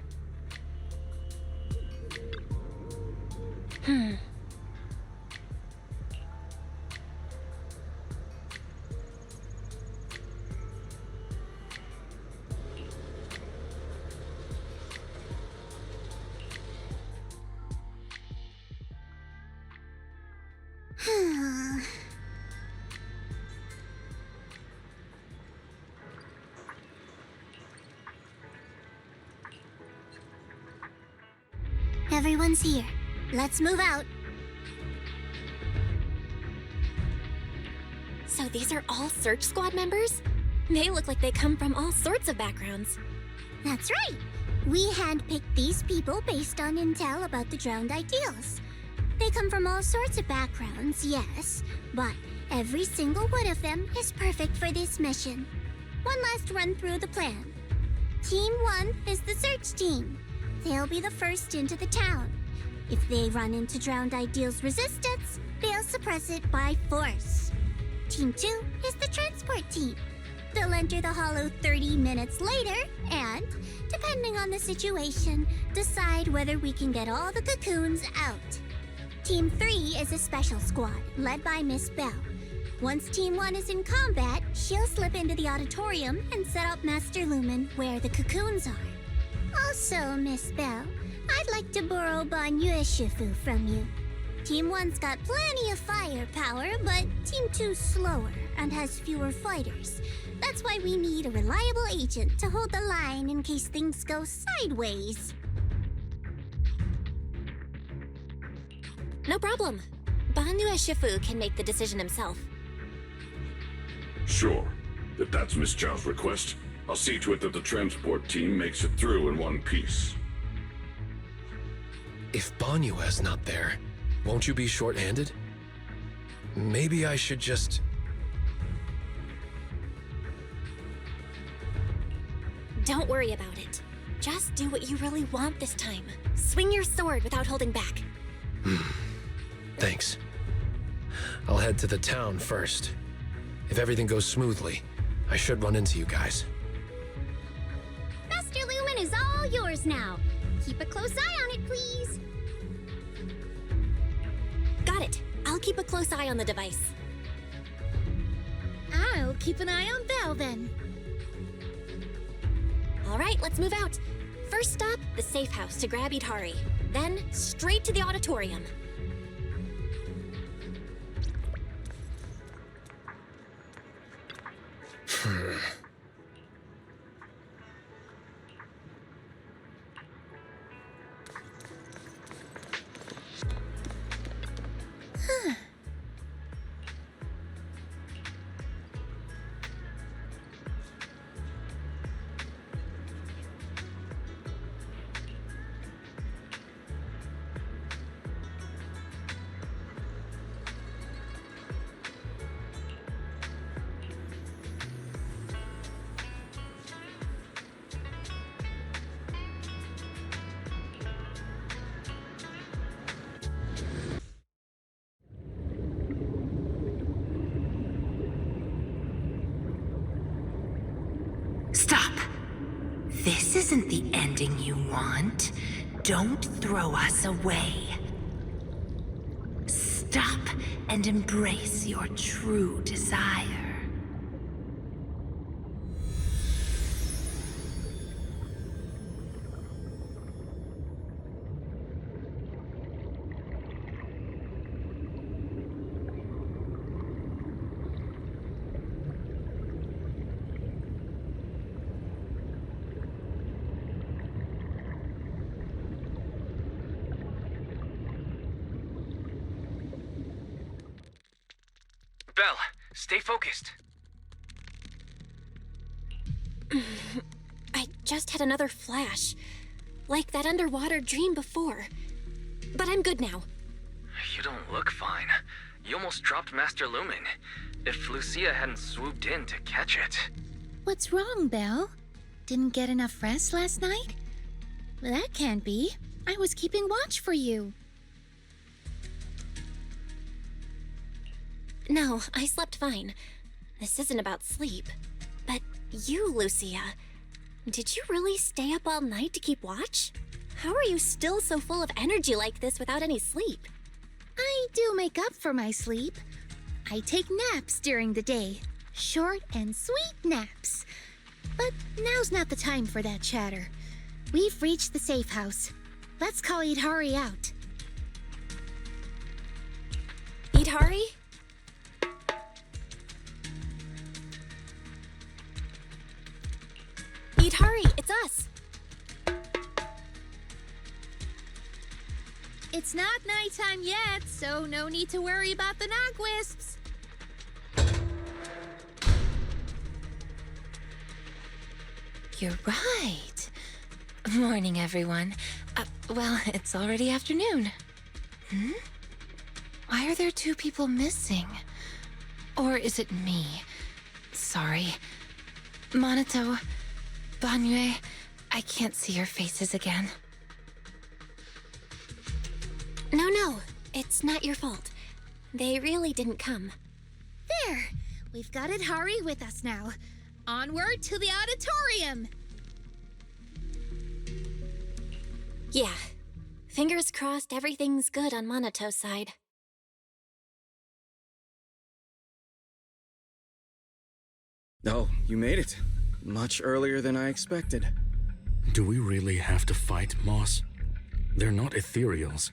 [SPEAKER 13] Everyone's here. Let's move out.
[SPEAKER 2] So these are all search squad members? They look like they come from all sorts of backgrounds.
[SPEAKER 13] That's right. We handpicked these people based on intel about the drowned ideals. They come from all sorts of backgrounds, yes, but every single one of them is perfect for this mission. One last run through the plan. Team 1 is the search team. They'll be the first into the town. If they run into drowned ideals resistance, they'll suppress it by force. Team 2 is the transport team. They'll enter the hollow 30 minutes later and, depending on the situation, decide whether we can get all the cocoons out. Team 3 is a special squad, led by Miss Belle. Once Team 1 is in combat, she'll slip into the auditorium and set up Master Lumen where the cocoons are. Also, Miss Belle, I'd like to borrow Bygone Shifu from you. Team 1's got plenty of firepower, but Team 2's slower and has fewer fighters. That's why we need a reliable agent to hold the line in case things go sideways.
[SPEAKER 2] No problem. Bygone Shifu can make the decision himself.
[SPEAKER 12] Sure. If that's Miss Zhao's request, I'll see to it that the transport team makes it through in one piece.
[SPEAKER 7] If Banyue's not there, won't you be short-handed? Maybe I should just...
[SPEAKER 2] Don't worry about it. Just do what you really want this time. Swing your sword without holding back.
[SPEAKER 7] Thanks. I'll head to the town first. If everything goes smoothly, I should run into you guys.
[SPEAKER 13] Master Lumen is all yours now. Keep a close eye on it, please.
[SPEAKER 2] Got it. I'll keep a close eye on the device.
[SPEAKER 14] I'll keep an eye on Belle then.
[SPEAKER 2] All right, let's move out. First stop, the safe house to grab Itari. Then, straight to the auditorium.
[SPEAKER 21] Stop! This isn't the ending you want. Don't throw us away. stop and embrace your true desire.
[SPEAKER 1] Belle, stay focused.
[SPEAKER 2] I just had another flash. Like that underwater dream before. But I'm good now.
[SPEAKER 1] You don't look fine. You almost dropped Master Lumen. If Lucia hadn't swooped in to catch it.
[SPEAKER 14] What's wrong, Belle? Didn't get enough rest last night? Well, that can't be. I was keeping watch for you.
[SPEAKER 2] No, I slept fine. This isn't about sleep. But you, Lucia, did you really stay up all night to keep watch? How are you still so full of energy like this without any sleep?
[SPEAKER 14] I do make up for my sleep. I take naps during the day. Short and sweet naps. But now's not the time for that chatter. We've reached the safe house. Let's call Idhari out.
[SPEAKER 2] Idhari? Idhari, it's us!
[SPEAKER 14] It's not nighttime yet, so no need to worry about the knogwisps.
[SPEAKER 21] You're right. Morning, everyone. Well, it's already afternoon. Why are there two people missing? Or is it me? Sorry. Monato, Banyue, I can't see your faces again.
[SPEAKER 2] No, it's not your fault. They really didn't come.
[SPEAKER 14] There! We've got Idhari with us now. Onward to the auditorium!
[SPEAKER 2] Yeah. Fingers crossed everything's good on Monato's side.
[SPEAKER 9] Oh, you made it. Much earlier than I expected.
[SPEAKER 4] Do we really have to fight, Moss? They're not ethereals.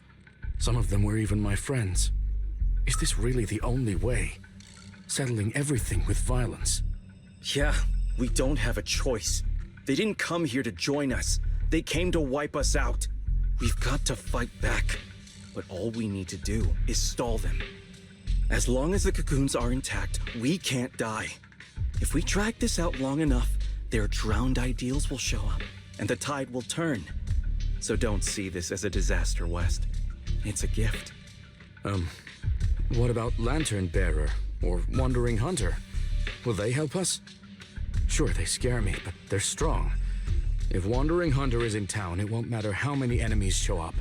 [SPEAKER 4] Some of them were even my friends. Is this really the only way? Settling everything with violence?
[SPEAKER 9] Yeah, we don't have a choice. They didn't come here to join us. They came to wipe us out. We've got to fight back. But all we need to do is stall them. As long as the cocoons are intact, we can't die. If we drag this out long enough, their drowned ideals will show up, and the tide will turn. So don't see this as a disaster, West. It's a gift.
[SPEAKER 4] What about Lantern Bearer or Wandering Hunter? Will they help us? Sure, they scare me, but they're strong. If Wandering Hunter is in town, it won't matter how many enemies show up.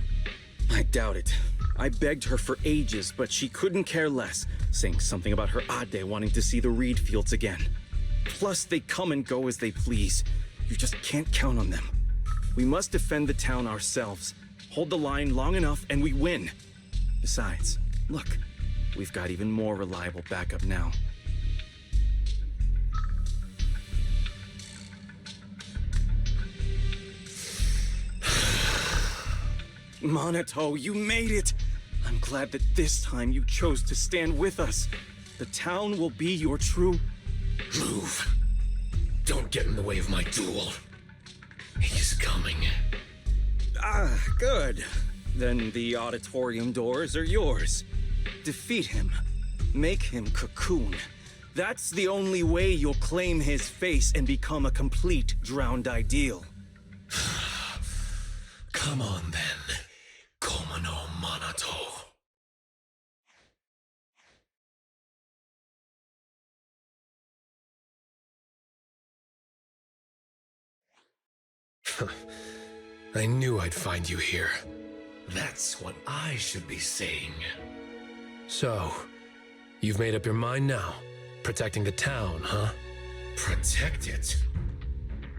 [SPEAKER 9] I doubt it. I begged her for ages, but she couldn't care less, saying something about her Ade wanting to see the reed fields again. Plus, they come and go as they please. You just can't count on them. We must defend the town ourselves. Hold the line long enough and we win. Besides, look, we've got even more reliable backup now. Monato, you made it! I'm glad that this time you chose to stand with us. The town will be your true...
[SPEAKER 7] Move. Don't get in the way of my duel. He's coming.
[SPEAKER 9] Ah, good. Then the auditorium doors are yours. Defeat him. Make him cocoon. That's the only way you'll claim his face and become a complete drowned ideal.
[SPEAKER 7] Come on, then. Komo no Monato. I knew I'd find you here. That's what I should be saying. So, you've made up your mind now? Protecting the town, huh? Protect it?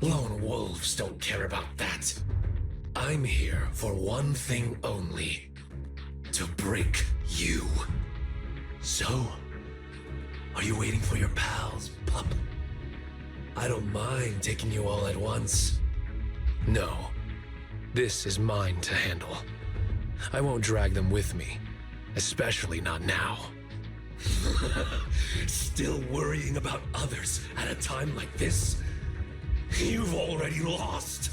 [SPEAKER 7] Lone wolves don't care about that. I'm here for one thing only. To break you. So, are you waiting for your pals, pup? I don't mind taking you all at once. No, this is mine to handle. I won't drag them with me, especially not now. Still worrying about others at a time like this? You've already lost.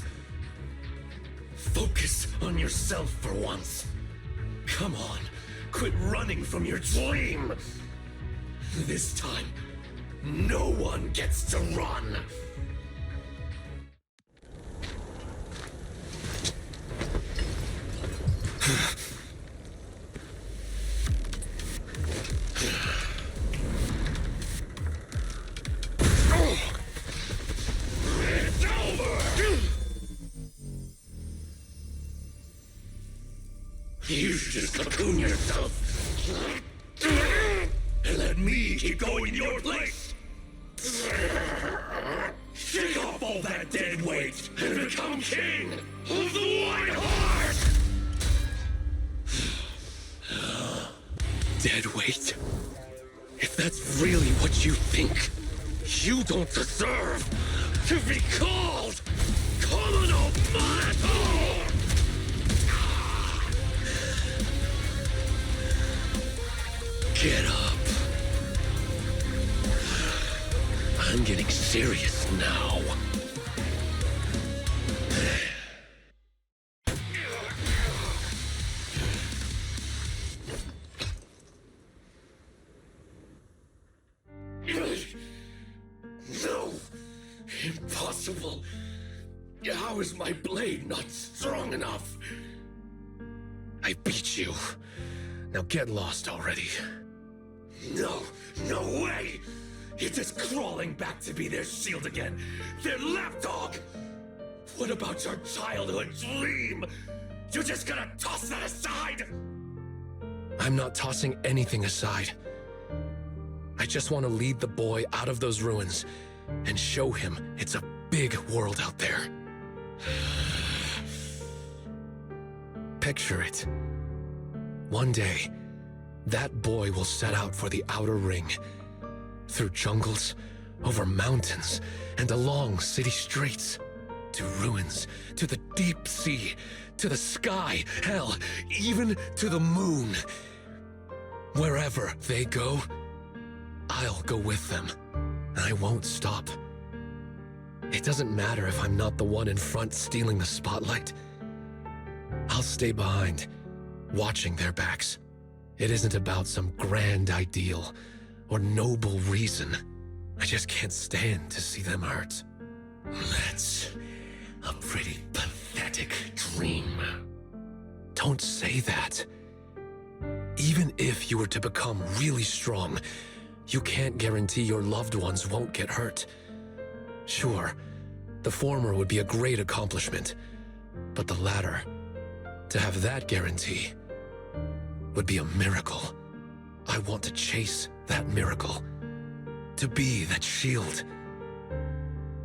[SPEAKER 7] Focus on yourself for once. Come on, quit running from your dream. This time, no one gets to run. It's over! You should just cocoon yourself. And let me keep going in your place. Shake off all that dead weight and become king of the White Heart! Dead weight? If that's really what you think, you don't deserve to be called Komono Monato! Get up. I'm getting serious now. No! Impossible! How is my blade not strong enough? I beat you. Now get lost already. No, no way! You're just crawling back to be their shield again. Their lapdog! What about your childhood dream? You're just gonna toss that aside? I'm not tossing anything aside. I just want to lead the boy out of those ruins and show him it's a big world out there. Picture it. One day, that boy will set out for the outer ring. Through jungles, over mountains, and along city streets. To ruins, to the deep sea, to the sky, hell, even to the moon. Wherever they go, I'll go with them. I won't stop. It doesn't matter if I'm not the one in front stealing the spotlight. I'll stay behind, watching their backs. It isn't about some grand ideal or noble reason. I just can't stand to see them hurt. That's a pretty pathetic dream. Don't say that. Even if you were to become really strong, you can't guarantee your loved ones won't get hurt. Sure, the former would be a great accomplishment, but the latter, to have that guarantee, would be a miracle. I want to chase that miracle. To be that shield.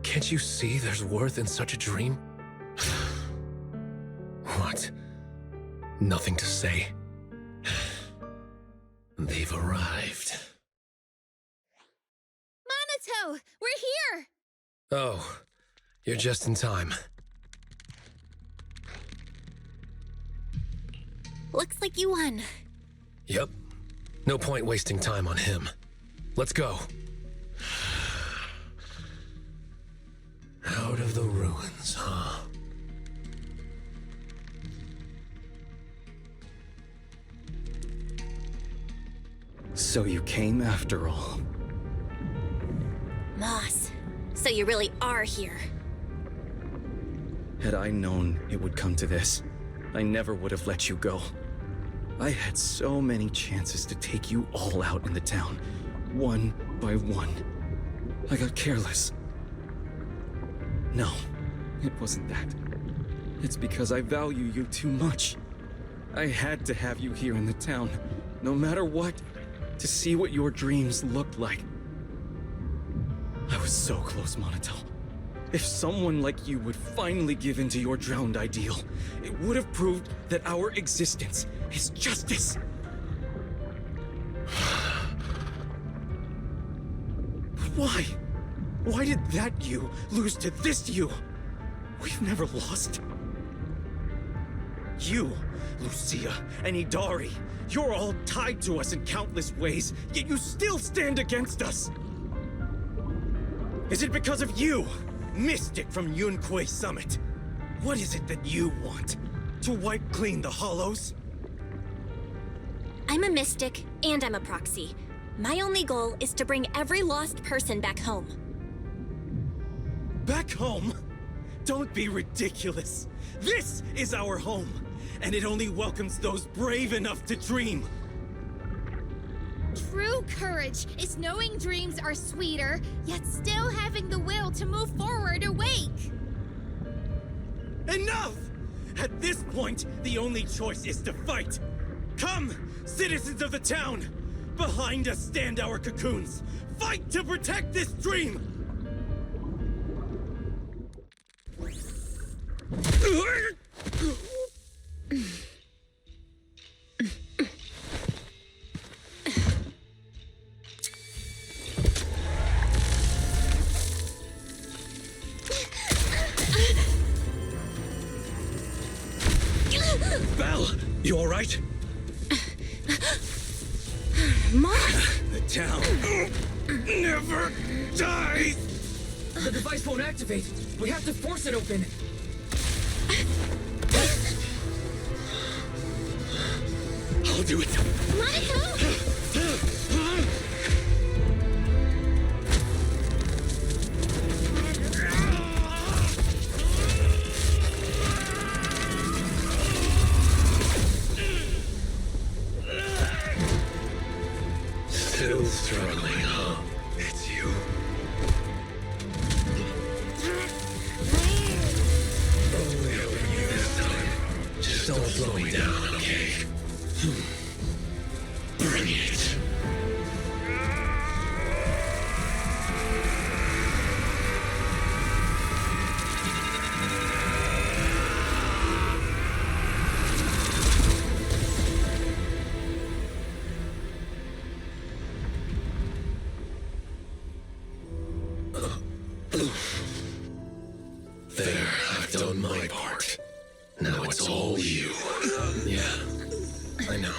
[SPEAKER 7] Can't you see there's worth in such a dream? What? Nothing to say? They've arrived.
[SPEAKER 14] Monato! We're here!
[SPEAKER 7] Oh, you're just in time.
[SPEAKER 2] Looks like you won.
[SPEAKER 7] Yep. No point wasting time on him. Let's go. Out of the ruins, huh?
[SPEAKER 9] So you came after all.
[SPEAKER 2] Moss, so you really are here.
[SPEAKER 9] Had I known it would come to this, I never would have let you go. I had so many chances to take you all out in the town, one by one. I got careless. No, it wasn't that. It's because I value you too much. I had to have you here in the town, no matter what, to see what your dreams looked like. I was so close, Monato. If someone like you would finally give in to your drowned ideal, it would have proved that our existence is justice. Why? Why did that you lose to this you? We've never lost. You, Lucia, and Idari, you're all tied to us in countless ways, yet you still stand against us. Is it because of you, Mystic from Yunhui Summit? What is it that you want? To wipe clean the Hollows?
[SPEAKER 2] I'm a mystic, and I'm a proxy. My only goal is to bring every lost person back home.
[SPEAKER 9] Back home? Don't be ridiculous. This is our home, and it only welcomes those brave enough to dream.
[SPEAKER 14] True courage is knowing dreams are sweeter, yet still having the will to move forward awake.
[SPEAKER 9] Enough! At this point, the only choice is to fight. Come, citizens of the town! Behind us stand our cocoons. Fight to protect this dream! Belle, you all right?
[SPEAKER 2] Moth!
[SPEAKER 9] The town never dies!
[SPEAKER 11] The device won't activate. We have to force it open.
[SPEAKER 9] I'll do it.
[SPEAKER 7] Still struggling, huh?
[SPEAKER 9] It's you.
[SPEAKER 7] Only helping you this time. Just don't slow me down, okay? Bring it. There, I've done my part. Now it's all you. Yeah, I know.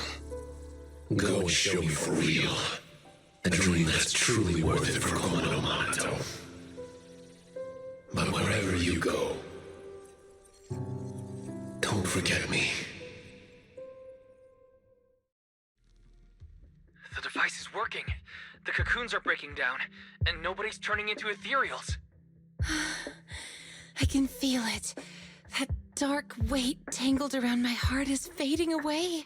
[SPEAKER 7] Go and show me for real. A dream that's truly worth it for Komodo Monato. But wherever you go, don't forget me.
[SPEAKER 11] The device is working. The cocoons are breaking down, and nobody's turning into ethereals.
[SPEAKER 10] I can feel it. That dark weight tangled around my heart is fading away.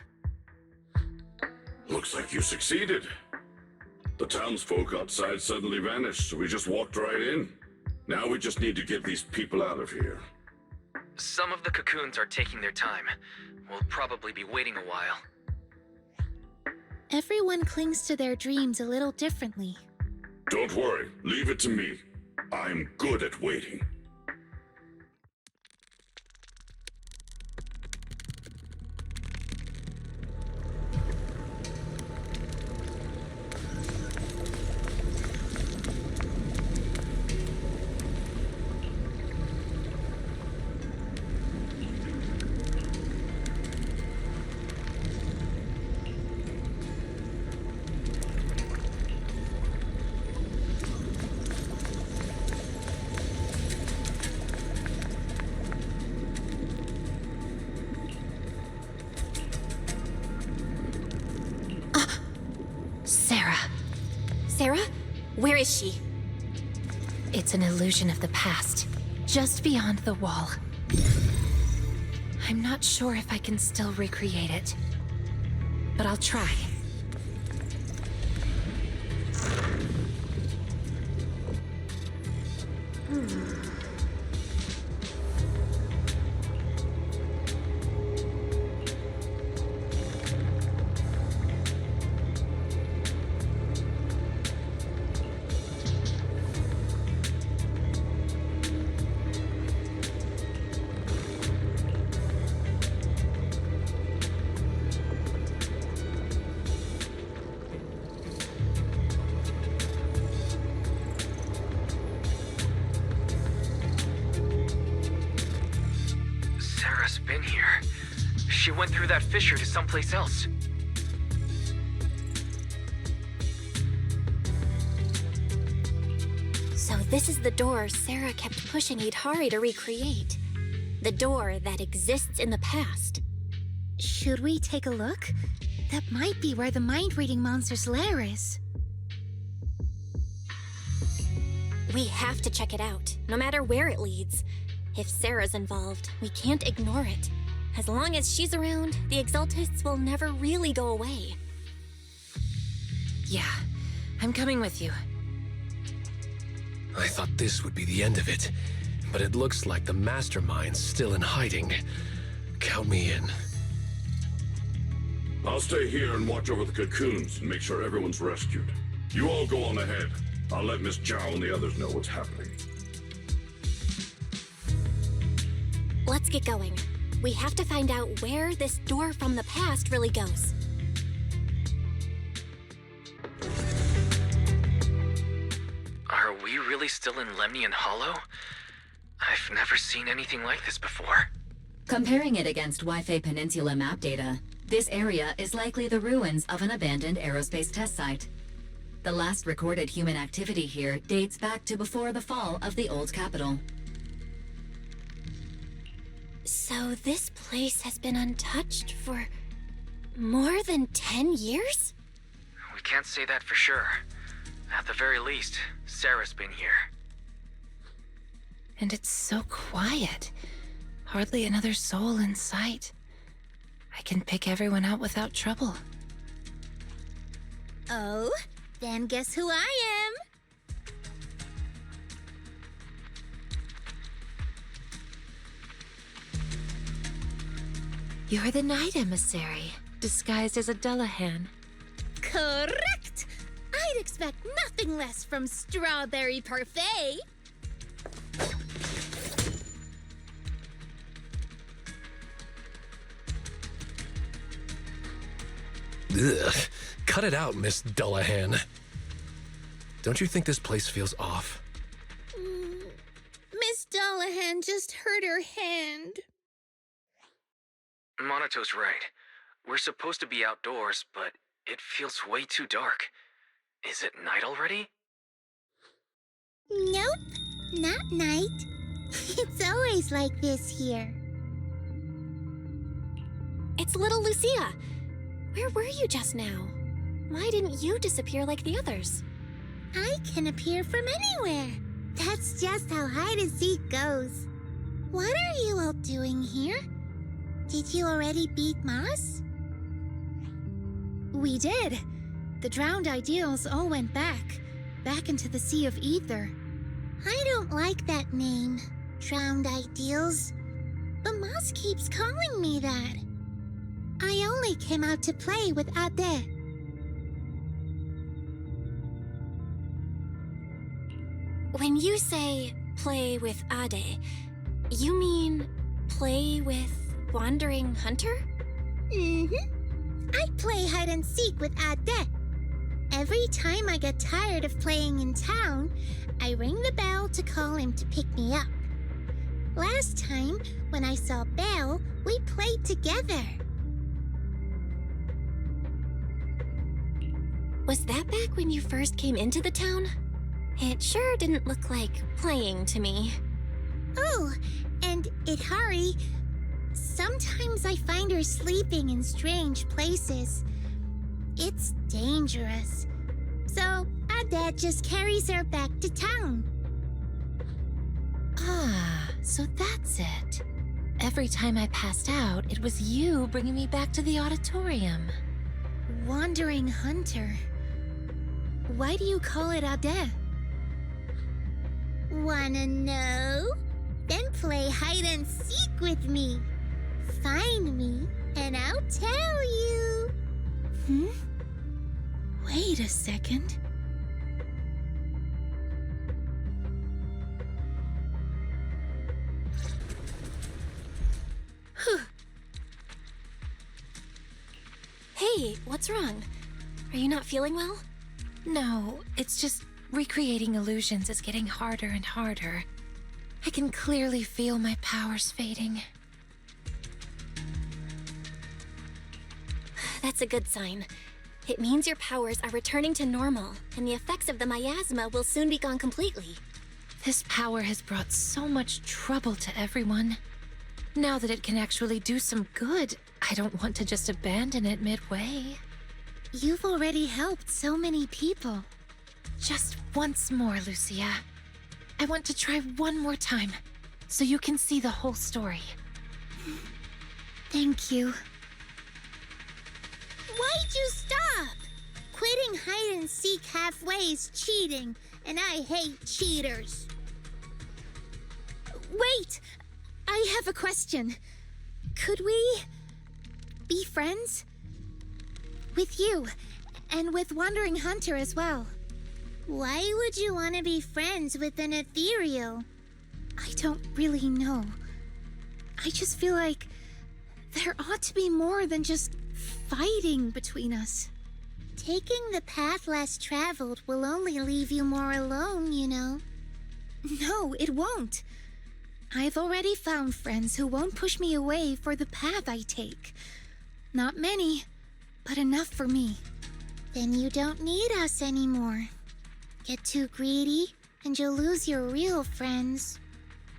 [SPEAKER 12] Looks like you succeeded. The townsfolk outside suddenly vanished, so we just walked right in. Now we just need to get these people out of here.
[SPEAKER 1] Some of the cocoons are taking their time. We'll probably be waiting a while.
[SPEAKER 14] Everyone clings to their dreams a little differently.
[SPEAKER 12] Don't worry, leave it to me. I'm good at waiting.
[SPEAKER 2] Sarah? Where is she?
[SPEAKER 21] It's an illusion of the past, just beyond the wall. I'm not sure if I can still recreate it, but I'll try.
[SPEAKER 11] went through that fissure to someplace else.
[SPEAKER 2] So this is the door Sarah kept pushing Idhari to recreate. The door that exists in the past.
[SPEAKER 14] Should we take a look? That might be where the mind-reading monster's lair is.
[SPEAKER 2] We have to check it out, no matter where it leads. If Sarah's involved, we can't ignore it. As long as she's around, the Exaltists will never really go away.
[SPEAKER 21] Yeah, I'm coming with you.
[SPEAKER 7] I thought this would be the end of it, but it looks like the mastermind's still in hiding. Count me in.
[SPEAKER 12] I'll stay here and watch over the cocoons and make sure everyone's rescued. You all go on ahead. I'll let Miss Zhao and the others know what's happening.
[SPEAKER 2] Let's get going. We have to find out where this door from the past really goes.
[SPEAKER 11] Are we really still in Lemnian Hollow? I've never seen anything like this before.
[SPEAKER 8] Comparing it against Waifei Peninsula map data, this area is likely the ruins of an abandoned aerospace test site. The last recorded human activity here dates back to before the fall of the old capital.
[SPEAKER 2] So this place has been untouched for more than 10 years?
[SPEAKER 11] We can't say that for sure. At the very least, Sarah's been here.
[SPEAKER 10] And it's so quiet. Hardly another soul in sight. I can pick everyone out without trouble.
[SPEAKER 14] Oh, then guess who I am?
[SPEAKER 10] You're the Night Emissary, disguised as a Dullahan.
[SPEAKER 14] Correct! I'd expect nothing less from Strawberry Parfait.
[SPEAKER 7] Ugh. Cut it out, Miss Dullahan. Don't you think this place feels off?
[SPEAKER 14] Miss Dullahan just hurt her hand.
[SPEAKER 11] Monato's right. We're supposed to be outdoors, but it feels way too dark. Is it night already?
[SPEAKER 5] Nope, not night. It's always like this here.
[SPEAKER 2] It's little Lucia. Where were you just now? Why didn't you disappear like the others?
[SPEAKER 5] I can appear from anywhere. That's just how hide and seek goes. What are you all doing here? Did you already beat Moss?
[SPEAKER 14] We did. The drowned ideals all went back into the Sea of Ether.
[SPEAKER 5] I don't like that name, Drowned Ideals. But Moss keeps calling me that. I only came out to play with Ade.
[SPEAKER 2] When you say play with Ade, you mean play with Wandering Hunter?
[SPEAKER 5] Mm-hmm. I play hide and seek with Ade. Every time I get tired of playing in town, I ring the bell to call him to pick me up. Last time, when I saw Belle, we played together.
[SPEAKER 2] Was that back when you first came into the town? It sure didn't look like playing to me.
[SPEAKER 5] Oh, and Idhari, sometimes I find her sleeping in strange places. It's dangerous. So, Ade just carries her back to town.
[SPEAKER 10] Ah, so that's it. Every time I passed out, it was you bringing me back to the auditorium.
[SPEAKER 14] Wandering Hunter. Why do you call it Ade?
[SPEAKER 5] Wanna know? Then play hide and seek with me. Find me, and I'll tell you.
[SPEAKER 14] Wait a second.
[SPEAKER 2] Hey, what's wrong? Are you not feeling well?
[SPEAKER 10] No, it's just recreating illusions is getting harder and harder. I can clearly feel my powers fading.
[SPEAKER 2] That's a good sign. It means your powers are returning to normal, and the effects of the miasma will soon be gone completely.
[SPEAKER 21] This power has brought so much trouble to everyone. Now that it can actually do some good, I don't want to just abandon it midway.
[SPEAKER 14] You've already helped so many people.
[SPEAKER 21] Just once more, Lucia. I want to try one more time, so you can see the whole story.
[SPEAKER 14] Thank you.
[SPEAKER 5] Why'd you stop? Quitting hide and seek halfway is cheating, and I hate cheaters.
[SPEAKER 14] Wait! I have a question. Could we be friends? With you, and with Wandering Hunter as well.
[SPEAKER 5] Why would you want to be friends with an ethereal?
[SPEAKER 14] I don't really know. I just feel like there ought to be more than just fighting between us.
[SPEAKER 5] Taking the path less traveled will only leave you more alone, you know.
[SPEAKER 14] No, it won't. I've already found friends who won't push me away for the path I take. Not many, but enough for me.
[SPEAKER 5] Then you don't need us anymore. Get too greedy, and you'll lose your real friends.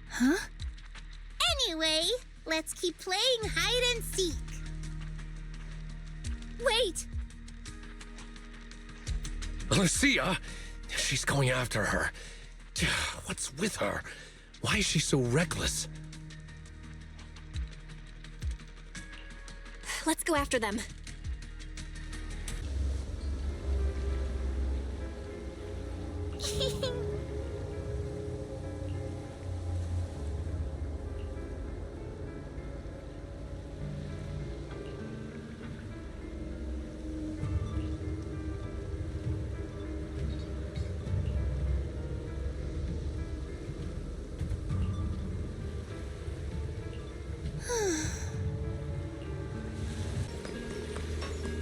[SPEAKER 14] Huh?
[SPEAKER 5] Anyway, let's keep playing hide and seek.
[SPEAKER 14] Wait!
[SPEAKER 7] Lucia! She's going after her. What's with her? Why is she so reckless?
[SPEAKER 2] Let's go after them.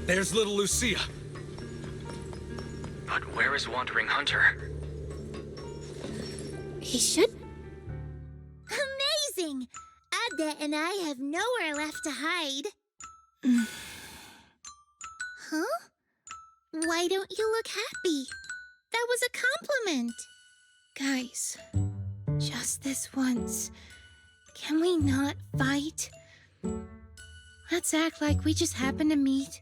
[SPEAKER 7] There's little Lucia.
[SPEAKER 11] But where is Wandering Hunter?
[SPEAKER 2] He should...
[SPEAKER 5] Amazing! Adda and I have nowhere left to hide. Huh? Why don't you look happy? That was a compliment.
[SPEAKER 14] Guys, just this once, can we not fight? Let's act like we just happened to meet,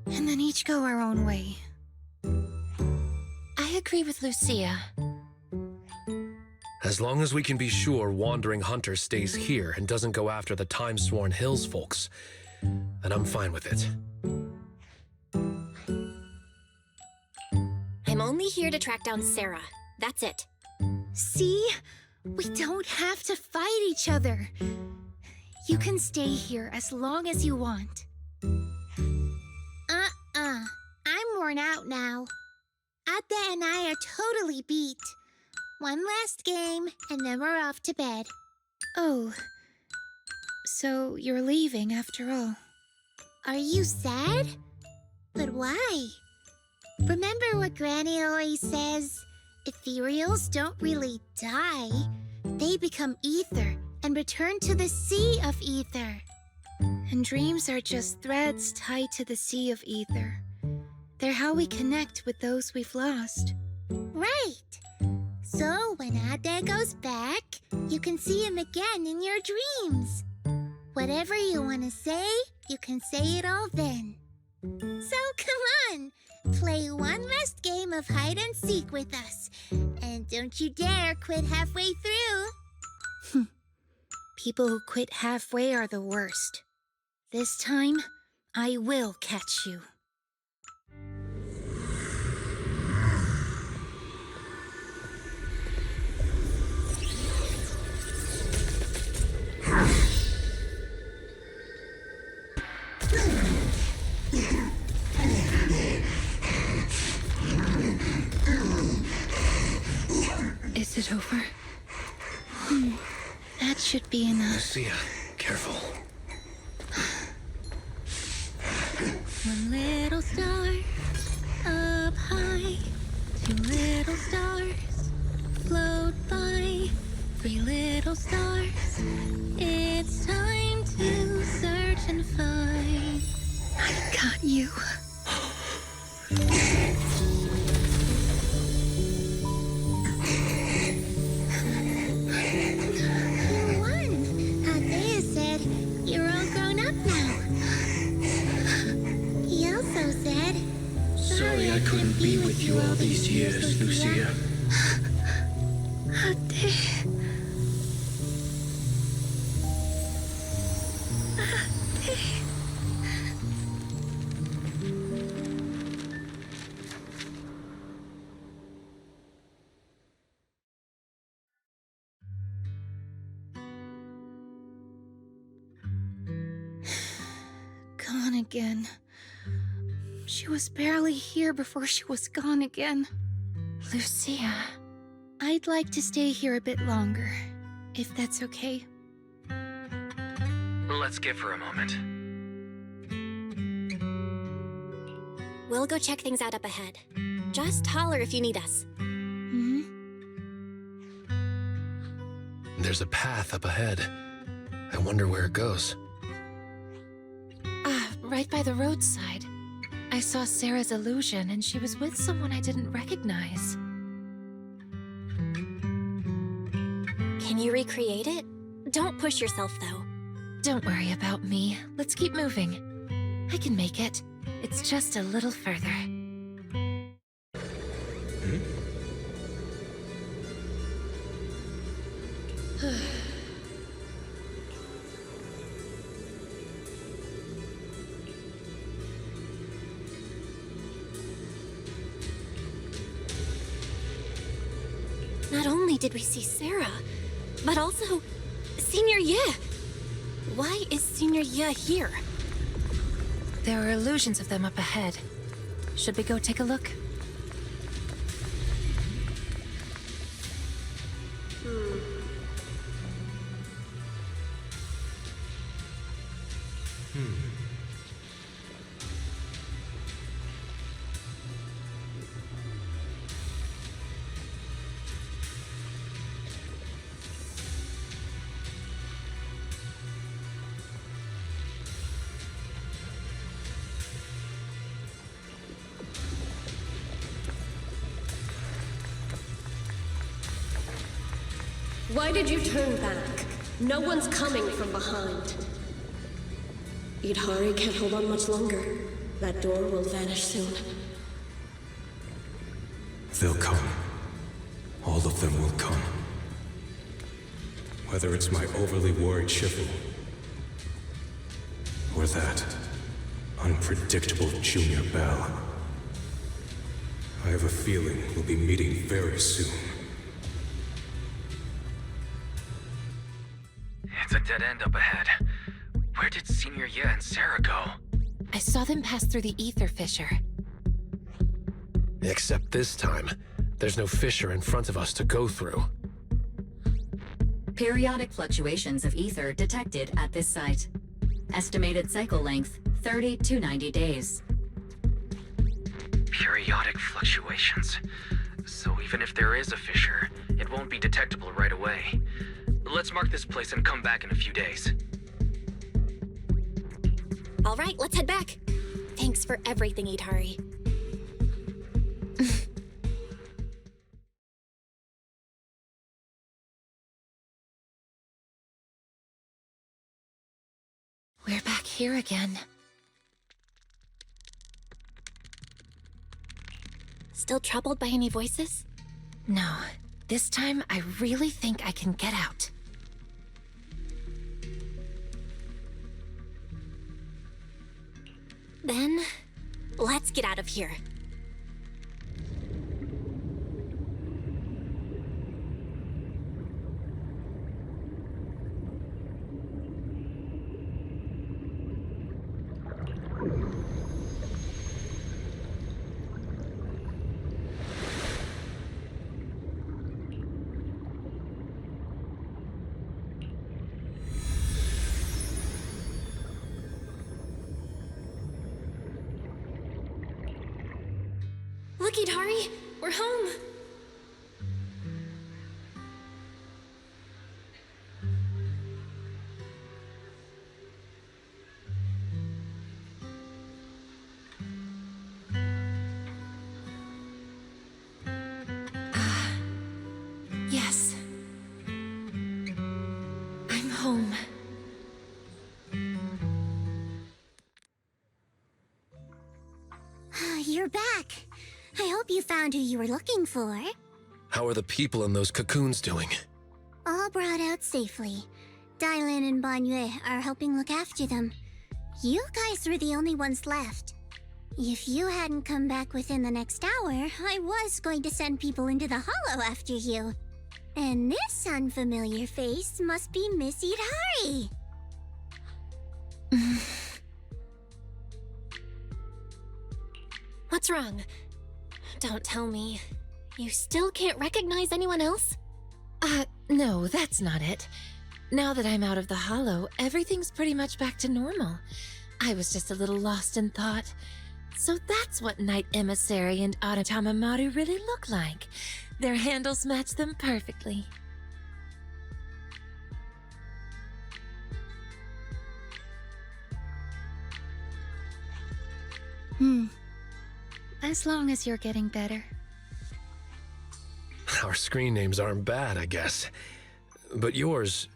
[SPEAKER 14] and then each go our own way.
[SPEAKER 21] I agree with Lucia.
[SPEAKER 7] As long as we can be sure Wandering Hunter stays here and doesn't go after the Time-Sworn Hills folks, then I'm fine with it.
[SPEAKER 2] I'm only here to track down Sarah. That's it.
[SPEAKER 14] See? We don't have to fight each other. You can stay here as long as you want.
[SPEAKER 5] I'm worn out now. Adda and I are totally beat. One last game, and then we're off to bed.
[SPEAKER 14] Oh, so you're leaving after all.
[SPEAKER 5] Are you sad? But why? Remember what Granny always says? Ethereals don't really die. They become ether and return to the sea of ether.
[SPEAKER 14] And dreams are just threads tied to the sea of ether. They're how we connect with those we've lost.
[SPEAKER 5] Right. So when Adda goes back, you can see him again in your dreams. Whatever you want to say, you can say it all then. So come on, play one last game of hide and seek with us. And don't you dare quit halfway through.
[SPEAKER 14] People who quit halfway are the worst. This time, I will catch you. Is it over? That should be enough.
[SPEAKER 7] Lucia, careful.
[SPEAKER 14] One little star up high, two little stars float by, three little stars. It's time to search and find. I got you.
[SPEAKER 5] You won. Althea said you're all grown up now. He also said,
[SPEAKER 3] Sorry I couldn't be with you all these years, Lucia.
[SPEAKER 14] Althea. Gone again. She was barely here before she was gone again.
[SPEAKER 10] Lucia.
[SPEAKER 14] I'd like to stay here a bit longer, if that's okay.
[SPEAKER 11] Let's give her a moment.
[SPEAKER 2] We'll go check things out up ahead. Just holler if you need us.
[SPEAKER 7] There's a path up ahead. I wonder where it goes.
[SPEAKER 10] Right by the roadside. I saw Sarah's illusion, and she was with someone I didn't recognize.
[SPEAKER 2] Can you recreate it? Don't push yourself, though.
[SPEAKER 10] Don't worry about me. Let's keep moving. I can make it. It's just a little further.
[SPEAKER 2] Not only did we see Sarah, but also Senior Ye. Why is Senior Ye here?
[SPEAKER 10] There are illusions of them up ahead. Should we go take a look?
[SPEAKER 19] Why did you turn back? No one's coming from behind. Idhari can't hold on much longer. That door will vanish soon.
[SPEAKER 17] They'll come. All of them will come. Whether it's my overly worried Shifu, or that unpredictable Junior Belle. I have a feeling we'll be meeting very soon.
[SPEAKER 11] It's a dead end up ahead. Where did Senior Ye and Sarah go?
[SPEAKER 10] I saw them pass through the ether fissure.
[SPEAKER 7] Except this time, there's no fissure in front of us to go through.
[SPEAKER 8] Periodic fluctuations of ether detected at this site. Estimated cycle length, 30 to 90 days.
[SPEAKER 11] Periodic fluctuations. So even if there is a fissure, it won't be detectable right away. Let's mark this place and come back in a few days.
[SPEAKER 2] All right, let's head back. Thanks for everything, Idhari.
[SPEAKER 10] We're back here again.
[SPEAKER 2] Still troubled by any voices?
[SPEAKER 10] No. This time, I really think I can get out.
[SPEAKER 2] Then, let's get out of here. Look, Idhari, we're home.
[SPEAKER 13] you're back. I hope you found who you were looking for.
[SPEAKER 7] How are the people in those cocoons doing?
[SPEAKER 13] All brought out safely. Dylan and Banyue are helping look after them. You guys were the only ones left. If you hadn't come back within the next hour, I was going to send people into the hollow after you. And this unfamiliar face must be Miss Idari.
[SPEAKER 2] What's wrong? Don't tell me. You still can't recognize anyone else?
[SPEAKER 21] No, that's not it. Now that I'm out of the hollow, everything's pretty much back to normal. I was just a little lost in thought. So that's what Knight Emissary and Aratama really look like. Their handles match them perfectly.
[SPEAKER 14] As long as you're getting better.
[SPEAKER 7] Our screen names aren't bad, I guess. But yours,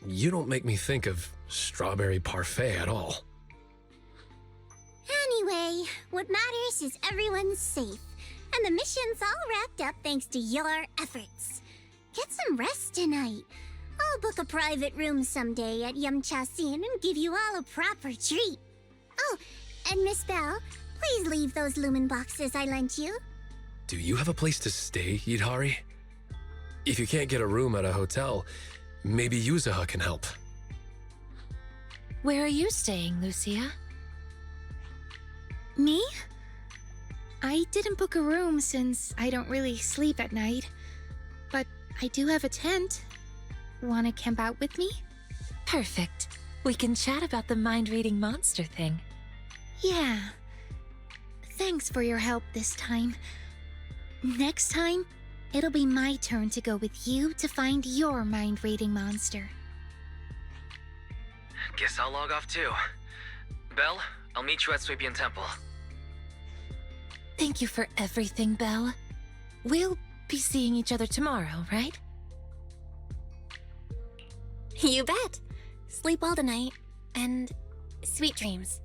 [SPEAKER 7] you don't make me think of Strawberry Parfait at all.
[SPEAKER 13] Anyway, what matters is everyone's safe. And the mission's all wrapped up thanks to your efforts. Get some rest tonight. I'll book a private room someday at Yamcha-sin and give you all a proper treat. Oh, and Miss Belle, please leave those lumen boxes I lent you.
[SPEAKER 7] Do you have a place to stay, Idari? If you can't get a room at a hotel, maybe Yuzaha can help.
[SPEAKER 21] Where are you staying, Lucia?
[SPEAKER 14] Me? I didn't book a room since I don't really sleep at night. But I do have a tent. Wanna camp out with me?
[SPEAKER 21] Perfect. We can chat about the mind-reading monster thing.
[SPEAKER 14] Yeah. Thanks for your help this time. Next time, it'll be my turn to go with you to find your mind-reading monster.
[SPEAKER 11] Guess I'll log off too. Belle, I'll meet you at Swabian Temple.
[SPEAKER 21] Thank you for everything, Belle. We'll be seeing each other tomorrow, right?
[SPEAKER 2] You bet. Sleep well tonight, and sweet dreams.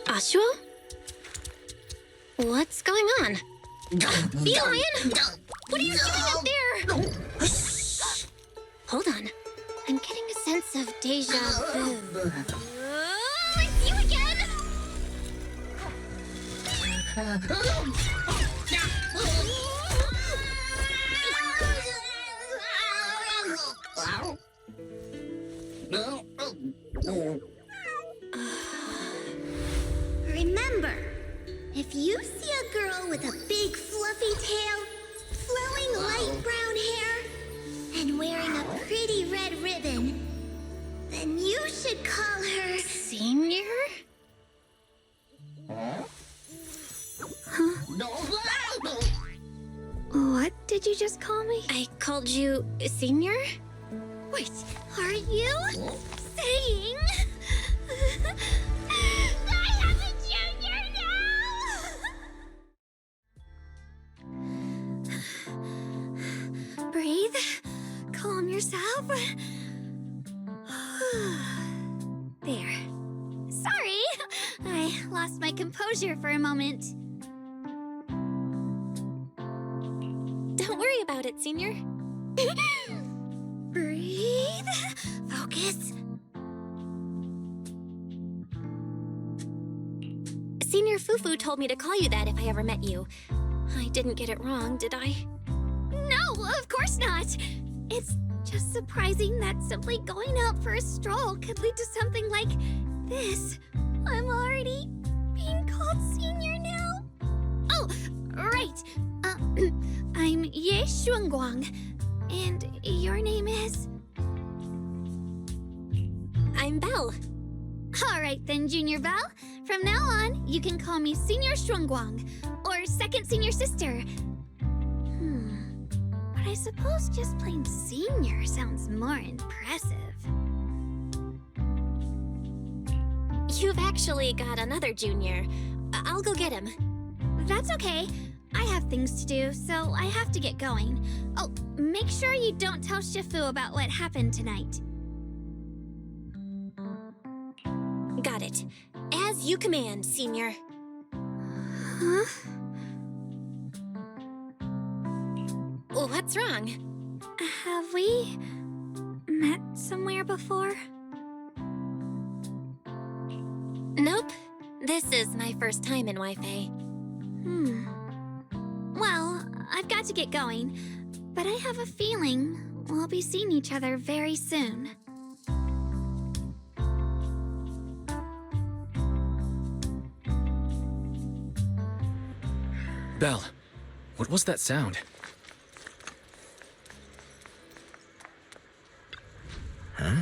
[SPEAKER 2] Ashua? What's going on? Bygone! What are you doing up there? Hold on. I'm getting a sense of deja vu. It's you again!
[SPEAKER 5] Remember, if you see a girl with a big fluffy tail, flowing light brown hair, and wearing a pretty red ribbon, then you should call her
[SPEAKER 2] Senior?
[SPEAKER 14] What did you just call me?
[SPEAKER 2] I called you Senior?
[SPEAKER 5] Wait, are you saying I have a junior now? calm yourself. There. Sorry, I lost my composure for a moment.
[SPEAKER 2] Don't worry about it, Senior.
[SPEAKER 5] Breathe. Focus.
[SPEAKER 2] Senior Fufu told me to call you that if I ever met you. I didn't get it wrong, did I?
[SPEAKER 5] No, of course not. It's just surprising that simply going out for a stroll could lead to something like this. I'm already being called Senior now. Oh, right. I'm Ye Shunguang. And your name is?
[SPEAKER 2] I'm Belle.
[SPEAKER 5] All right then, Junior Belle. From now on, you can call me Senior Shunguang, or Second Senior Sister. But I suppose just plain Senior sounds more impressive.
[SPEAKER 2] You've actually got another Junior. I'll go get him.
[SPEAKER 5] That's okay. I have things to do, so I have to get going. Oh, make sure you don't tell Shifu about what happened tonight.
[SPEAKER 2] Got it. As you command, Senior.
[SPEAKER 5] Huh?
[SPEAKER 2] What's wrong?
[SPEAKER 5] Have we met somewhere before?
[SPEAKER 2] Nope. This is my first time in Wi-Fi.
[SPEAKER 5] Well, I've got to get going, but I have a feeling we'll be seeing each other very soon.
[SPEAKER 1] Belle, what was that sound? Huh?